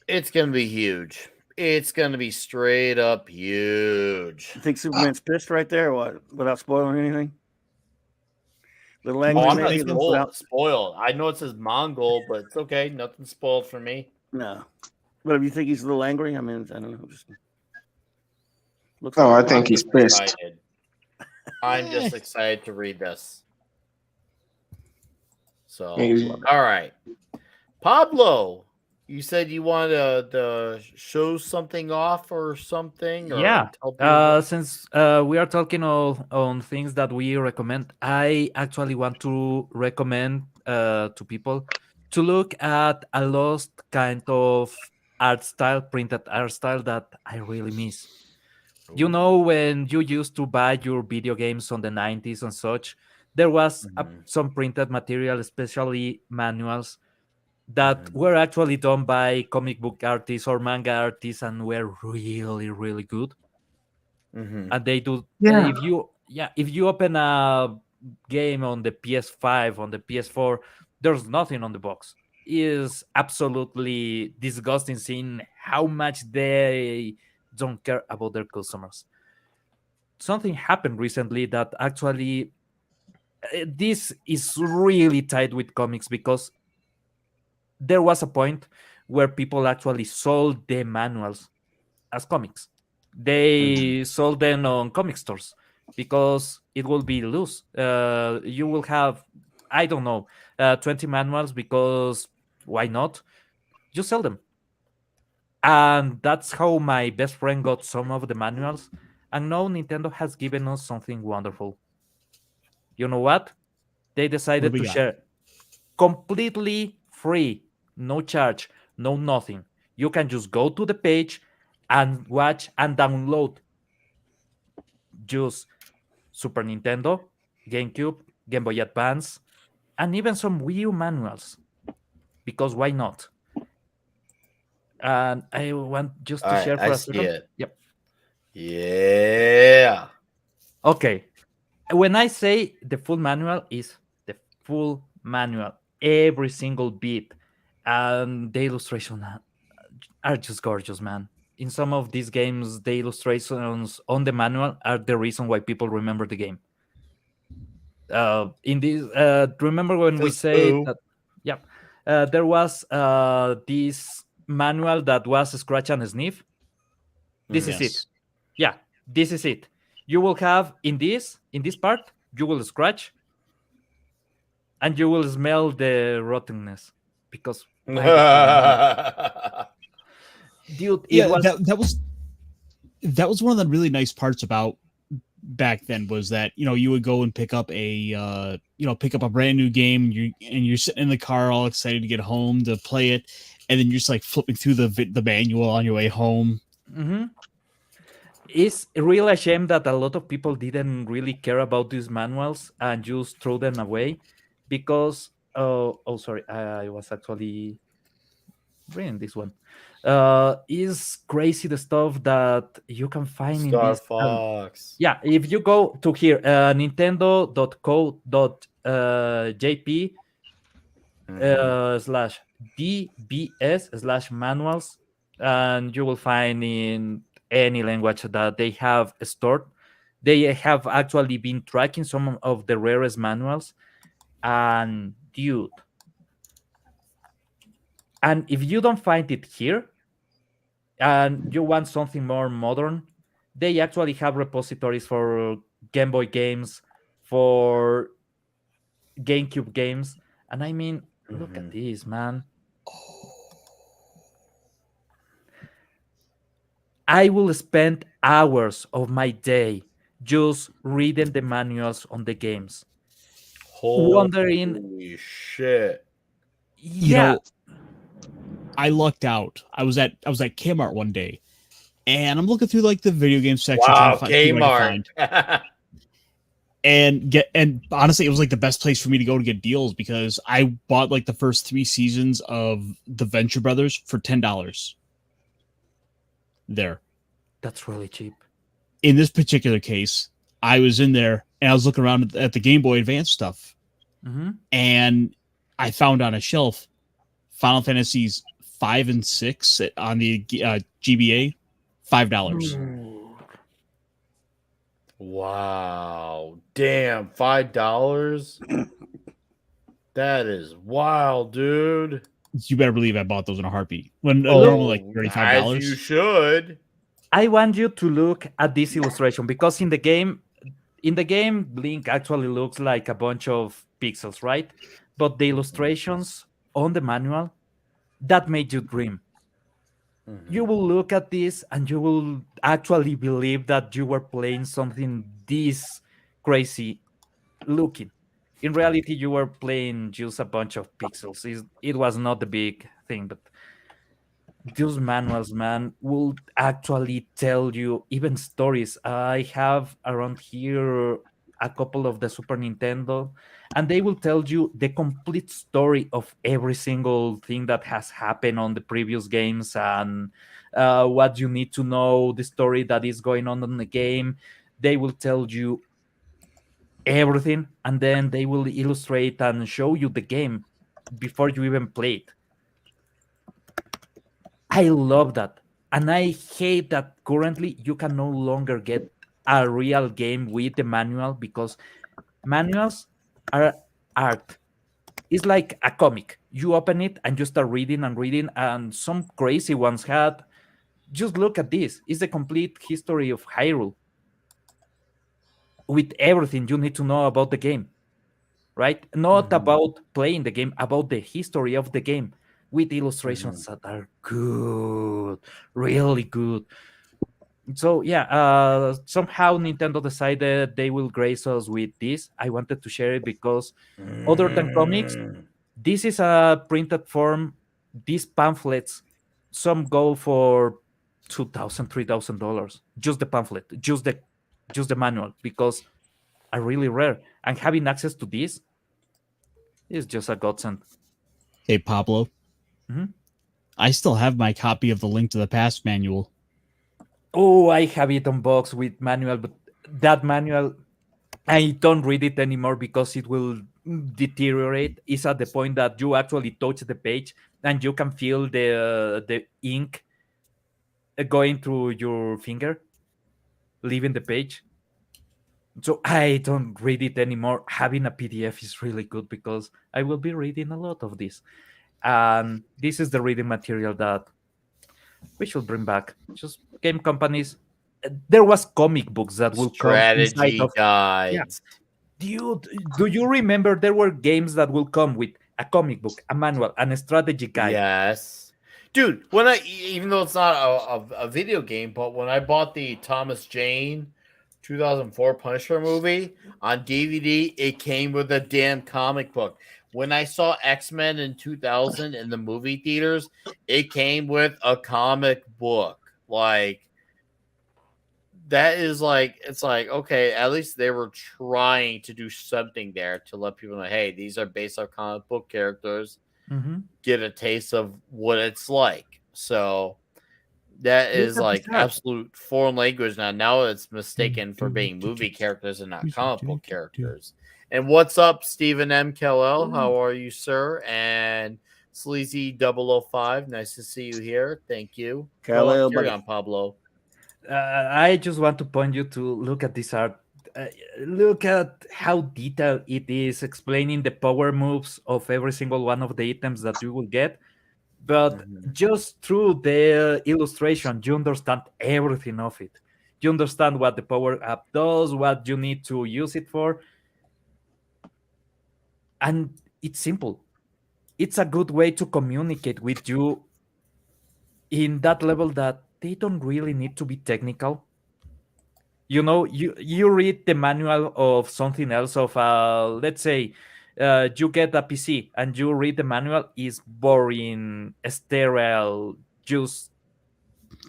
It's gonna be huge. It's gonna be straight up huge. You think Superman's pissed right there? What? Without spoiling anything? Little Oh, angry, I'm not maybe. Without spoiled. I know it says Mongol, but it's okay. Nothing spoiled for me. no. But if you think he's a little angry, I mean, I don't know. Just looks. Oh, like I think he's pissed. Excited. I'm just excited to read this. So, all right, Pablo. You said you wanted to show something off or something? Or Yeah. tell people Since we are talking on things that we recommend, I actually want to recommend to people to look at a lost kind of art style, printed art style that I really miss. You know, when you used to buy your video games on the 90s and such, there was some printed material, especially manuals, that were actually done by comic book artists or manga artists and were really, really good. And they do. Yeah. If you open a game on the PS5, on the PS4, there's nothing on the box. It is absolutely disgusting seeing how much they don't care about their customers. Something happened recently that actually this is really tied with comics because there was a point where people actually sold the manuals as comics. They sold them on comic stores because it will be loose. You will have, I don't know, 20 manuals because why not? You sell them. And that's how my best friend got some of the manuals. And now Nintendo has given us something wonderful. You know what? They decided to share completely free, no charge, no nothing. You can just go to the page and watch and download just Super Nintendo, GameCube, Game Boy Advance, and even some Wii U manuals. Because why not? And I want just to share for a second. it. Yep. Yeah. Okay. When I say the full manual is the full manual, every single bit, and the illustration are just gorgeous, man. In some of these games, the illustrations on the manual are the reason why people remember the game. In this, remember when we say that? Yeah, there was this manual that was scratch and sniff. This is it. Yeah, this is it. You will have in this part, you will scratch, and you will smell the rottenness because dude, that was one of the really nice parts about back then was that you would go and pick up a brand new game, you're sitting in the car all excited to get home to play it, and then you're just like flipping through the manual on your way home. It's really a shame that a lot of people didn't really care about these manuals and just throw them away because sorry, I was actually reading this one. Is crazy the stuff that you can find in this. Yeah, if you go to here, nintendo.co.jp /dbs/manuals, and you will find in any language that they have stored. They have actually been tracking some of the rarest manuals, and dude. And if you don't find it here, and you want something more modern, they actually have repositories for Game Boy games, for GameCube games. And I mean, look at this, man. I will spend hours of my day just reading the manuals on the games. Holy shit. Yeah. I lucked out. I was at Kmart one day, and I'm looking through like the video game section. Wow, trying to find and honestly, it was like the best place for me to go to get deals because I bought like the first 3 seasons of the Venture Brothers for $10. There, that's really cheap. In this particular case, I was in there and I was looking around at the Game Boy Advance stuff, and I found on a shelf Final Fantasies 5 and 6 on the GBA, $5. Wow. Damn, $5? That is wild, dude. You better believe I bought those in a heartbeat. When Oh, normally like as you $35. should. I want you to look at this illustration because in the game, Blink actually looks like a bunch of pixels, right? But the illustrations on the manual that made you dream. You will look at this and you will actually believe that you were playing something this crazy looking. In reality, you were playing just a bunch of pixels. It was not the big thing, but those manuals, man, will actually tell you even stories. I have around here a couple of the Super Nintendo, and they will tell you the complete story of every single thing that has happened on the previous games and what you need to know, the story that is going on in the game. They will tell you everything, and then they will illustrate and show you the game before you even play it. I love that. And I hate that currently you can no longer get a real game with the manual because manuals are art. It's like a comic. You open it and you start reading and reading, and some crazy ones had. Just look at this. It's the complete history of Hyrule with everything you need to know about the game, right? Not about playing the game, about the history of the game with illustrations that are good, really good. So yeah, somehow Nintendo decided they will grace us with this. I wanted to share it because other than comics, this is a printed form. These pamphlets, some go for $2,000, $3,000. Just the pamphlet, just the manual, because are really rare. And having access to this is just a godsend. Hey Pablo, Mhm. I still have my copy of the Link to the Past manual. Oh, I have it on box with manual, but that manual I don't read it anymore because it will deteriorate. It's at the point that you actually touch the page and you can feel the ink going through your finger, leaving the page. So I don't read it anymore. Having a PDF is really good because I will be reading a lot of this. And this is the reading material that we should bring back. Just game companies. There was comic books that will come inside Strategy of. Yeah, guides. dude, do you remember there were games that will come with a comic book, a manual, and a strategy guide? Yes. Dude, even though it's not a video game, but when I bought the Thomas Jane 2004 Punisher movie on DVD, it came with a damn comic book. When I saw X-Men in 2000 in the movie theaters, it came with a comic book. Like, that is like, it's like, okay, at least they were trying to do something there to let people know, hey, these are based on comic book characters. Mhm. Get a taste of what it's like. So that Look is at this like art. absolute foreign language now. Now it's mistaken for being movie characters and not comic book characters. And what's up, Stephen M. Kellel? How are you, sir? And Sleazy 005, nice to see you here. Thank you. Go on, Hello, carry buddy. on, Pablo. I just want to point you to look at this art. Look at how detailed it is, explaining the power moves of every single one of the items that you will get. But just through the illustration, you understand everything of it. You understand what the power up does, what you need to use it for, and it's simple. It's a good way to communicate with you in that level that they don't really need to be technical. You know, you read the manual of something else, of let's say you get a PC and you read the manual, is boring, sterile, just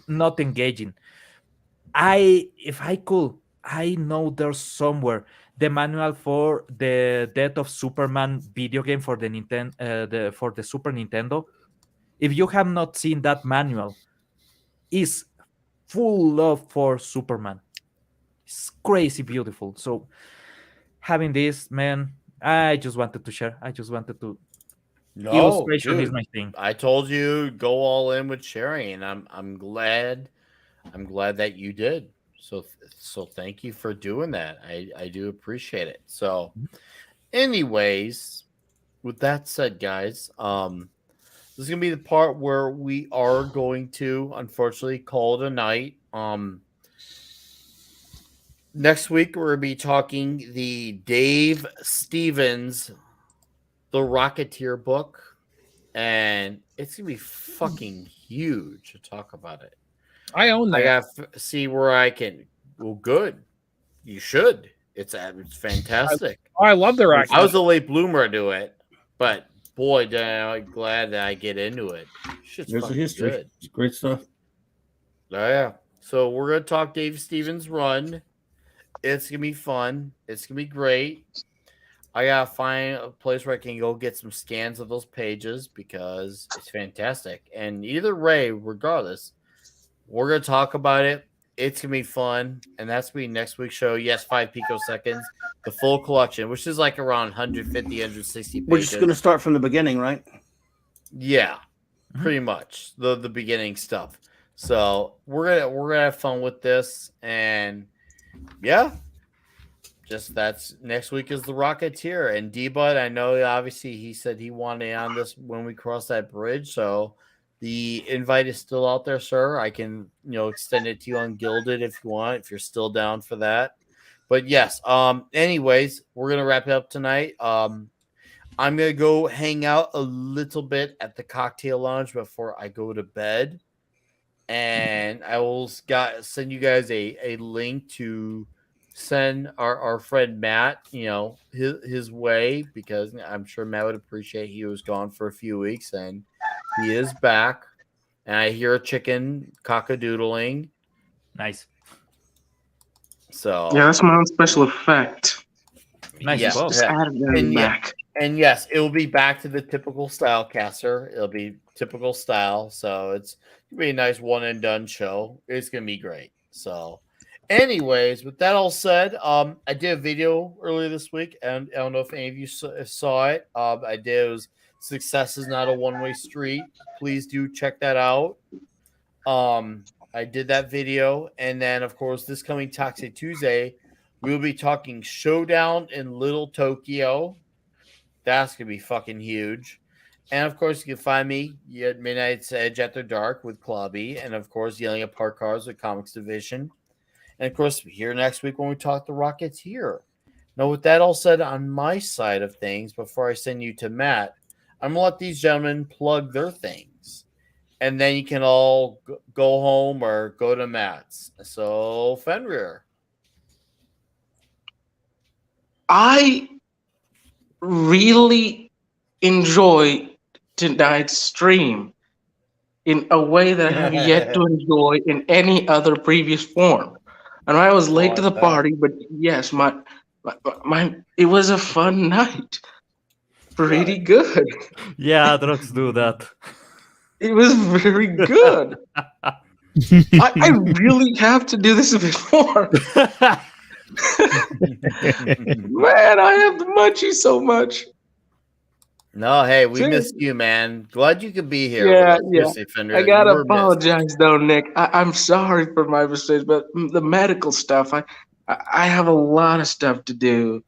not engaging. If I could, I know there's somewhere the manual for the Death of Superman video game for the for the Super Nintendo. If you have not seen that manual, is full love for Superman. It's crazy beautiful. So having this, man, I just wanted to share. I just wanted to No, Illustration is dude. my thing. I told you go all in with sharing, and I'm glad that you did. So thank you for doing that. I do appreciate it. So, anyways, with that said, guys, this is gonna be the part where we are going to unfortunately call it a night. Next week we're gonna be talking the Dave Stevens The Rocketeer book, and it's gonna be fucking huge to talk about it. I own that. I gotta see where I can. Well, good. You should. It's fantastic. I love the Rocky. I was a late bloomer to it, but boy, did I glad that I get into it. Shit's There's a fucking history. good. It's great stuff. Oh, yeah. So we're gonna talk Dave Stevens' run. It's gonna be fun. It's gonna be great. I gotta find a place where I can go get some scans of those pages because it's fantastic. And either way, regardless, we're gonna talk about it. It's gonna be fun, and that's gonna be next week's show. Yes, 5 picoseconds, the full collection, which is like around 150, 160 pages. We're just going to start from the beginning, right? Yeah, pretty much the beginning stuff. So we're gonna have fun with this, and yeah, just that's next week is the Rocketeer and D-Bud. I know obviously he said he wanted on this when we cross that bridge, so the invite is still out there, sir. I can extend it to you on Gilded if you want, if you're still down for that. But yes, anyways, we're gonna wrap it up tonight. I'm gonna go hang out a little bit at the cocktail lounge before I go to bed, and I will send you guys a link to send our friend Matt, his way, because I'm sure Matt would appreciate he was gone for a few weeks and he is back. And I hear a chicken cockadoodling. Nice. So Yeah, that's my own special effect. Nice. yeah, Both. Just add it and back. And yes, it will be back to the typical style, caster. It'll be typical style. So it's gonna be a nice one and done show. It's gonna be great. So, anyways, with that all said, I did a video earlier this week, and I don't know if any of you saw it. I did. It was "Success is not a one-way street." Please do check that out. I did that video, and then of course this coming Toxic Tuesday, we will be talking Showdown in Little Tokyo. That's gonna be fucking huge. And of course, you can find me at Midnight's Edge After Dark with Clubby, and of course, Yelling at Park Cars with Comics Division. And of course, here next week when we talk the Rocketeer. Now, with that all said on my side of things, before I send you to Matt, I'm gonna let these gentlemen plug their things, and then you can all go home or go to Matt's. So, Fenrir. I really enjoy tonight's stream in a way that I have yet to enjoy in any other previous form. And I was late to the party, but yes, my it was a fun night. Pretty good. Yeah, drugs do that. It was very good. I really have to do this a bit more. Man, I have the munchies so much. No, hey, we See? missed you, man. Glad you could be here. Yeah, with us. Seriously, Fender, I gotta you were missed. apologize though, Nick. I'm sorry for my mistakes, but the medical stuff, I have a lot of stuff to do.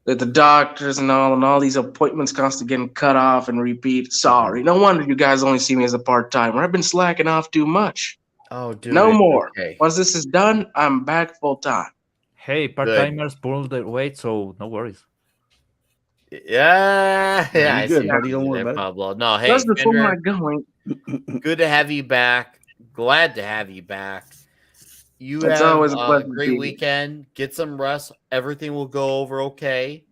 With the doctors and all these appointments constantly getting cut off and repeat. Sorry. No wonder you guys only see me as a part-timer. I've been slacking off too much. Oh, dude. No more. Okay. Once this is done, I'm back full-time. Hey, part-timers pull their weight, so no worries. Yeah, I good, see buddy. you Don't worry there, about it. Pablo. No, hey, That's before Fender, my going. good to have you back. Glad to have you back. You It's have always a a pleasure to be great here. weekend. Get some rest. Everything will go over okay.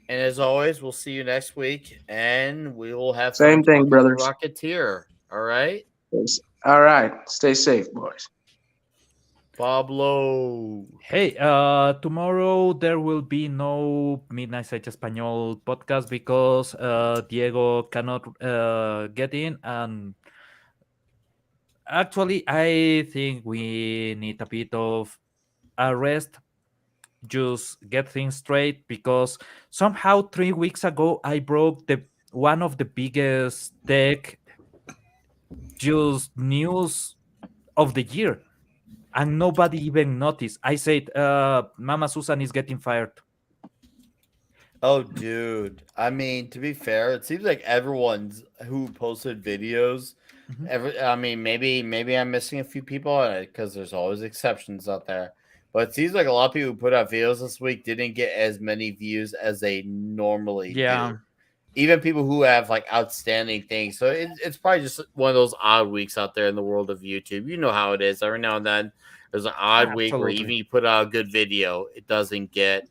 And as always, we'll see you next week, and we will have Same fun thing, talking brothers. Rocketeer. All right, All right. Stay safe, boys. Pablo. Hey, tomorrow there will be no Midnight Sage Espanol podcast because Diego cannot get in, and actually, I think we need a bit of a rest, just get things straight, because somehow 3 weeks ago I broke the one of the biggest tech just news of the year, and nobody even noticed. I said, Mama Susan is getting fired. Oh, dude. I mean, to be fair, it seems like everyone's who posted videos. I mean, maybe I'm missing a few people because there's always exceptions out there. But it seems like a lot of people who put out videos this week didn't get as many views as they normally Yeah. do. Even people who have like outstanding things. So it's probably just one of those odd weeks out there in the world of YouTube. You know how it is. Every now and then there's an odd week where even Absolutely. you put out a good video, it doesn't get,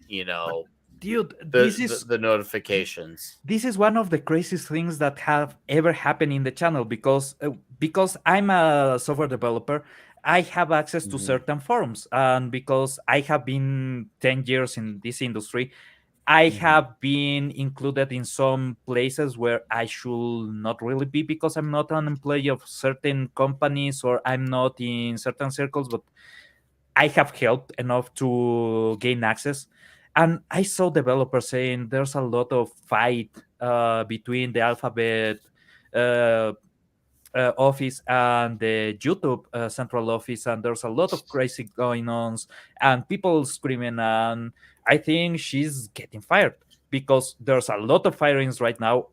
Dude, this is the notifications. this is one of the craziest things that have ever happened in the channel because I'm a software developer. I have access to certain forums, and because I have been 10 years in this industry, I have been included in some places where I should not really be because I'm not an employee of certain companies or I'm not in certain circles, but I have helped enough to gain access. And I saw developers saying there's a lot of fight between the Alphabet uh, office and the YouTube central office, and there's a lot of crazy going on, and people screaming. And I think she's getting fired because there's a lot of firings right now.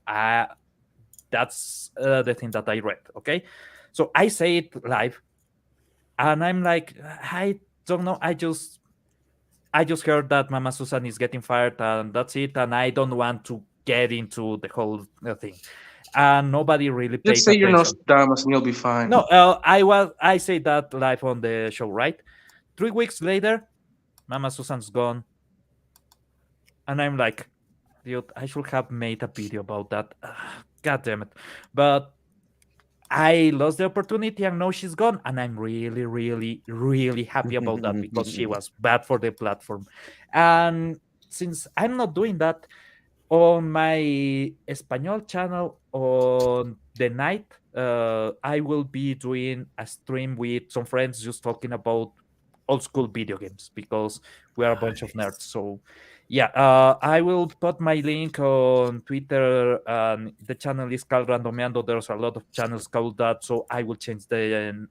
That's the thing that I read. Okay, so I say it live, and I'm like, I don't know. I just heard that Mama Susan is getting fired, and that's it. And I don't want to get into the whole thing. And nobody really Just paid say you're attention. Nostradamus and you'll be fine. No, I say that live on the show, right? 3 weeks later, Mama Susan's gone, and I'm like, dude, I should have made a video about that. God damn it! But I lost the opportunity, and now she's gone, and I'm really, really, really happy about that because she was bad for the platform. And since I'm not doing that on my Espanol channel on the night, I will be doing a stream with some friends just talking about old school video games because we are a bunch of nerds. So yeah, I will put my link on Twitter. The channel is called Randomeando. There's a lot of channels called that, so I will change the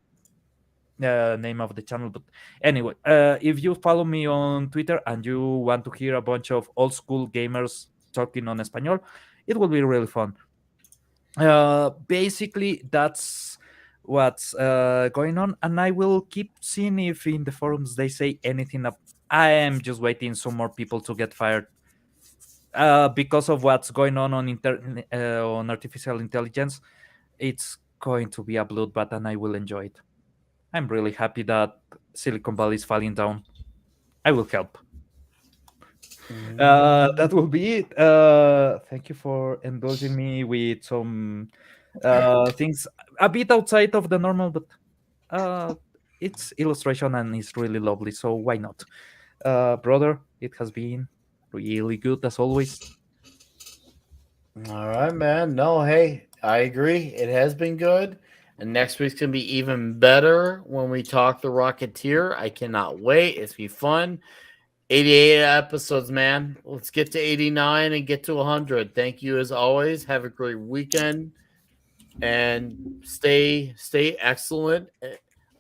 name of the channel. But anyway, if you follow me on Twitter and you want to hear a bunch of old school gamers talking on Espanol, it will be really fun. Basically, that's what's going on, and I will keep seeing if in the forums they say anything. I am just waiting some more people to get fired because of what's going on artificial intelligence. It's going to be a bloodbath, and I will enjoy it. I'm really happy that Silicon Valley is falling down. I will help. That will be it. Thank you for indulging me with some things a bit outside of the normal, but it's illustration and it's really lovely. So why not, brother? It has been really good as always. All right, man. No, hey, I agree. It has been good. And next week's going to be even better when we talk The Rocketeer. I cannot wait. It's be fun. 88 episodes, man. Let's get to 89 and get to 100. Thank you as always. Have a great weekend and stay excellent.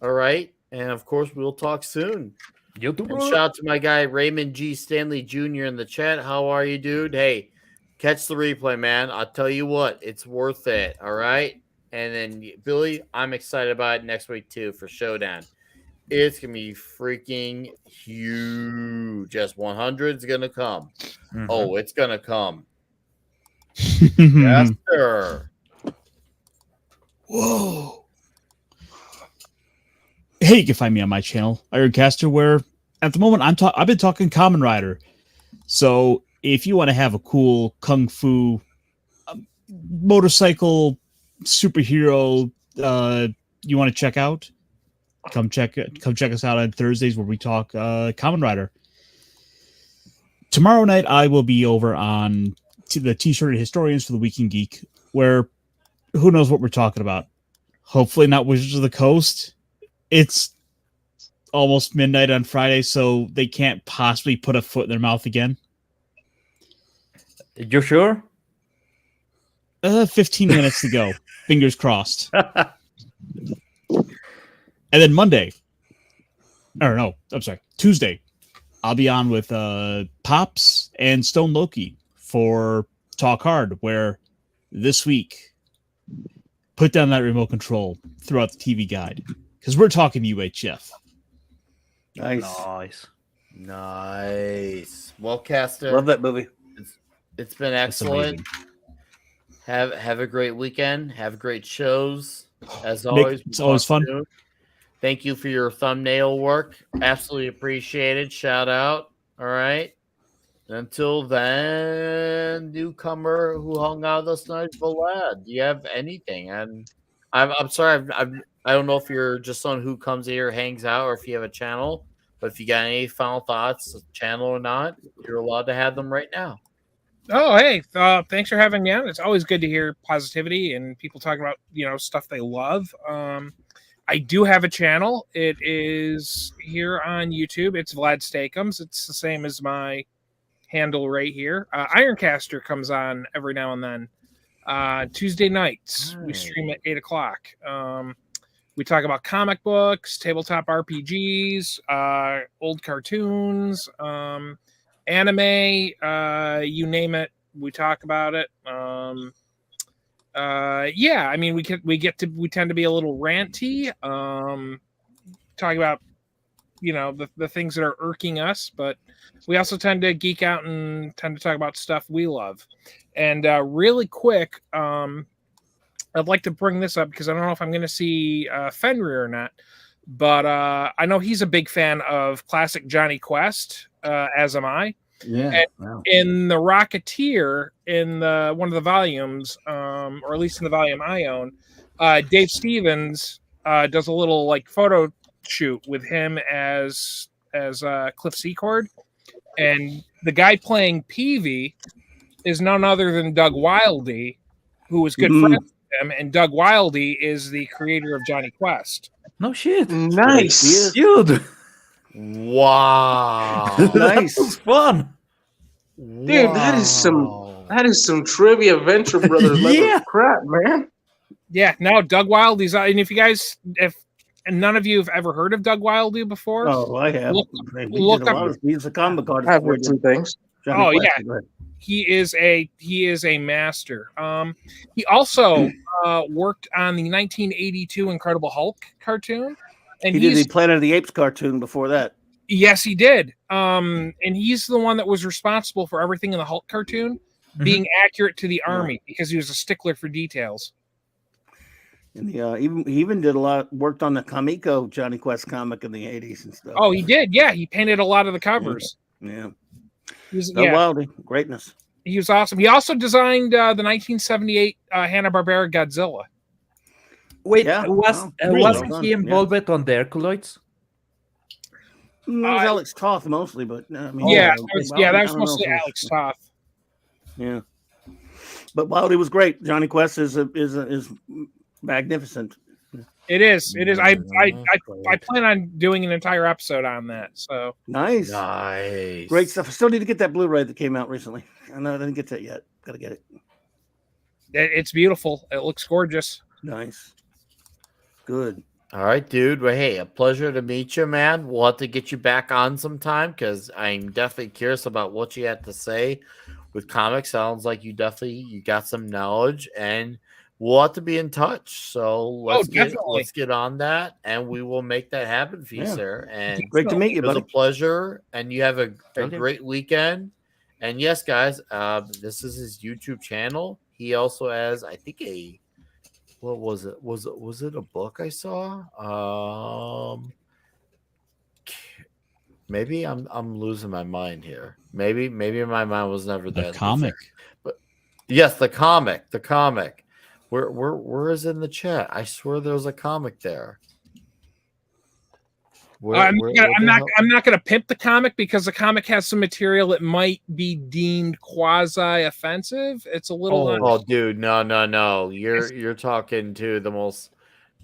All right. And of course, we'll talk soon. You too, And brother. shout out to my guy Raymond G. Stanley Jr. in the chat. How are you, dude? Hey, catch the replay, man. I'll tell you what, it's worth it. All right. And then Billy, I'm excited about it next week too for Showdown. It's gonna be freaking huge. Just 100 is gonna come. Oh, it's gonna come. Yes, sir. Whoa. Hey, you can find me on my channel, Ironcaster, where at the moment I've been talking Kamen Rider. So if you want to have a cool kung fu motorcycle superhero you want to check out, come check us out on Thursdays where we talk Kamen Rider. Tomorrow night I will be over on the T-shirted Historians for the Week in Geek, where who knows what we're talking about. Hopefully not Wizards of the Coast. It's almost midnight on Friday, so they can't possibly put a foot in their mouth again. You sure? 15 minutes to go. Fingers crossed. And then Monday, or no, I'm sorry, Tuesday, I'll be on with Pops and Stone Loki for Talk Hard, where this week, put down that remote control throughout the TV guide, because we're talking UHF. Nice. Nice. Well, Caster, Love that movie. it's been That's excellent. amazing. Have a great weekend. Have great shows. As Nick, always, it's always fun. soon. Thank you for your thumbnail work. Absolutely appreciated. Shout out. All right. Until then, newcomer who hung out with us tonight, Vlad, do you have anything? And I'm sorry, I don't know if you're just someone who comes here, hangs out, or if you have a channel. But if you got any final thoughts, channel or not, you're allowed to have them right now. Oh, hey, thanks for having me on. It's always good to hear positivity and people talking about, stuff they love. I do have a channel. It is here on YouTube. It's Vlad Steakums. It's the same as my handle right here. Ironcaster comes on every now and then. Tuesday nights, we stream at 8 o'clock. We talk about comic books, tabletop RPGs, old cartoons, anime, you name it, we talk about it. Yeah, I mean, we tend to be a little ranty, talking about the things that are irking us, but we also tend to geek out and tend to talk about stuff we love. And really quick, I'd like to bring this up because I don't know if I'm going to see Fenrir or not, but I know he's a big fan of classic Johnny Quest, as am I. Yeah. And in the Rocketeer, in one of the volumes, or at least in the volume I own, Dave Stevens does a little photo shoot with him as Cliff Secord, and the guy playing Peavy is none other than Doug Wildey, who was good friends with him, and Doug Wildey is the creator of Johnny Quest. No shit. Nice. Dude. Wow. Nice. That was fun. Dude, that is some trivia Venture Brothers level crap, man. Yeah, no, Doug Wildey's, and if none of you have ever heard of Doug Wildey before, Oh, I have. Look up. He's a comic artist. I've read some things. Johnny Quest, yeah. go ahead. He is a master. He also worked on the 1982 Incredible Hulk cartoon, and He did the Planet of the Apes cartoon before that. Yes, he did. And he's the one that was responsible for everything in the Hulk cartoon being accurate to the army because he was a stickler for details. And he even did worked on the Kamiko Johnny Quest comic in the 80s and stuff. Oh, he did. Yeah, he painted a lot of the covers. Yeah. So Wildey, greatness. He was awesome. He also designed the 1978 Hanna-Barbera Godzilla. Wait, Yeah. wasn't he involved on the Herculoids? It was Alex Toth mostly, but I mean, that was mostly Alex Toth. Yeah, but Wildey was great. Johnny Quest is magnificent. It is. I plan on doing an entire episode on that. So nice, great stuff. I still need to get that Blu-ray that came out recently. I didn't get that yet. Got to get it. It's beautiful. It looks gorgeous. Nice, good. All right, dude. Well, hey, a pleasure to meet you, man. We'll have to get you back on sometime because I'm definitely curious about what you had to say with comics. Sounds like you got some knowledge, and we'll have to be in touch. So let's get on that, and we will make that happen for you, sir. And great to meet you, buddy. It was a pleasure, and you have a great weekend. And yes, guys, this is his YouTube channel. He also has, I think, what was it? Was it a book I saw? Maybe I'm losing my mind here. Maybe my mind was never there. The comic. But yes, the comic. Where is it in the chat? I swear there was a comic there. I'm not going to pimp the comic because the comic has some material that might be deemed quasi offensive. It's a little. Oh, dude, no! You're talking to the most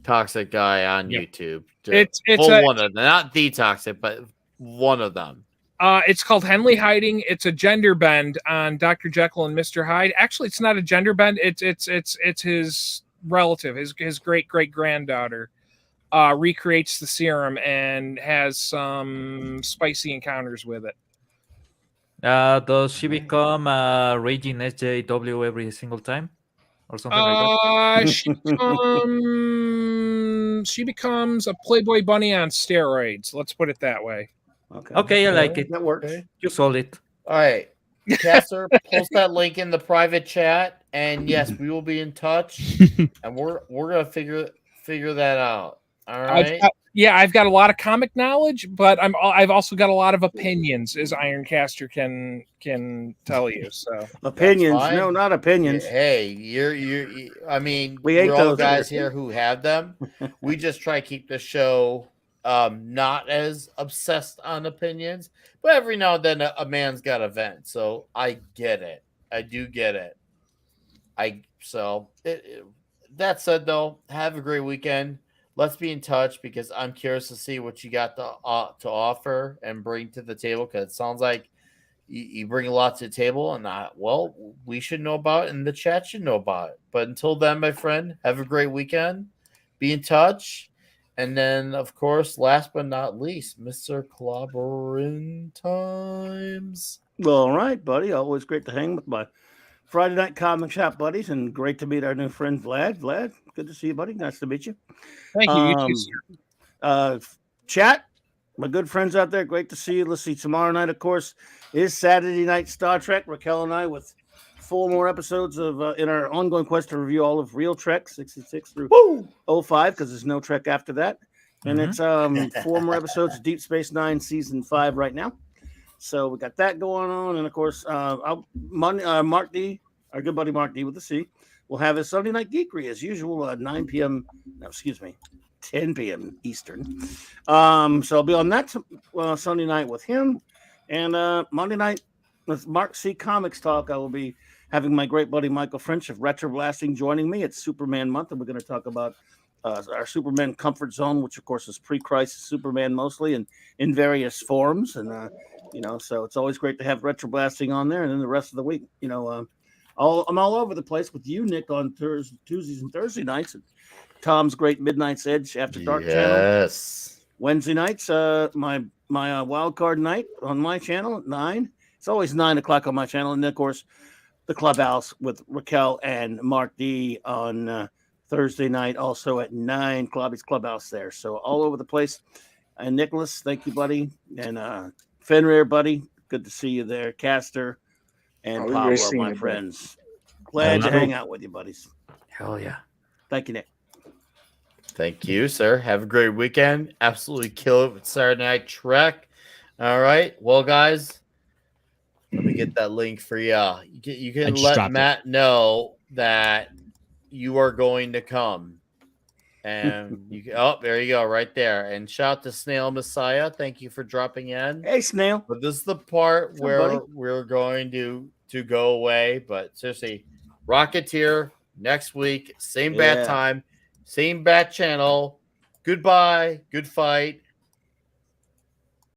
toxic guy on YouTube. It's one of them, not the toxic, but one of them. It's called Henley Hiding. It's a gender bend on Dr. Jekyll and Mr. Hyde. Actually, it's not a gender bend. It's his relative, his great granddaughter, recreates the serum and has some spicy encounters with it. Does she become raging SJW every single time, or something like that? She becomes a Playboy bunny on steroids. Let's put it that way. Okay, I like it. That works. Okay. You sold it. All right. Caster, post that link in the private chat, and yes, we will be in touch, and we're gonna figure that out. All right. I've got a lot of comic knowledge, but I've also got a lot of opinions, as Ironcaster can tell you. So Opinions? No, not opinions. Hey, you're. I mean, We hate we're all those guys here. here who have them. We just try to keep the show not as obsessed on opinions, but every now and then a man's got a vent. So I get it. I do get it. That said, though, have a great weekend. Let's be in touch because I'm curious to see what you got to offer and bring to the table, because it sounds like you bring a lot to the table, and we should know about it and the chat should know about it. But until then, my friend, have a great weekend. Be in touch. And then, of course, last but not least, Mr. Clobbering Times. Well, all right, buddy. Always great to hang with my Friday night comic shop buddies, and great to meet our new friend Vlad. Vlad, good to see you, buddy. Nice to meet you. thank you. You too, sir. Chat, my good friends out there, great to see you. Let's see, tomorrow night, of course, is Saturday Night Star Trek. Raquel and I with 4 more episodes of in our ongoing quest to review all of Real Trek 66 through 05, because there's no Trek after that. And it's 4 more episodes of Deep Space Nine season 5 right now. So we got that going on, and of course, Mark D, our good buddy Mark D with the C, will have his Sunday Night Geekery as usual at 10 p.m. Eastern. So I'll be on that Sunday night with him, and Monday night with Mark C Comics Talk. I will be having my great buddy Michael French of Retro Blasting joining me. It's Superman month, and we're going to talk about our Superman comfort zone, which of course is pre-crisis Superman mostly, and in various forms, and so it's always great to have Retro Blasting on there. And then the rest of the week, I'm all over the place with you, Nick, on Tuesdays and Thursday nights, and Tom's great Midnight's Edge After Dark channel. Yes. Wednesday nights, my wild card night on my channel at 9. It's always 9 o'clock on my channel, and then of course the Clubhouse with Raquel and Mark D on Thursday night, also at 9. Clubby's Clubhouse there. So all over the place. And Nicholas, thank you, buddy. And Fenrir, buddy, good to see you there. Caster and Pablo, my friends. Glad to hang out with you, buddies. Hell yeah. Thank you, Nick. Thank you, sir. Have a great weekend. Absolutely kill it with Saturday Night Trek. All right. Well, guys, let me get that link for you. You can let Matt know that you are going to come. And there you go, right there. And shout out to Snail Messiah. Thank you for dropping in. Hey, Snail. But this is the part where we're going to go away. But seriously, Rocketeer next week, same bat time, same bat channel. Goodbye, good fight.